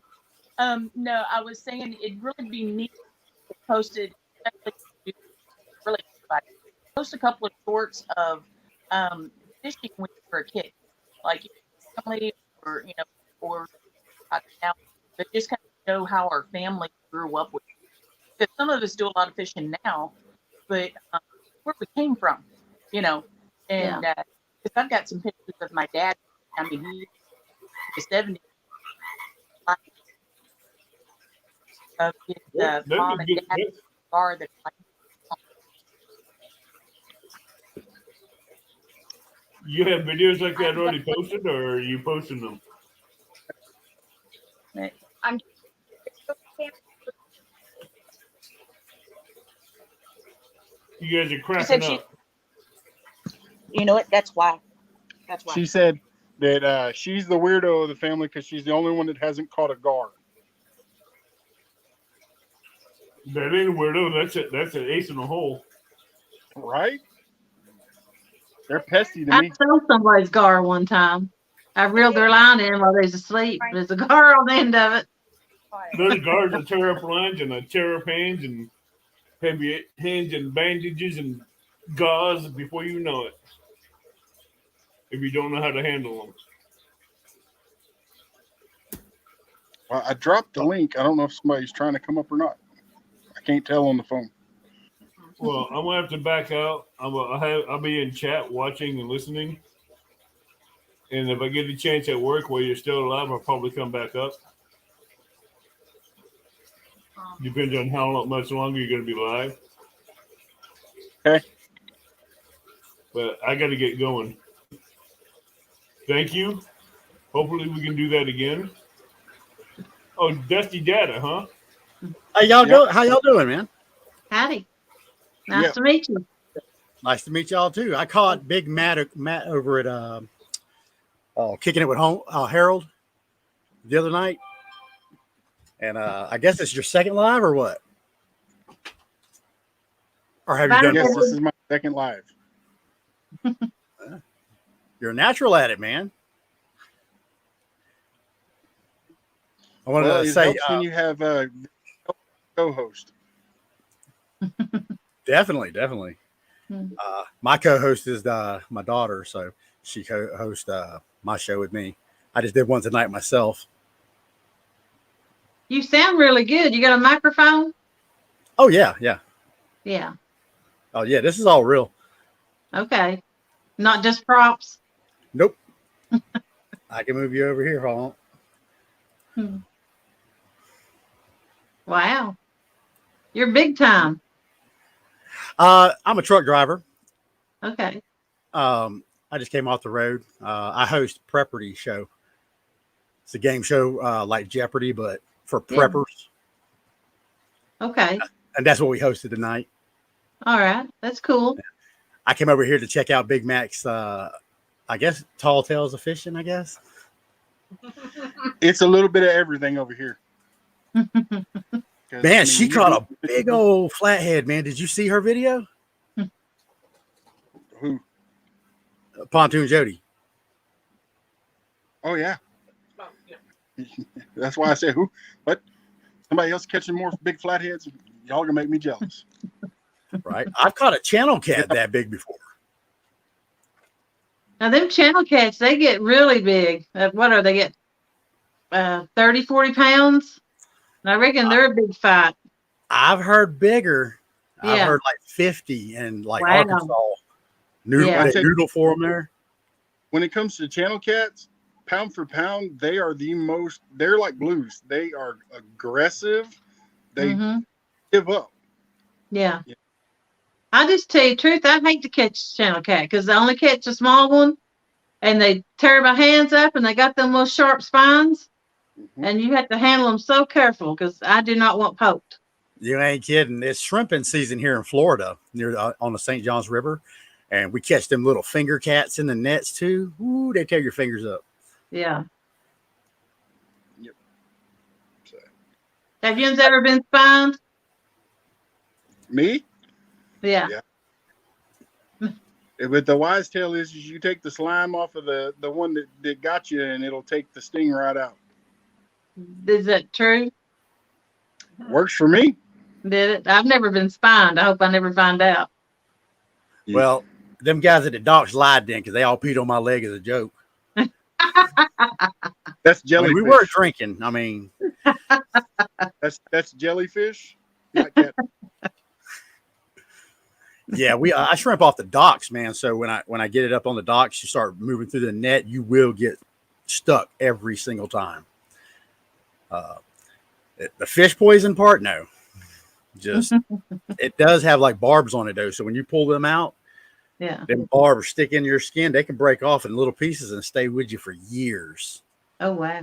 Speaker 7: No, I was saying it'd really be neat to post it, especially really post a couple of shorts of fishing when you were a kid, like family or or now, but just kind of show how our family grew up with. Because some of us do a lot of fishing now, but where we came from, and because I've got some pictures of my dad. I mean, he was 70. Of his
Speaker 4: That
Speaker 7: mom
Speaker 4: would
Speaker 7: and
Speaker 4: be
Speaker 7: dad car that
Speaker 4: You have videos like that already posted, or are you posting them?
Speaker 9: I'm
Speaker 4: You guys are cracking up.
Speaker 7: you know what? That's why. That's why.
Speaker 2: She said that she's the weirdo of the family because she's the only one that hasn't caught a gar.
Speaker 4: That ain't a weirdo. That's an ace in the hole.
Speaker 2: Right? They're pesty to
Speaker 3: I
Speaker 2: me.
Speaker 3: stole somebody's gar one time. I reeled their line in while they was asleep. There's a gar on the end of it.
Speaker 4: Those guards will tear up lines and tear up hands and heavy hands and bandages and gauze before you know it. If you don't know how to handle them.
Speaker 2: Well, I dropped the link. I don't know if somebody's trying to come up or not. I can't tell on the phone.
Speaker 4: Well, I'm gonna have to back out. I'll be in chat watching and listening. And if I get a chance at work while you're still alive, I'll probably come back up. Depends on how much longer you're going to be live.
Speaker 2: Okay.
Speaker 4: But I got to get going. Thank you. Hopefully we can do that again. Oh, Dusty Data, huh?
Speaker 10: Hey, how y'all doing, man?
Speaker 3: Howdy. Nice to meet you.
Speaker 10: Nice to meet y'all too. I caught Big Matt over at Kicking It with Harold the other night, and I guess it's your second live or what? Or have you done?
Speaker 2: Yes, this is my second live.
Speaker 10: You're a natural at it, man. I wanted to say
Speaker 2: when you have a co-host.
Speaker 10: Definitely. My co-host is my daughter, so she co-hosts my show with me. I just did one tonight myself.
Speaker 3: You sound really good. You got a microphone?
Speaker 10: Oh yeah.
Speaker 3: Yeah.
Speaker 10: Oh yeah, this is all real.
Speaker 3: Okay. Not just props?
Speaker 10: Nope. I can move you over here, hold on.
Speaker 3: Wow. You're big time.
Speaker 10: I'm a truck driver.
Speaker 3: Okay.
Speaker 10: I just came off the road. I host Prepperty Show. It's a game show like Jeopardy, but for preppers.
Speaker 3: Okay.
Speaker 10: And that's what we hosted tonight.
Speaker 3: All right. That's cool.
Speaker 10: I came over here to check out Big Mac's, I guess, Tall Tales of Fishing, I guess.
Speaker 2: It's a little bit of everything over here.
Speaker 10: Man, she caught a big old flathead, man. Did you see her video?
Speaker 11: Who?
Speaker 10: Pontoon Jody.
Speaker 11: Oh yeah. That's why I said who. What? Somebody else catching more big flatheads? Y'all gonna make me jealous.
Speaker 10: Right. I've caught a channel cat that big before.
Speaker 3: Now, them channel cats, they get really big. What are they get? 30, 40 pounds? And I reckon they're a big fight.
Speaker 10: I've heard bigger. I've
Speaker 3: Yeah.
Speaker 10: heard like 50 and like
Speaker 3: Wow.
Speaker 10: Arkansas. Noodle,
Speaker 3: Yeah.
Speaker 10: they noodle for them there.
Speaker 11: When it comes to channel cats, pound for pound, they are the most. They're like blues. They are aggressive. They give up.
Speaker 3: Yeah.
Speaker 11: Yeah.
Speaker 3: I just tell you the truth, I hate to catch channel cat because I only catch a small one and they tear my hands up and they got them little sharp spines and you have to handle them so careful because I do not want poked.
Speaker 10: You ain't kidding. It's shrimping season here in Florida near on the St. Johns River. And we catch them little finger cats in the nets too. Ooh, they tear your fingers up.
Speaker 3: Yeah.
Speaker 11: Yep. So.
Speaker 3: Have you ever been spined?
Speaker 11: Me?
Speaker 3: Yeah.
Speaker 11: But the wise tale is you take the slime off of the one that got you, and it'll take the sting right out.
Speaker 3: Is that true?
Speaker 11: Works for me.
Speaker 3: Did it? I've never been spined. I hope I never find out.
Speaker 10: Well, them guys at the docks lied then because they all peed on my leg as a joke.
Speaker 11: That's jellyfish.
Speaker 10: We were drinking. I mean,
Speaker 11: that's jellyfish. Not cat.
Speaker 10: yeah, I shrimp off the docks, man. So when I get it up on the docks, you start moving through the net, you will get stuck every single time. The fish poison part, no. Just it does have like barbs on it though. So when you pull them out,
Speaker 3: yeah,
Speaker 10: them barbs stick in your skin. They can break off in little pieces and stay with you for years.
Speaker 3: Oh wow.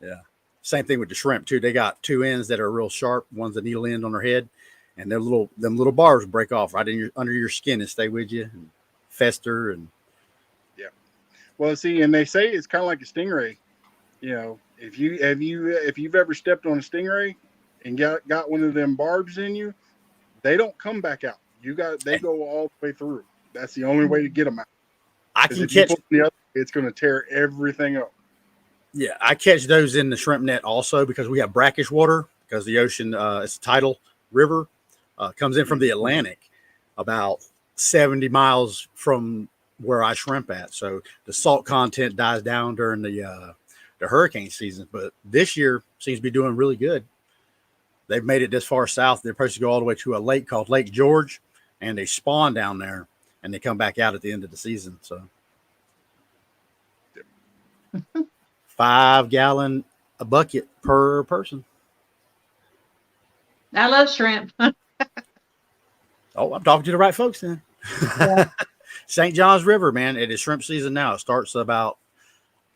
Speaker 10: Yeah. Same thing with the shrimp too. They got two ends that are real sharp. One's a needle end on their head, and them little barbs break off right in under your skin and stay with you and fester and.
Speaker 11: Yeah. Well, see, and they say it's kind of like a stingray. You know, if you've ever stepped on a stingray and got one of them barbs in you, they don't come back out. They go all the way through. That's the only way to get them out.
Speaker 10: I can
Speaker 11: if
Speaker 10: catch
Speaker 11: you pull the other, it's going to tear everything up.
Speaker 10: Yeah, I catch those in the shrimp net also because we have brackish water because the ocean, it's a tidal river, comes in from the Atlantic about 70 miles from where I shrimp at. So the salt content dies down during the hurricane season. But this year seems to be doing really good. They've made it this far south. They're supposed to go all the way to a lake called Lake George, and they spawn down there, and they come back out at the end of the season. So 5 gallon a bucket per person.
Speaker 3: I love shrimp.
Speaker 10: Oh, I'm talking to the right folks then.
Speaker 3: Yeah.
Speaker 10: St. Johns River, man. It is shrimp season now. It starts about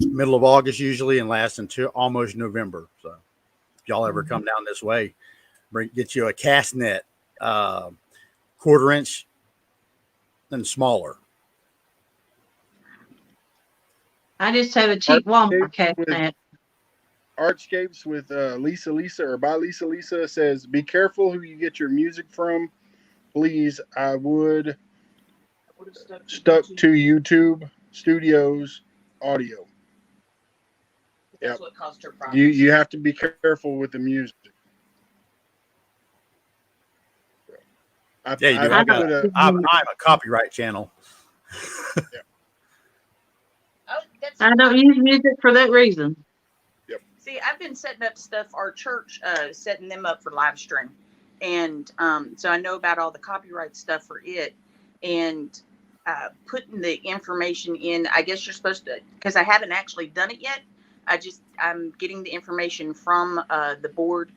Speaker 10: middle of August usually and lasts until almost November. So if y'all ever come down this way, get you a cast net, 1/4 inch and smaller.
Speaker 3: I just have a cheap Walmart cast net.
Speaker 11: Artscapes with Lisa or by Lisa says, be careful who you get your music from. Please, I would stuck to YouTube Studios audio.
Speaker 7: That's
Speaker 11: Yep.
Speaker 7: what caused her problem.
Speaker 11: You have to be careful with the music.
Speaker 10: Yeah, you do. I'm a copyright channel.
Speaker 3: I don't use music for that reason.
Speaker 7: See, I've been setting up stuff, our church, setting them up for live stream. And so I know about all the copyright stuff for it. And putting the information in, I guess you're supposed to, because I haven't actually done it yet. I'm getting the information from the board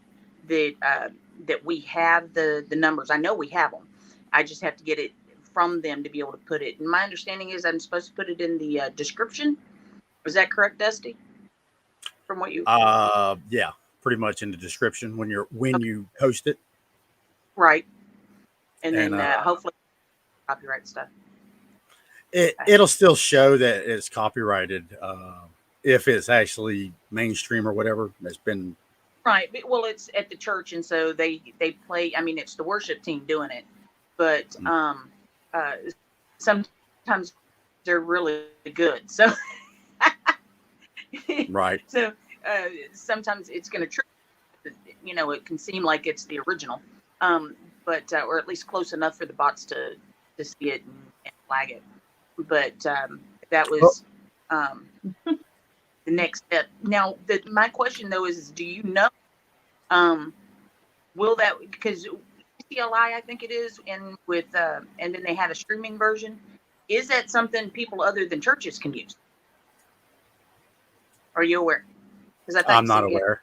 Speaker 7: that we have the numbers. I know we have them. I just have to get it from them to be able to put it. And my understanding is I'm supposed to put it in the description. Is that correct, Dusty? From what you
Speaker 10: yeah, pretty much in the description when you post it.
Speaker 7: Right. And then hopefully copyright stuff.
Speaker 10: It'll still show that it's copyrighted if it's actually mainstream or whatever. It's been
Speaker 7: Right. Well, it's at the church, and so they play. I mean, it's the worship team doing it, but sometimes they're really good. So,
Speaker 10: Right.
Speaker 7: so sometimes it's going to trick. It can seem like it's the original, but or at least close enough for the bots to see it and flag it. But that was the next step. Now, my question though is do you know? Will that, because CLI I think it is, and with and then they had a streaming version. Is that something people other than churches can use? Are you aware? Because I thought
Speaker 10: I'm not aware.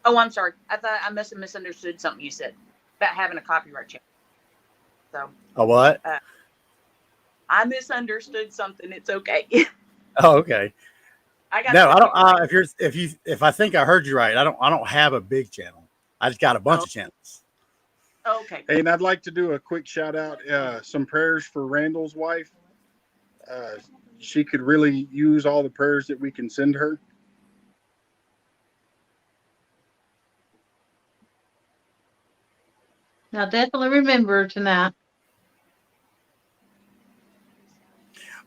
Speaker 7: Oh, I'm sorry. I thought I must have misunderstood something you said about having a copyright check. So.
Speaker 10: A what?
Speaker 7: I misunderstood something. It's okay.
Speaker 10: Oh, okay.
Speaker 7: I got
Speaker 10: no, I don't. If I think I heard you right, I don't have a big channel. I just got a bunch of channels.
Speaker 7: Okay.
Speaker 11: Hey, and I'd like to do a quick shout out. Some prayers for Randall's wife. She could really use all the prayers that we can send her.
Speaker 3: I'll definitely remember tonight.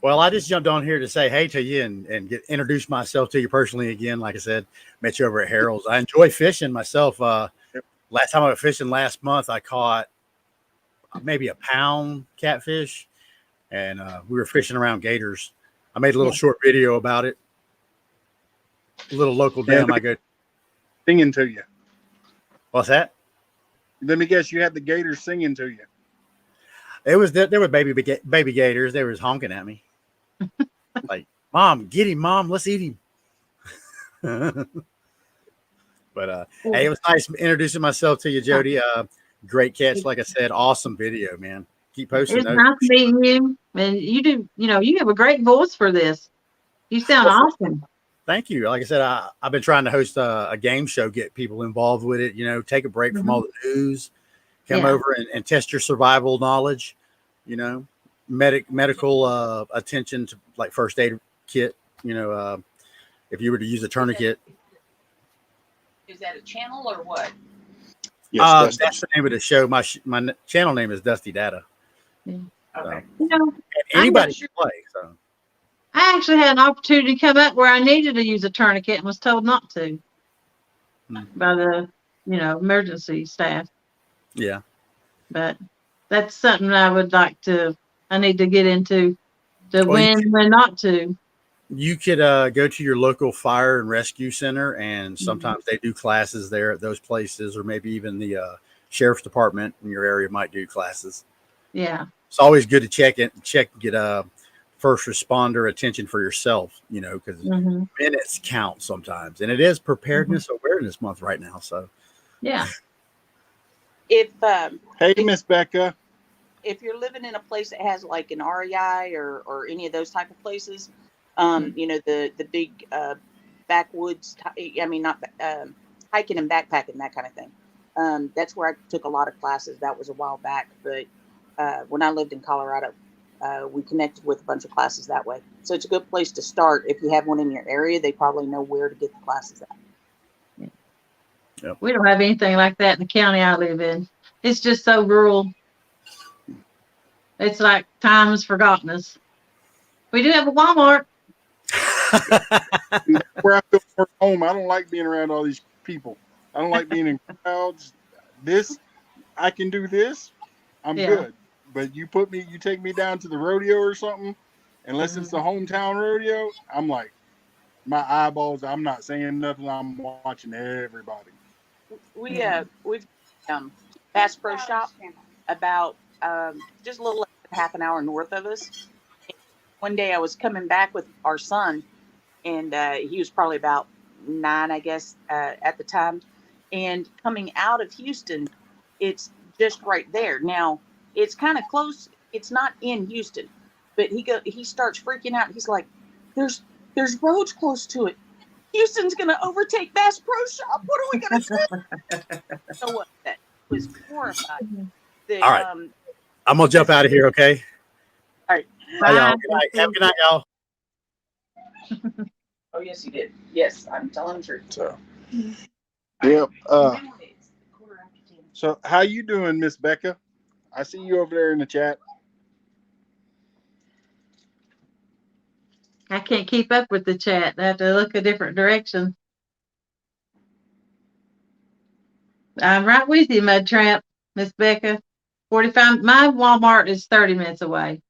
Speaker 10: Well, I just jumped on here to say hey to you and introduce myself to you personally again. Like I said, met you over at Harold's. I enjoy fishing myself. Last time I went fishing last month, I caught maybe a pound catfish, and we were fishing around gators. I made a little short video about it. A little local dam I go
Speaker 11: singing to you.
Speaker 10: What's that?
Speaker 11: Let me guess, you had the gators singing to you.
Speaker 10: There were baby gators. They was honking at me. Like, Mom, get him, Mom. Let's eat him. But hey, it was nice introducing myself to you, Jody. Great catch, like I said. Awesome video, man. Keep posting.
Speaker 3: It's nice meeting you. And you do, you have a great voice for this. You sound awesome.
Speaker 10: Thank you. Like I said, I've been trying to host a game show, get people involved with it. Take a break from all the news, come over and test your survival knowledge. Medical attention to like first aid kit. If you were to use a tourniquet.
Speaker 7: Is that a channel or what?
Speaker 10: Yes, that's the name of the show. My channel name is Dusty Data.
Speaker 3: Yeah.
Speaker 7: Okay.
Speaker 10: Anybody can play. So
Speaker 3: I actually had an opportunity to come up where I needed to use a tourniquet and was told not to by the, emergency staff.
Speaker 10: Yeah.
Speaker 3: But that's something I need to get into when not to.
Speaker 10: You could go to your local fire and rescue center, and sometimes they do classes there at those places, or maybe even the sheriff's department in your area might do classes.
Speaker 3: Yeah.
Speaker 10: It's always good to check, get first responder attention for yourself, because minutes count sometimes, and it is Preparedness Awareness Month right now. So,
Speaker 3: yeah.
Speaker 11: Hey, Miss Becca.
Speaker 7: If you're living in a place that has like an REI or any of those type of places, the big backwoods, not hiking and backpacking, that kind of thing. That's where I took a lot of classes. That was a while back, but when I lived in Colorado, we connected with a bunch of classes that way. So it's a good place to start. If you have one in your area, they probably know where to get the classes at.
Speaker 3: Yeah. Yep. We don't have anything like that in the county I live in. It's just so rural. It's like time has forgotten us. We do have a Walmart.
Speaker 11: Where I feel more home. I don't like being around all these people. I don't like being in crowds. I can do this. I'm good. But you take me down to the rodeo or something, unless it's the hometown rodeo, I'm like, my eyeballs, I'm not saying nothing. I'm watching everybody.
Speaker 7: We've Bass Pro Shop about just a little less than half an hour north of us. One day I was coming back with our son, and he was probably about 9, I guess, at the time. And coming out of Houston, it's just right there. Now, it's kind of close. It's not in Houston, but he starts freaking out. He's like, there's roads close to it. Houston's going to overtake Bass Pro Shop. What are we going to do? So what? That was horrifying.
Speaker 10: All right. I'm going to jump out of here, okay?
Speaker 7: All right.
Speaker 10: Bye, y'all. Good night. Have a good night, y'all.
Speaker 7: Oh, yes, he did. Yes, I'm telling the truth.
Speaker 11: So. Yep. So how you doing, Miss Becca? I see you over there in the chat.
Speaker 3: I can't keep up with the chat. I have to look a different direction. I'm right with you, Mud Tramp, Miss Becca. 45. My Walmart is 30 minutes away.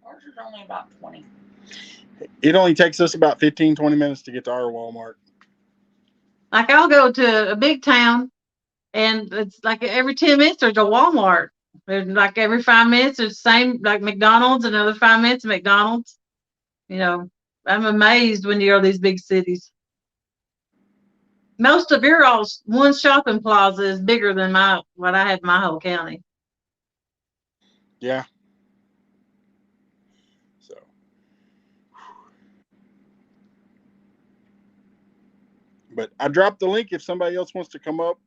Speaker 7: Ours is only about 20.
Speaker 11: It only takes us about 15, 20 minutes to get to our Walmart.
Speaker 3: Like I'll go to a big town, and it's like every 10 minutes there's a Walmart. There's like every 5 minutes there's the same, like McDonald's, another 5 minutes McDonald's. You know, I'm amazed when you go to these big cities. Most of your all one shopping plaza is bigger than what I have in my whole county.
Speaker 11: Yeah. So. But I dropped the link if somebody else wants to come up.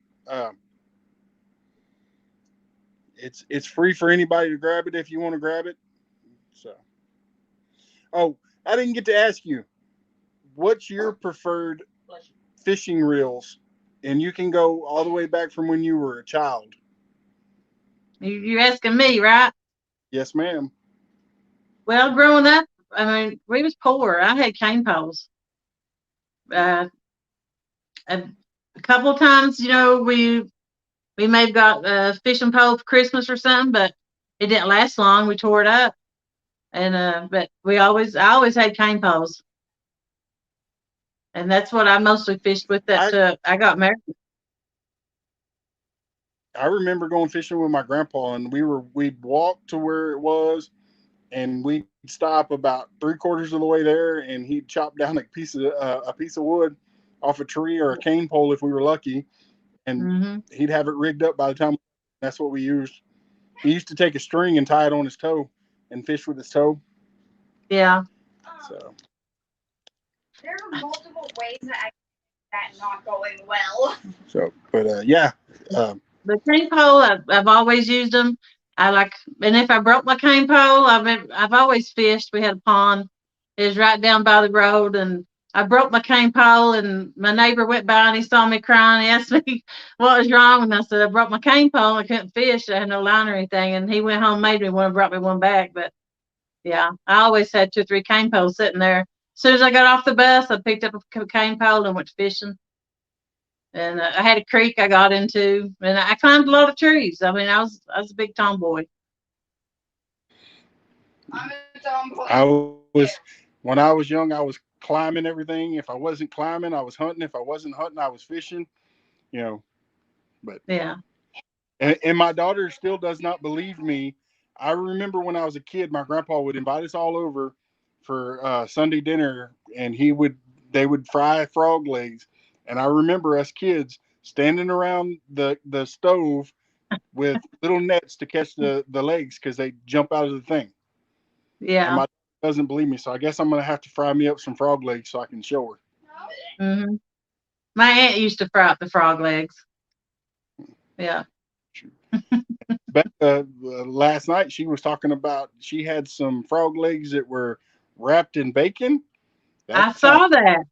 Speaker 11: It's free for anybody to grab it if you want to grab it. So. Oh, I didn't get to ask you. What's your preferred fishing reels? And you can go all the way back from when you were a child.
Speaker 3: You're asking me, right?
Speaker 11: Yes, ma'am.
Speaker 3: Well, growing up, I mean, we was poor. I had cane poles. A couple of times, you know, we may have got a fishing pole for Christmas or something, but it didn't last long. We tore it up, and but I always had cane poles, and that's what I mostly fished with. I got married.
Speaker 11: I remember going fishing with my grandpa, and we'd walk to where it was, and we'd stop about 3/4 of the way there, and he'd chop down a piece of wood off a tree or a cane pole if we were lucky, and he'd have it rigged up by the time. That's what we used. He used to take a string and tie it on his toe and fish with his toe.
Speaker 3: Yeah.
Speaker 11: So
Speaker 9: There are multiple ways that not going well.
Speaker 11: So, but yeah.
Speaker 3: The cane pole, I've always used them. And if I broke my cane pole, I've always fished. We had a pond. It was right down by the road, and I broke my cane pole, and my neighbor went by and he saw me crying. He asked me what was wrong, and I said I broke my cane pole. I couldn't fish. I had no line or anything, and he went home, made me one, brought me one back. But yeah, I always had 2 or 3 cane poles sitting there. As soon as I got off the bus, I picked up a cane pole and went fishing. And I had a creek I got into, and I climbed a lot of trees. I mean, I was a big tomboy.
Speaker 9: I'm a tomboy.
Speaker 11: When I was young, I was climbing everything. If I wasn't climbing, I was hunting. If I wasn't hunting, I was fishing. You know, but
Speaker 3: yeah.
Speaker 11: And my daughter still does not believe me. I remember when I was a kid, my grandpa would invite us all over for Sunday dinner, and they would fry frog legs. And I remember us kids standing around the stove with little nets to catch the legs because they jump out of the thing.
Speaker 3: Yeah.
Speaker 11: And my doesn't believe me, so I guess I'm gonna have to fry me up some frog legs so I can show her.
Speaker 3: Mm-hmm. My aunt used to fry up the frog legs. Yeah.
Speaker 11: Becca, last night she was talking about she had some frog legs that were wrapped in bacon.
Speaker 3: I saw that.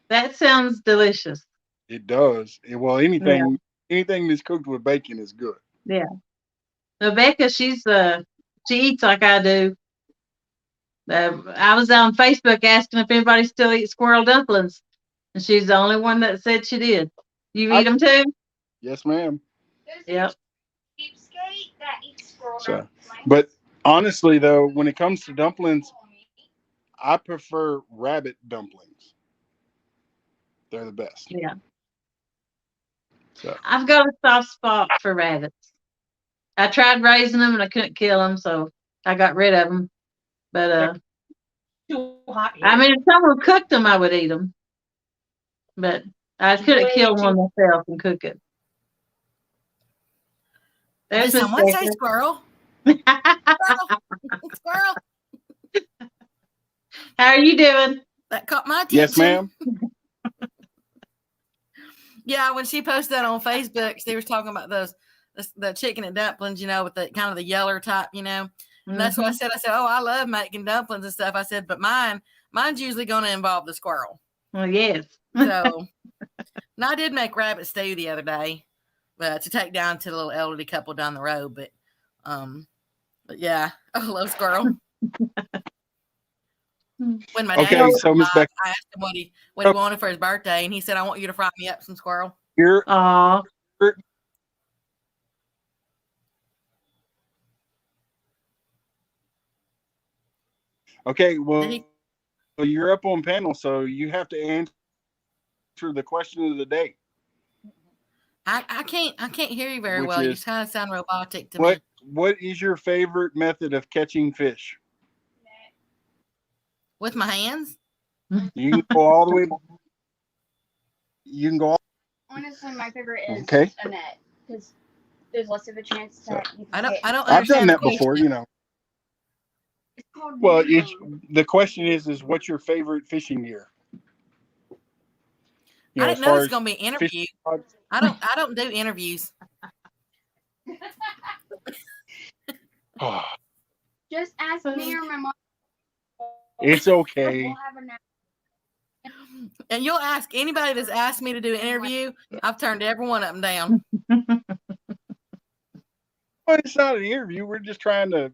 Speaker 3: That sounds delicious.
Speaker 11: It does. Well, anything that's cooked with bacon is good.
Speaker 3: Yeah. Rebecca, she eats like I do. I was on Facebook asking if anybody still eats squirrel dumplings, and she's the only one that said she did. You eat them too?
Speaker 11: Yes, ma'am.
Speaker 3: Yep.
Speaker 9: Cheapskate that eats squirrel
Speaker 11: dumplings. But honestly, though, when it comes to dumplings, I prefer rabbit dumplings. They're the best.
Speaker 3: Yeah.
Speaker 11: So.
Speaker 3: I've got a soft spot for rabbits. I tried raising them and I couldn't kill them, so I got rid of them. But I mean, if someone cooked them, I would eat them. But I couldn't kill one myself and cook it.
Speaker 12: Did someone say squirrel? Squirrel.
Speaker 3: How are you doing?
Speaker 12: That caught my attention.
Speaker 11: Yes, ma'am.
Speaker 12: Yeah, when she posted that on Facebook, she was talking about the chicken and dumplings, with the kind of the yeller type, And that's what I said. I said, oh, I love making dumplings and stuff. I said, but mine's usually going to involve the squirrel.
Speaker 3: Well, yes.
Speaker 12: So, and I did make rabbit stew the other day, to take down to the little elderly couple down the road. But yeah, oh, little squirrel. When my
Speaker 11: Okay,
Speaker 12: dad was
Speaker 11: so Miss
Speaker 12: alive,
Speaker 11: Beck,
Speaker 12: I asked him what he wanted for his birthday, and he said, "I want you to fry me up some squirrel."
Speaker 11: you're
Speaker 3: Aw.
Speaker 11: okay.
Speaker 12: Did
Speaker 11: Well,
Speaker 12: he?
Speaker 11: you're up on panel, so you have to answer the question of the day,
Speaker 12: I can't hear you very
Speaker 11: which
Speaker 12: well. You
Speaker 11: is
Speaker 12: kind of sound robotic to me.
Speaker 11: what is your favorite method of catching fish?
Speaker 12: With my hands?
Speaker 11: You can go all the way. You can go.
Speaker 9: Honestly, my favorite is
Speaker 11: Okay.
Speaker 9: a net because there's less of a chance that you
Speaker 12: I
Speaker 9: can
Speaker 12: don't
Speaker 9: hit.
Speaker 12: I don't
Speaker 11: I've done
Speaker 12: understand the
Speaker 11: that before,
Speaker 12: question.
Speaker 11: you know.
Speaker 9: It's called
Speaker 11: Well,
Speaker 9: netting.
Speaker 11: the question is what's your favorite fishing gear? You
Speaker 12: I
Speaker 11: know,
Speaker 12: didn't
Speaker 11: as
Speaker 12: know
Speaker 11: far
Speaker 12: this was
Speaker 11: as
Speaker 12: gonna be an interview.
Speaker 11: fishing rods.
Speaker 12: I don't do interviews.
Speaker 11: Oh,
Speaker 9: Just ask me or my mom.
Speaker 11: it's okay.
Speaker 9: We'll have a net.
Speaker 12: And you'll ask anybody that's asked me to do an interview, I've turned every one of them down.
Speaker 11: Well, it's not an interview. We're just trying to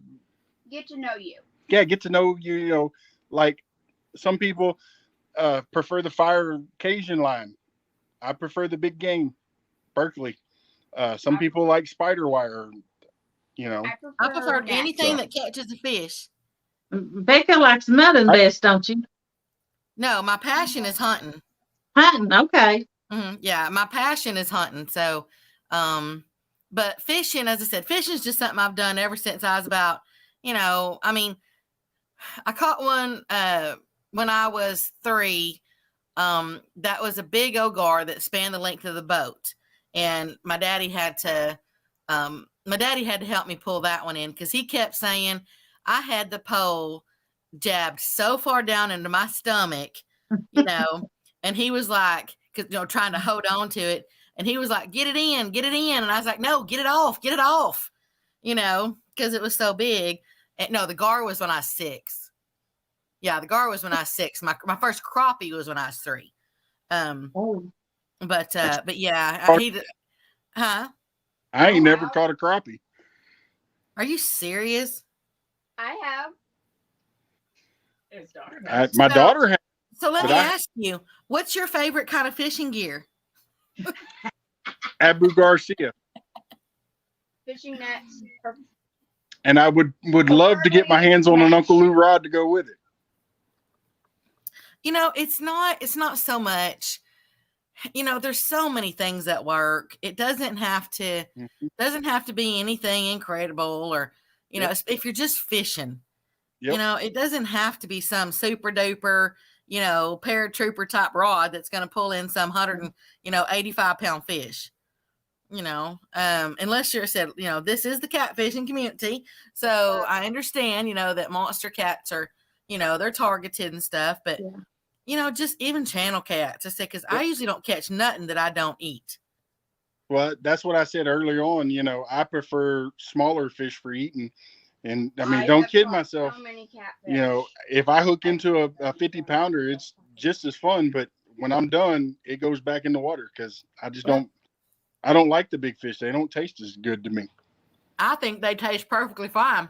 Speaker 9: Get to know you.
Speaker 11: get to know you. You know, like some people prefer the fire Cajun line. I prefer the big game, Berkeley. Some people like spider wire. You know,
Speaker 12: I prefer
Speaker 9: net.
Speaker 12: anything that catches a fish.
Speaker 3: Becca likes melon best, don't you?
Speaker 12: No, my passion is hunting.
Speaker 3: Hunting, okay.
Speaker 12: Yeah, my passion is hunting. So, but fishing, as I said, fishing is just something I've done ever since I was about, I mean, I caught one when I was 3. That was a big old gar that spanned the length of the boat, and my daddy had to help me pull that one in because he kept saying I had the pole jabbed so far down into my stomach, and he was like, because trying to hold on to it, and he was like, get it in, and I was like, no, get it off, because it was so big. And no, the gar was when I was 6. Yeah, the gar was when I was 6. My first crappie was when I was 3. But yeah, huh?
Speaker 11: I ain't never caught a crappie.
Speaker 12: Are you serious?
Speaker 9: I have.
Speaker 8: His daughter.
Speaker 11: My daughter has.
Speaker 12: So let
Speaker 11: But
Speaker 12: me
Speaker 11: I-
Speaker 12: ask you, what's your favorite kind of fishing gear?
Speaker 11: Abu Garcia,
Speaker 9: Fishing nets.
Speaker 11: and I would love to get my hands on an Uncle Lou rod to go with it.
Speaker 12: It's not so much, there's so many things that work. It doesn't have to be anything incredible or, if you're just fishing, it doesn't have to be some super duper, paratrooper type rod that's going to pull in some 85-pound fish, unless you're said, this is the catfishing community. So I understand, that monster cats are, they're targeted and stuff, but just even channel cats. I say, because I usually don't catch nothing that I don't eat.
Speaker 11: Well, that's what I said earlier on. I prefer smaller fish for eating. And I mean, don't kid myself.
Speaker 9: So many
Speaker 11: If I hook into a 50-pounder, it's just as fun. But when I'm done, it goes back in the water because I just don't like the big fish. They don't taste as good to me.
Speaker 12: I think they taste perfectly fine.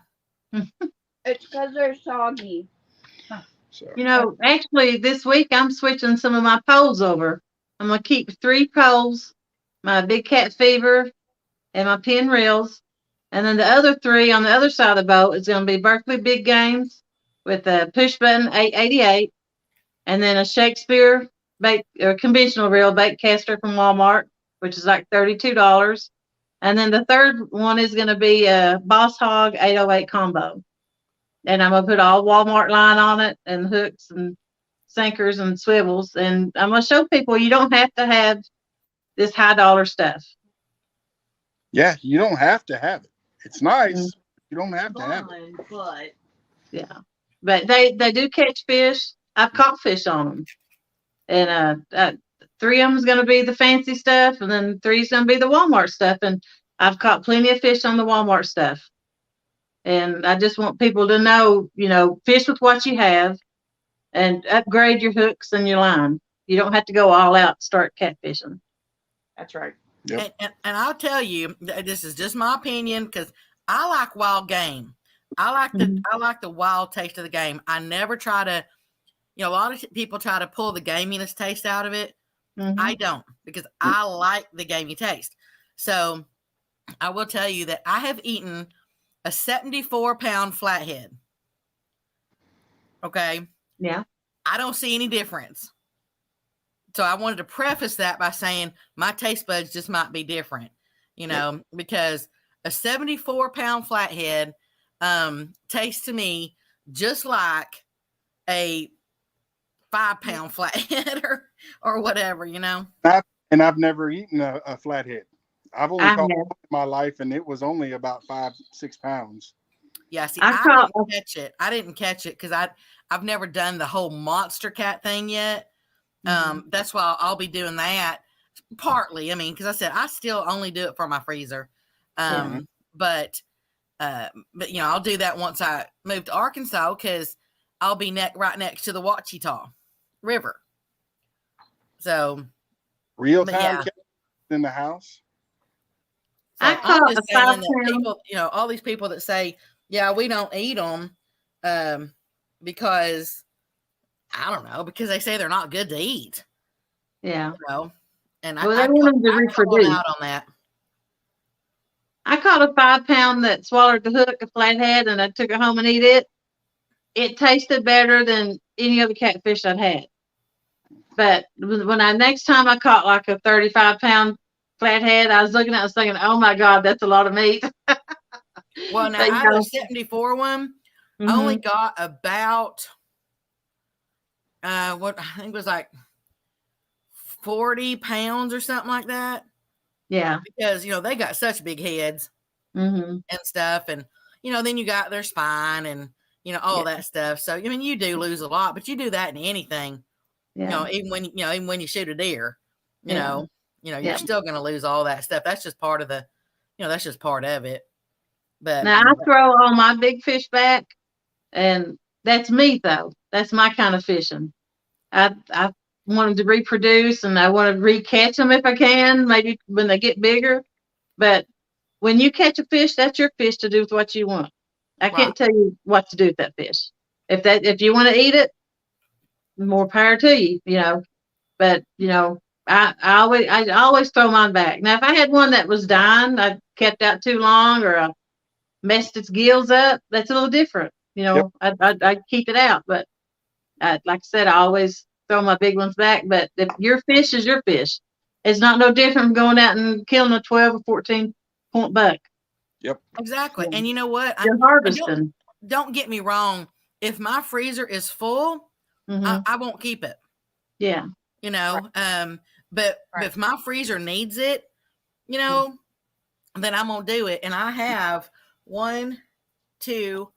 Speaker 9: It's because they're soggy.
Speaker 11: So.
Speaker 3: Actually, this week I'm switching some of my poles over. I'm going to keep 3 poles, my big cat fever and my pin reels. And then the other 3 on the other side of the boat is going to be Berkeley big games with a push button 888 and then a Shakespeare bait or conventional reel bait caster from Walmart, which is like $32. And then the third one is going to be a Boss Hog 808 combo. And I'm going to put all Walmart line on it and hooks and sinkers and swivels. And I'm going to show people you don't have to have this high dollar stuff.
Speaker 11: Yeah, you don't have to have it. It's nice. You don't have to have it.
Speaker 1: But
Speaker 3: yeah, but they do catch fish. I've caught fish on them, and 3 of them is going to be the fancy stuff, and then 3 is going to be the Walmart stuff. And I've caught plenty of fish on the Walmart stuff. And I just want people to know, fish with what you have, and upgrade your hooks and your line. You don't have to go all out and start catfishing.
Speaker 7: That's right.
Speaker 11: Yep.
Speaker 12: And I'll tell you, this is just my opinion because I like wild game. I like the wild taste of the game. I never try to, a lot of people try to pull the gaminess taste out of it. I don't, because I like the gamey taste. So I will tell you that I have eaten a 74-pound flathead. Okay.
Speaker 3: Yeah.
Speaker 12: I don't see any difference. So I wanted to preface that by saying my taste buds just might be different, because a 74-pound flathead tastes to me just like a 5-pound flathead or whatever,
Speaker 11: And I've never eaten a flathead. I've only caught one in my life, and it was only about 5-6 pounds.
Speaker 12: Yeah, see, I didn't catch it. I didn't catch it because I've never done the whole monster cat thing yet. That's why I'll be doing that partly. I mean, because I said I still only do it for my freezer. But I'll do that once I move to Arkansas because I'll be right next to the Ouachita River. So
Speaker 11: real time in the house.
Speaker 12: So I'm just saying that people, all these people that say, yeah, we don't eat them because I don't know, because they say they're not good to eat.
Speaker 3: Yeah.
Speaker 12: And
Speaker 3: they want them to reproduce.
Speaker 12: Out on that.
Speaker 3: I caught a 5-pound that swallowed the hook, a flathead, and I took it home and ate it. It tasted better than any other catfish I'd had. But when next time I caught like a 35-pound flathead, I was thinking, oh my God, that's a lot of meat.
Speaker 12: Well, now I had a 74 one. I only got about what I think was like 40 pounds or something like that.
Speaker 3: Yeah.
Speaker 12: Because, they got such big heads and stuff. And, then you got their spine and, all that stuff. So, I mean, you do lose a lot, but you do that in anything, even when you shoot a deer, you're still going to lose all that stuff. That's just part of that's just part of it. But
Speaker 3: now I throw all my big fish back, and that's me though. That's my kind of fishing. I want them to reproduce, and I want to recatch them if I can, maybe when they get bigger. But when you catch a fish, that's your fish to do with what you want. I can't tell you what to do with that fish. If you want to eat it, more power to you, But I always throw mine back. Now, if I had one that was dying, I kept out too long, or I messed its gills up, that's a little different. I'd keep it out. But like I said, I always throw my big ones back. But if your fish is your fish, it's not no different from going out and killing a 12 or 14 point buck.
Speaker 11: Yep.
Speaker 12: Exactly. Yeah. And you know what?
Speaker 3: You're harvesting.
Speaker 12: Don't get me wrong. If my freezer is full, I won't keep it.
Speaker 3: Yeah.
Speaker 12: But if my freezer needs it, then I'm gonna do it. And I have 1, 2,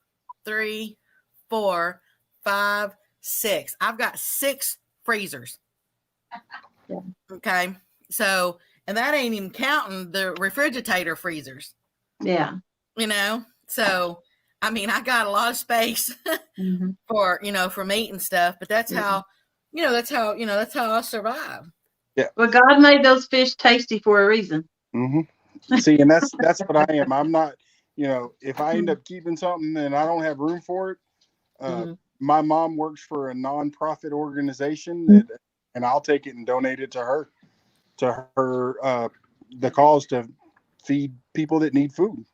Speaker 12: 3, 4, 5, 6. I've got 6 freezers.
Speaker 3: Yeah.
Speaker 12: Okay. So, and that ain't even counting the refrigerator freezers.
Speaker 3: Yeah.
Speaker 12: So I mean, I got a lot of space for meat and stuff, but that's how, that's how I survive.
Speaker 11: Yeah.
Speaker 3: Well, God made those fish tasty for a reason.
Speaker 11: See, and that's what I am. I'm not, if I end up keeping something and I don't have room for it, my mom works for a nonprofit organization and I'll take it and donate it to her, the cause to feed people that need food.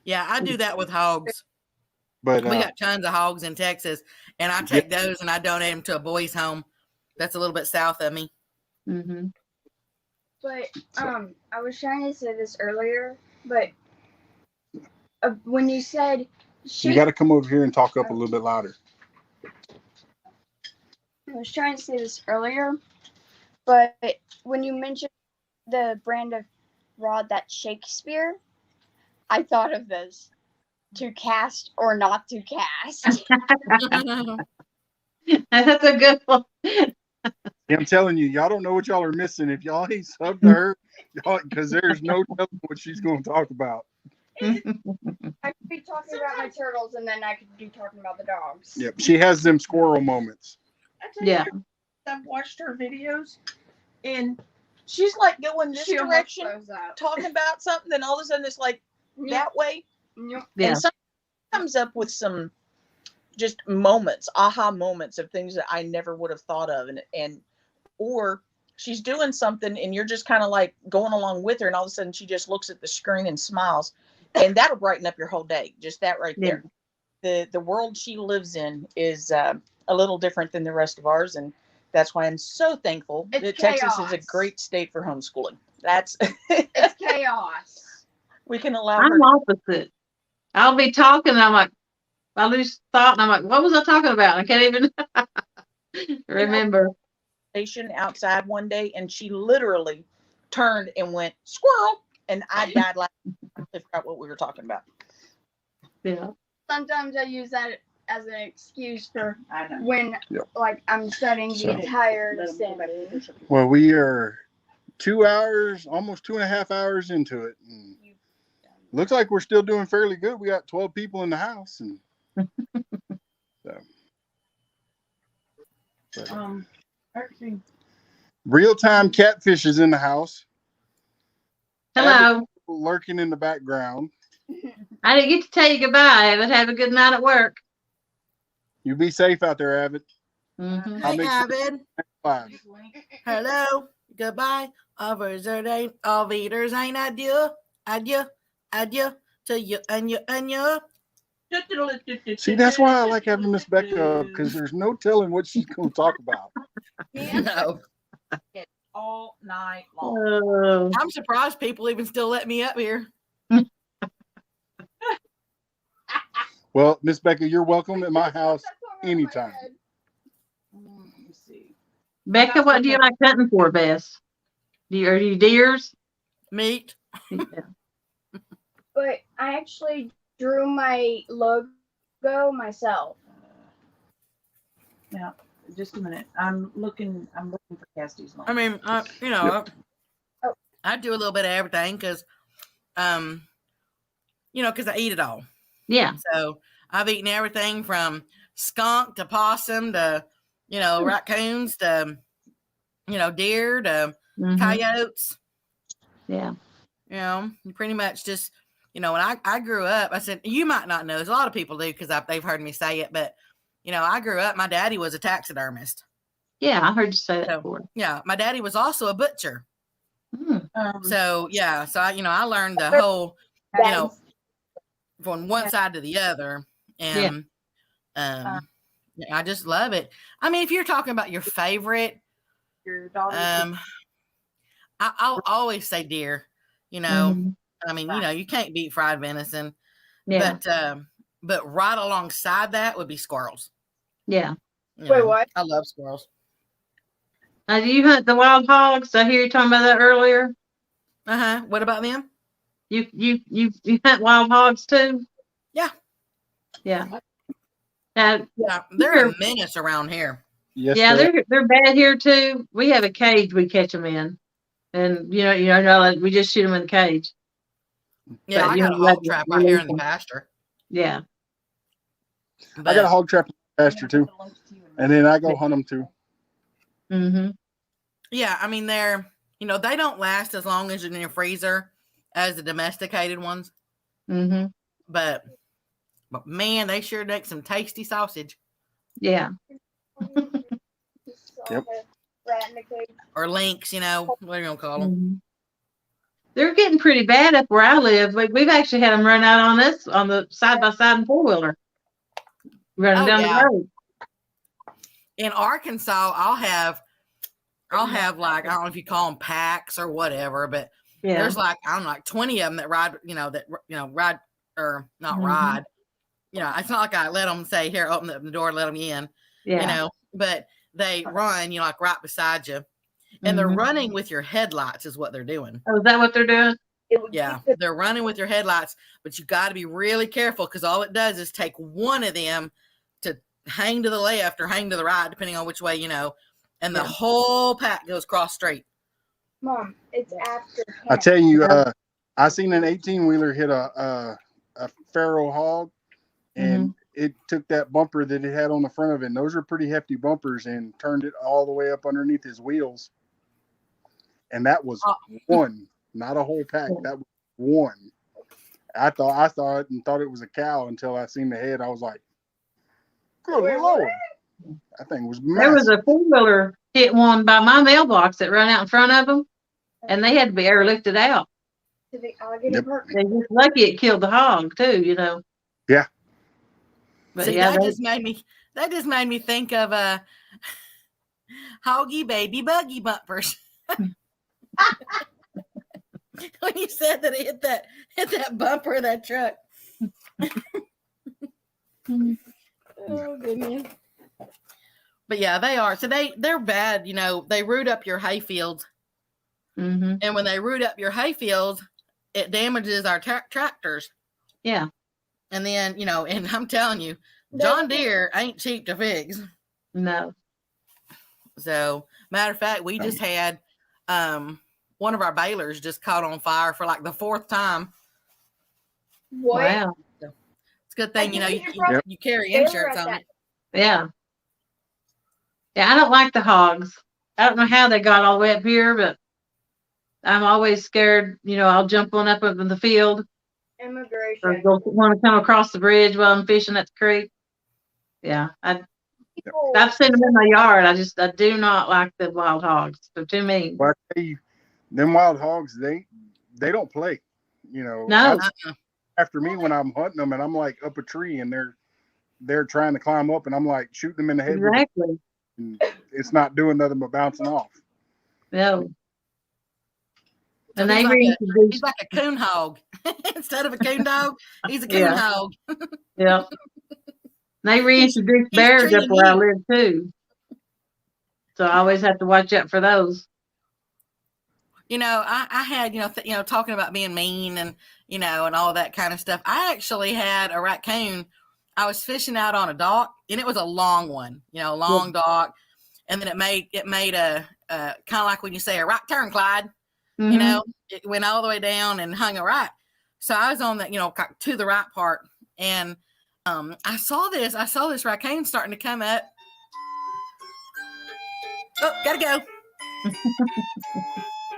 Speaker 12: Yeah, I do that with hogs.
Speaker 11: But
Speaker 12: we got tons of hogs in Texas, and I take those and I donate them to a boys' home that's a little bit south of me.
Speaker 9: But I was trying to say this earlier, but when you said
Speaker 11: you got to come over here and talk up a little bit louder.
Speaker 9: I was trying to say this earlier, but when you mentioned the brand of rod that's Shakespeare, I thought of this: to cast or not to cast.
Speaker 3: That's a good one.
Speaker 11: I'm telling you, y'all don't know what y'all are missing if y'all ain't sub to her, because there's no telling what she's going to talk about.
Speaker 9: I could be talking about my turtles, and then I could be talking about the dogs.
Speaker 11: Yep, she has them squirrel moments.
Speaker 3: Yeah.
Speaker 13: I've watched her videos, and she's like going this
Speaker 9: She almost
Speaker 13: direction,
Speaker 9: froze out.
Speaker 13: talking about something, then all of a sudden it's like that way.
Speaker 9: Yep.
Speaker 3: Yeah.
Speaker 13: And some comes up with some just moments, aha moments of things that I never would have thought of, and or she's doing something and you're just kind of like going along with her, and all of a sudden she just looks at the screen and smiles, and that'll brighten up your whole day. Just that right there. The world she lives in is a little different than the rest of ours, and that's why I'm so thankful
Speaker 9: It's
Speaker 13: that Texas is a
Speaker 9: chaos.
Speaker 13: great state for homeschooling. That's
Speaker 9: It's chaos.
Speaker 13: we can allow
Speaker 3: I'm
Speaker 13: her.
Speaker 3: opposite. I'll be talking and I'm like, I lose thought and I'm like, what was I talking about? I can't even remember.
Speaker 13: Station outside one day, and she literally turned and went squirrel, and I died laughing. I forgot what we were talking about.
Speaker 3: Yeah.
Speaker 9: Sometimes I use that as an excuse for
Speaker 13: I know.
Speaker 9: when, like, I'm studying
Speaker 11: So-
Speaker 9: being tired of standing.
Speaker 11: Well, we are 2 hours, almost 2.5 hours into it. And looks like we're still doing fairly good. We got 12 people in the house, and so. But,
Speaker 13: Actually,
Speaker 11: real-time catfish is in the house.
Speaker 3: Hello.
Speaker 11: Lurking in the background.
Speaker 3: I didn't get to tell you goodbye, but have a good night at work.
Speaker 11: You be safe out there, Avid.
Speaker 3: Mm-hmm.
Speaker 11: I'll
Speaker 12: Hey,
Speaker 11: make sure
Speaker 12: Avid.
Speaker 11: live.
Speaker 12: Hello. Goodbye. Auf Wiedersehen. Auf Wiedersehen. Adieu. Adieu. Adieu. To you and you and you.
Speaker 11: See, that's why I like having Miss Becca, because there's no telling what she's going to talk about.
Speaker 12: No.
Speaker 13: all night long.
Speaker 3: Oh.
Speaker 12: I'm surprised people even still let me up here.
Speaker 11: Well, Miss Becca, you're welcome at my house anytime.
Speaker 13: Let me see.
Speaker 3: Becca, what do you like hunting for best? Are you deers?
Speaker 12: Meat.
Speaker 3: Yeah.
Speaker 9: But I actually drew my logo myself.
Speaker 13: Now, just a minute. I'm looking for Cassidy's line.
Speaker 12: I mean, you know, I do a little bit of everything because, you know, because I eat it all.
Speaker 3: Yeah.
Speaker 12: So I've eaten everything from skunk to possum to, you know, raccoons to, you know, deer to coyotes.
Speaker 3: Yeah.
Speaker 12: You know, you pretty much just, you know, when I grew up, I said, you might not know, there's a lot of people do because they've heard me say it, but, you know, I grew up, my daddy was a taxidermist.
Speaker 3: Yeah, I heard you say that before.
Speaker 12: Yeah, my daddy was also a butcher. So, yeah, so, I learned the whole, you know, from one side to the other. And I just love it. I mean, if you're talking about your favorite,
Speaker 13: your daughter,
Speaker 12: I'll always say deer, you know. I mean, you know, you can't beat fried venison.
Speaker 3: Yeah.
Speaker 12: But right alongside that would be squirrels.
Speaker 3: Yeah.
Speaker 12: You
Speaker 9: Wait,
Speaker 12: know,
Speaker 9: what?
Speaker 12: I love squirrels.
Speaker 3: Do you hunt the wild hogs? I hear you talking about that earlier.
Speaker 12: What about them?
Speaker 3: You hunt wild hogs too?
Speaker 12: Yeah.
Speaker 3: Yeah.
Speaker 12: Yeah, they're a menace around here.
Speaker 11: Yes,
Speaker 3: yeah, they're bad here too. We have a cage we catch them in, and you know, we just shoot them in the cage.
Speaker 12: Yeah,
Speaker 3: But,
Speaker 12: I
Speaker 3: you
Speaker 12: got a
Speaker 3: know,
Speaker 12: hog trap right here in the
Speaker 3: them.
Speaker 12: pasture.
Speaker 3: Yeah.
Speaker 11: I got a hog trap in the pasture too, and then I go hunt them too.
Speaker 12: Yeah, I mean they're, you know, they don't last as long as in your freezer as the domesticated ones. But man, they sure make some tasty sausage.
Speaker 3: Yeah.
Speaker 11: Yep.
Speaker 3: Mm-hmm.
Speaker 12: Or links, you know, what are you gonna call them?
Speaker 3: They're getting pretty bad up where I live. We've actually had them run out on us on the side by side and 4-wheeler, running down the road.
Speaker 12: In Arkansas, I'll have like, I don't know if you call them packs or whatever, but there's like, I don't know, like 20 of them that ride, ride or not ride. You know, it's not like I let them say, here, open the door, let them in, you know, but they run, you know, like right beside you. And they're running with your headlights is what they're doing.
Speaker 3: Oh, is that what they're doing?
Speaker 12: Yeah, they're running with your headlights, but you got to be really careful because all it does is take one of them to hang to the left or hang to the right, depending on which way, you know, and the whole pack goes cross street.
Speaker 9: Mom, it's after 10.
Speaker 11: I tell you, I seen an 18-wheeler hit a feral hog, and it took that bumper that it had on the front of it, and those are pretty hefty bumpers, and turned it all the way up underneath his wheels. And that was one, not a whole pack. That was one. I saw it and thought it was a cow until I seen the head. I was like, good Lord. That thing was massive.
Speaker 3: There was a four-wheeler hit one by my mailbox that ran out in front of them, and they had to be airlifted out.
Speaker 9: To the alligator park.
Speaker 3: They just lucky it killed the hog too, you know.
Speaker 11: Yeah.
Speaker 3: But
Speaker 12: See,
Speaker 3: yeah,
Speaker 12: that just made me think of Hoggy Baby Buggy bumpers. When you said that it hit that bumper of that truck. Oh goodness. But yeah, they are. So they're bad, you know, they root up your hay fields.
Speaker 3: Mm-hmm.
Speaker 12: And when they root up your hay fields, it damages our tractors.
Speaker 3: Yeah.
Speaker 12: And then, you know, and I'm telling you, John Deere ain't cheap to fix.
Speaker 3: No.
Speaker 12: So, matter of fact, we just had one of our balers just caught on fire for like the 4th time.
Speaker 9: What?
Speaker 3: Wow.
Speaker 12: So, it's a good thing, you know, you carry
Speaker 9: They were
Speaker 12: insurance
Speaker 9: at
Speaker 12: on
Speaker 9: that-
Speaker 12: it.
Speaker 3: Yeah. Yeah, I don't like the hogs. I don't know how they got all the way up here, but I'm always scared, you know, I'll jump on up in the field or
Speaker 9: Immigration.
Speaker 3: want to come across the bridge while I'm fishing at the creek. Yeah, I've seen them in my yard. I do not like the wild hogs. They're too mean.
Speaker 11: Well, I tell you, them wild hogs, they don't play. You know,
Speaker 3: No.
Speaker 11: After me when I'm hunting them and I'm like up a tree and they're trying to climb up and I'm like shooting them in the head.
Speaker 3: Exactly.
Speaker 11: And it's not doing nothing but bouncing off.
Speaker 3: No.
Speaker 12: So
Speaker 3: And
Speaker 12: he's like a coon hog. Instead of a coon dog, he's a coon hog.
Speaker 3: Yeah. They reintroduce bears up where I live too. So I always have to watch out for those.
Speaker 12: You know, I had, you know, talking about being mean and, you know, and all that kind of stuff. I actually had a raccoon. I was fishing out on a dock, and it was a long one, you know, long dock. And then it made a kind of like when you say a right turn, Clyde,
Speaker 3: Mm-hmm.
Speaker 12: you know, it went all the way down and hung a right. So I was on that, you know, to the right part. And I saw this raccoon starting to come up. Oh, gotta go.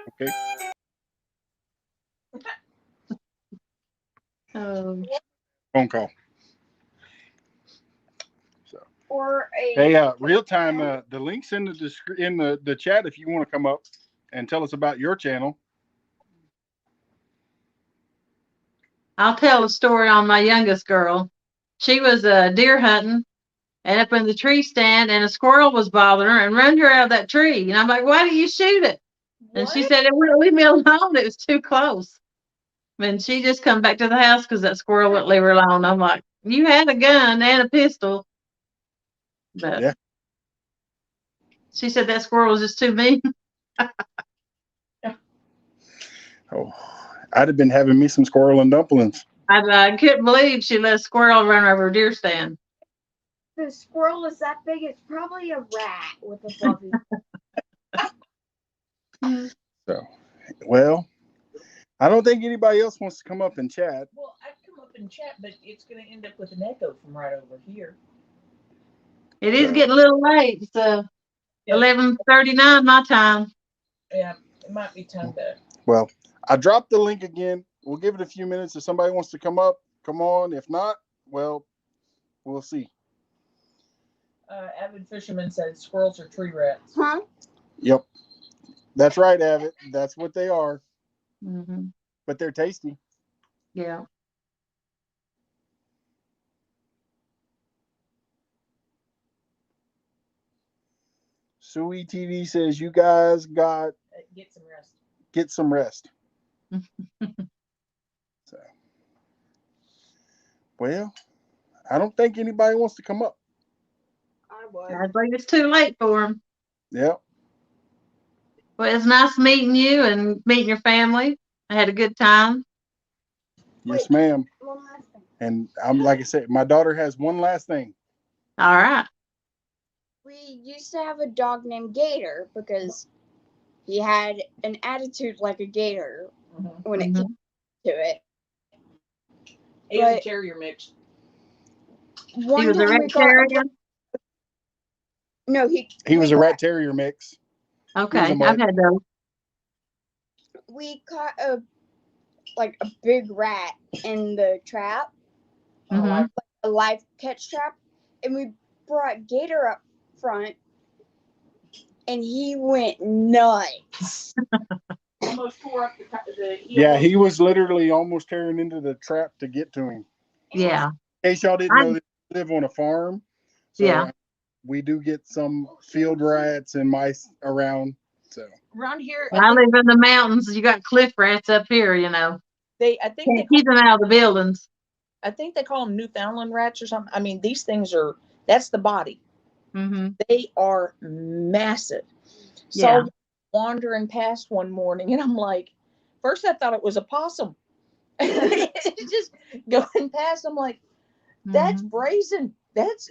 Speaker 11: Okay. Phone call. So.
Speaker 9: Or a.
Speaker 11: Hey, real time. The link's in the chat if you want to come up and tell us about your channel.
Speaker 3: I'll tell a story on my youngest girl. She was deer hunting and up in the tree stand, and a squirrel was bothering her and run her out of that tree. And I'm like, why do you shoot it? And she said, it wouldn't leave me alone. It was too close. And she just come back to the house because that squirrel wouldn't leave her alone. I'm like, you had a gun and a pistol. But
Speaker 11: yeah.
Speaker 3: She said that squirrel was just too mean.
Speaker 11: Oh, I'd have been having me some squirrel and dumplings.
Speaker 3: I couldn't believe she let a squirrel run over a deer stand.
Speaker 9: The squirrel is that big. It's probably a rat with a fluffy.
Speaker 11: So, well, I don't think anybody else wants to come up and chat.
Speaker 13: Well, I'd come up and chat, but it's going to end up with an echo from right over here.
Speaker 3: It is getting a little late. So 11:39 my time.
Speaker 13: Yeah, it might be time to.
Speaker 11: Well, I dropped the link again. We'll give it a few minutes. If somebody wants to come up, come on. If not, well, we'll see.
Speaker 13: Avid Fisherman said squirrels are tree rats.
Speaker 9: Huh?
Speaker 11: Yep. That's right, Avid. That's what they are.
Speaker 3: Mm-hmm.
Speaker 11: But they're tasty.
Speaker 3: Yeah.
Speaker 11: Sui TV says you guys got
Speaker 13: Get some rest.
Speaker 11: Get some rest. So, well, I don't think anybody wants to come up.
Speaker 3: I think it's too late for them.
Speaker 11: Yep.
Speaker 3: Well, it's nice meeting you and meeting your family. I had a good time.
Speaker 11: Yes, ma'am.
Speaker 9: One last thing.
Speaker 11: And I'm like I said, my daughter has one last thing.
Speaker 3: All right.
Speaker 9: We used to have a dog named Gator because he had an attitude like a gator when it came to it.
Speaker 13: He was a terrier mix. He
Speaker 9: One
Speaker 13: was a
Speaker 9: time
Speaker 13: rat
Speaker 9: we got a
Speaker 13: terrier.
Speaker 9: no,
Speaker 11: He was a rat terrier mix. He was
Speaker 13: Okay,
Speaker 11: a
Speaker 13: I've
Speaker 11: mutt.
Speaker 13: had those.
Speaker 9: we caught a big rat in the trap,
Speaker 13: Mhm.
Speaker 9: a live catch trap, and we brought Gator up front, and he went nuts.
Speaker 13: Almost tore up the
Speaker 11: Yeah, he was literally almost tearing into the trap to get to him.
Speaker 13: Yeah.
Speaker 11: In case y'all didn't know, they live on a farm. So
Speaker 13: Yeah.
Speaker 11: we do get some field rats and mice around. So
Speaker 13: Around here,
Speaker 3: I live in the mountains. You got cliff rats up here, you know.
Speaker 13: I think they
Speaker 3: Can't keep them out of the buildings.
Speaker 13: I think they call them Newfoundland rats or something. I mean, these things are, that's the body.
Speaker 3: Mm-hmm.
Speaker 13: They are massive. So
Speaker 3: Yeah.
Speaker 13: I was wandering past one morning and I'm like, first I thought it was a possum. Just going past, I'm like, that's brazen. That's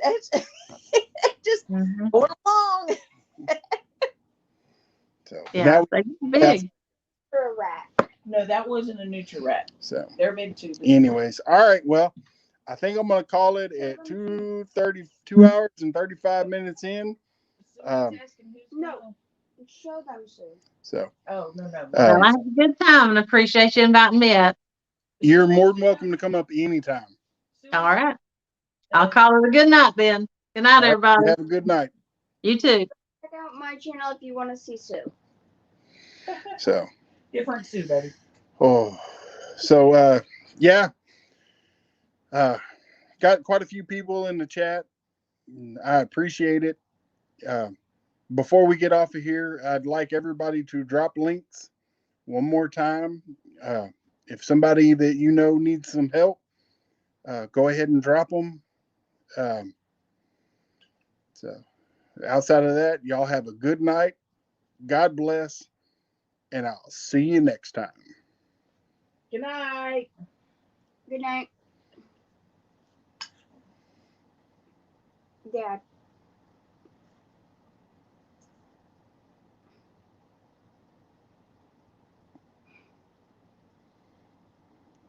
Speaker 13: just going along.
Speaker 11: So
Speaker 3: Yeah, they're big.
Speaker 9: For a rat.
Speaker 13: No, that wasn't a nutria rat.
Speaker 11: So
Speaker 13: They're big too.
Speaker 11: anyways, all right. Well, I think I'm gonna call it at 2 hours and 35 minutes in.
Speaker 9: No, show them soon.
Speaker 11: So
Speaker 13: Oh no.
Speaker 3: Well, I had a good time and appreciate you inviting me up.
Speaker 11: you're more than welcome to come up anytime.
Speaker 3: All right. I'll call it a good night then. Good night,
Speaker 11: All right,
Speaker 3: everybody.
Speaker 11: you have a good night.
Speaker 3: You too.
Speaker 9: Check out my channel if you want to see Sue.
Speaker 11: So
Speaker 13: Different Sue, baby.
Speaker 11: Yeah. Got quite a few people in the chat. I appreciate it. Before we get off of here, I'd like everybody to drop links one more time. If somebody that you know needs some help, go ahead and drop them. So outside of that, y'all have a good night. God bless, and I'll see you next time.
Speaker 13: Good night.
Speaker 9: Good night. Dad.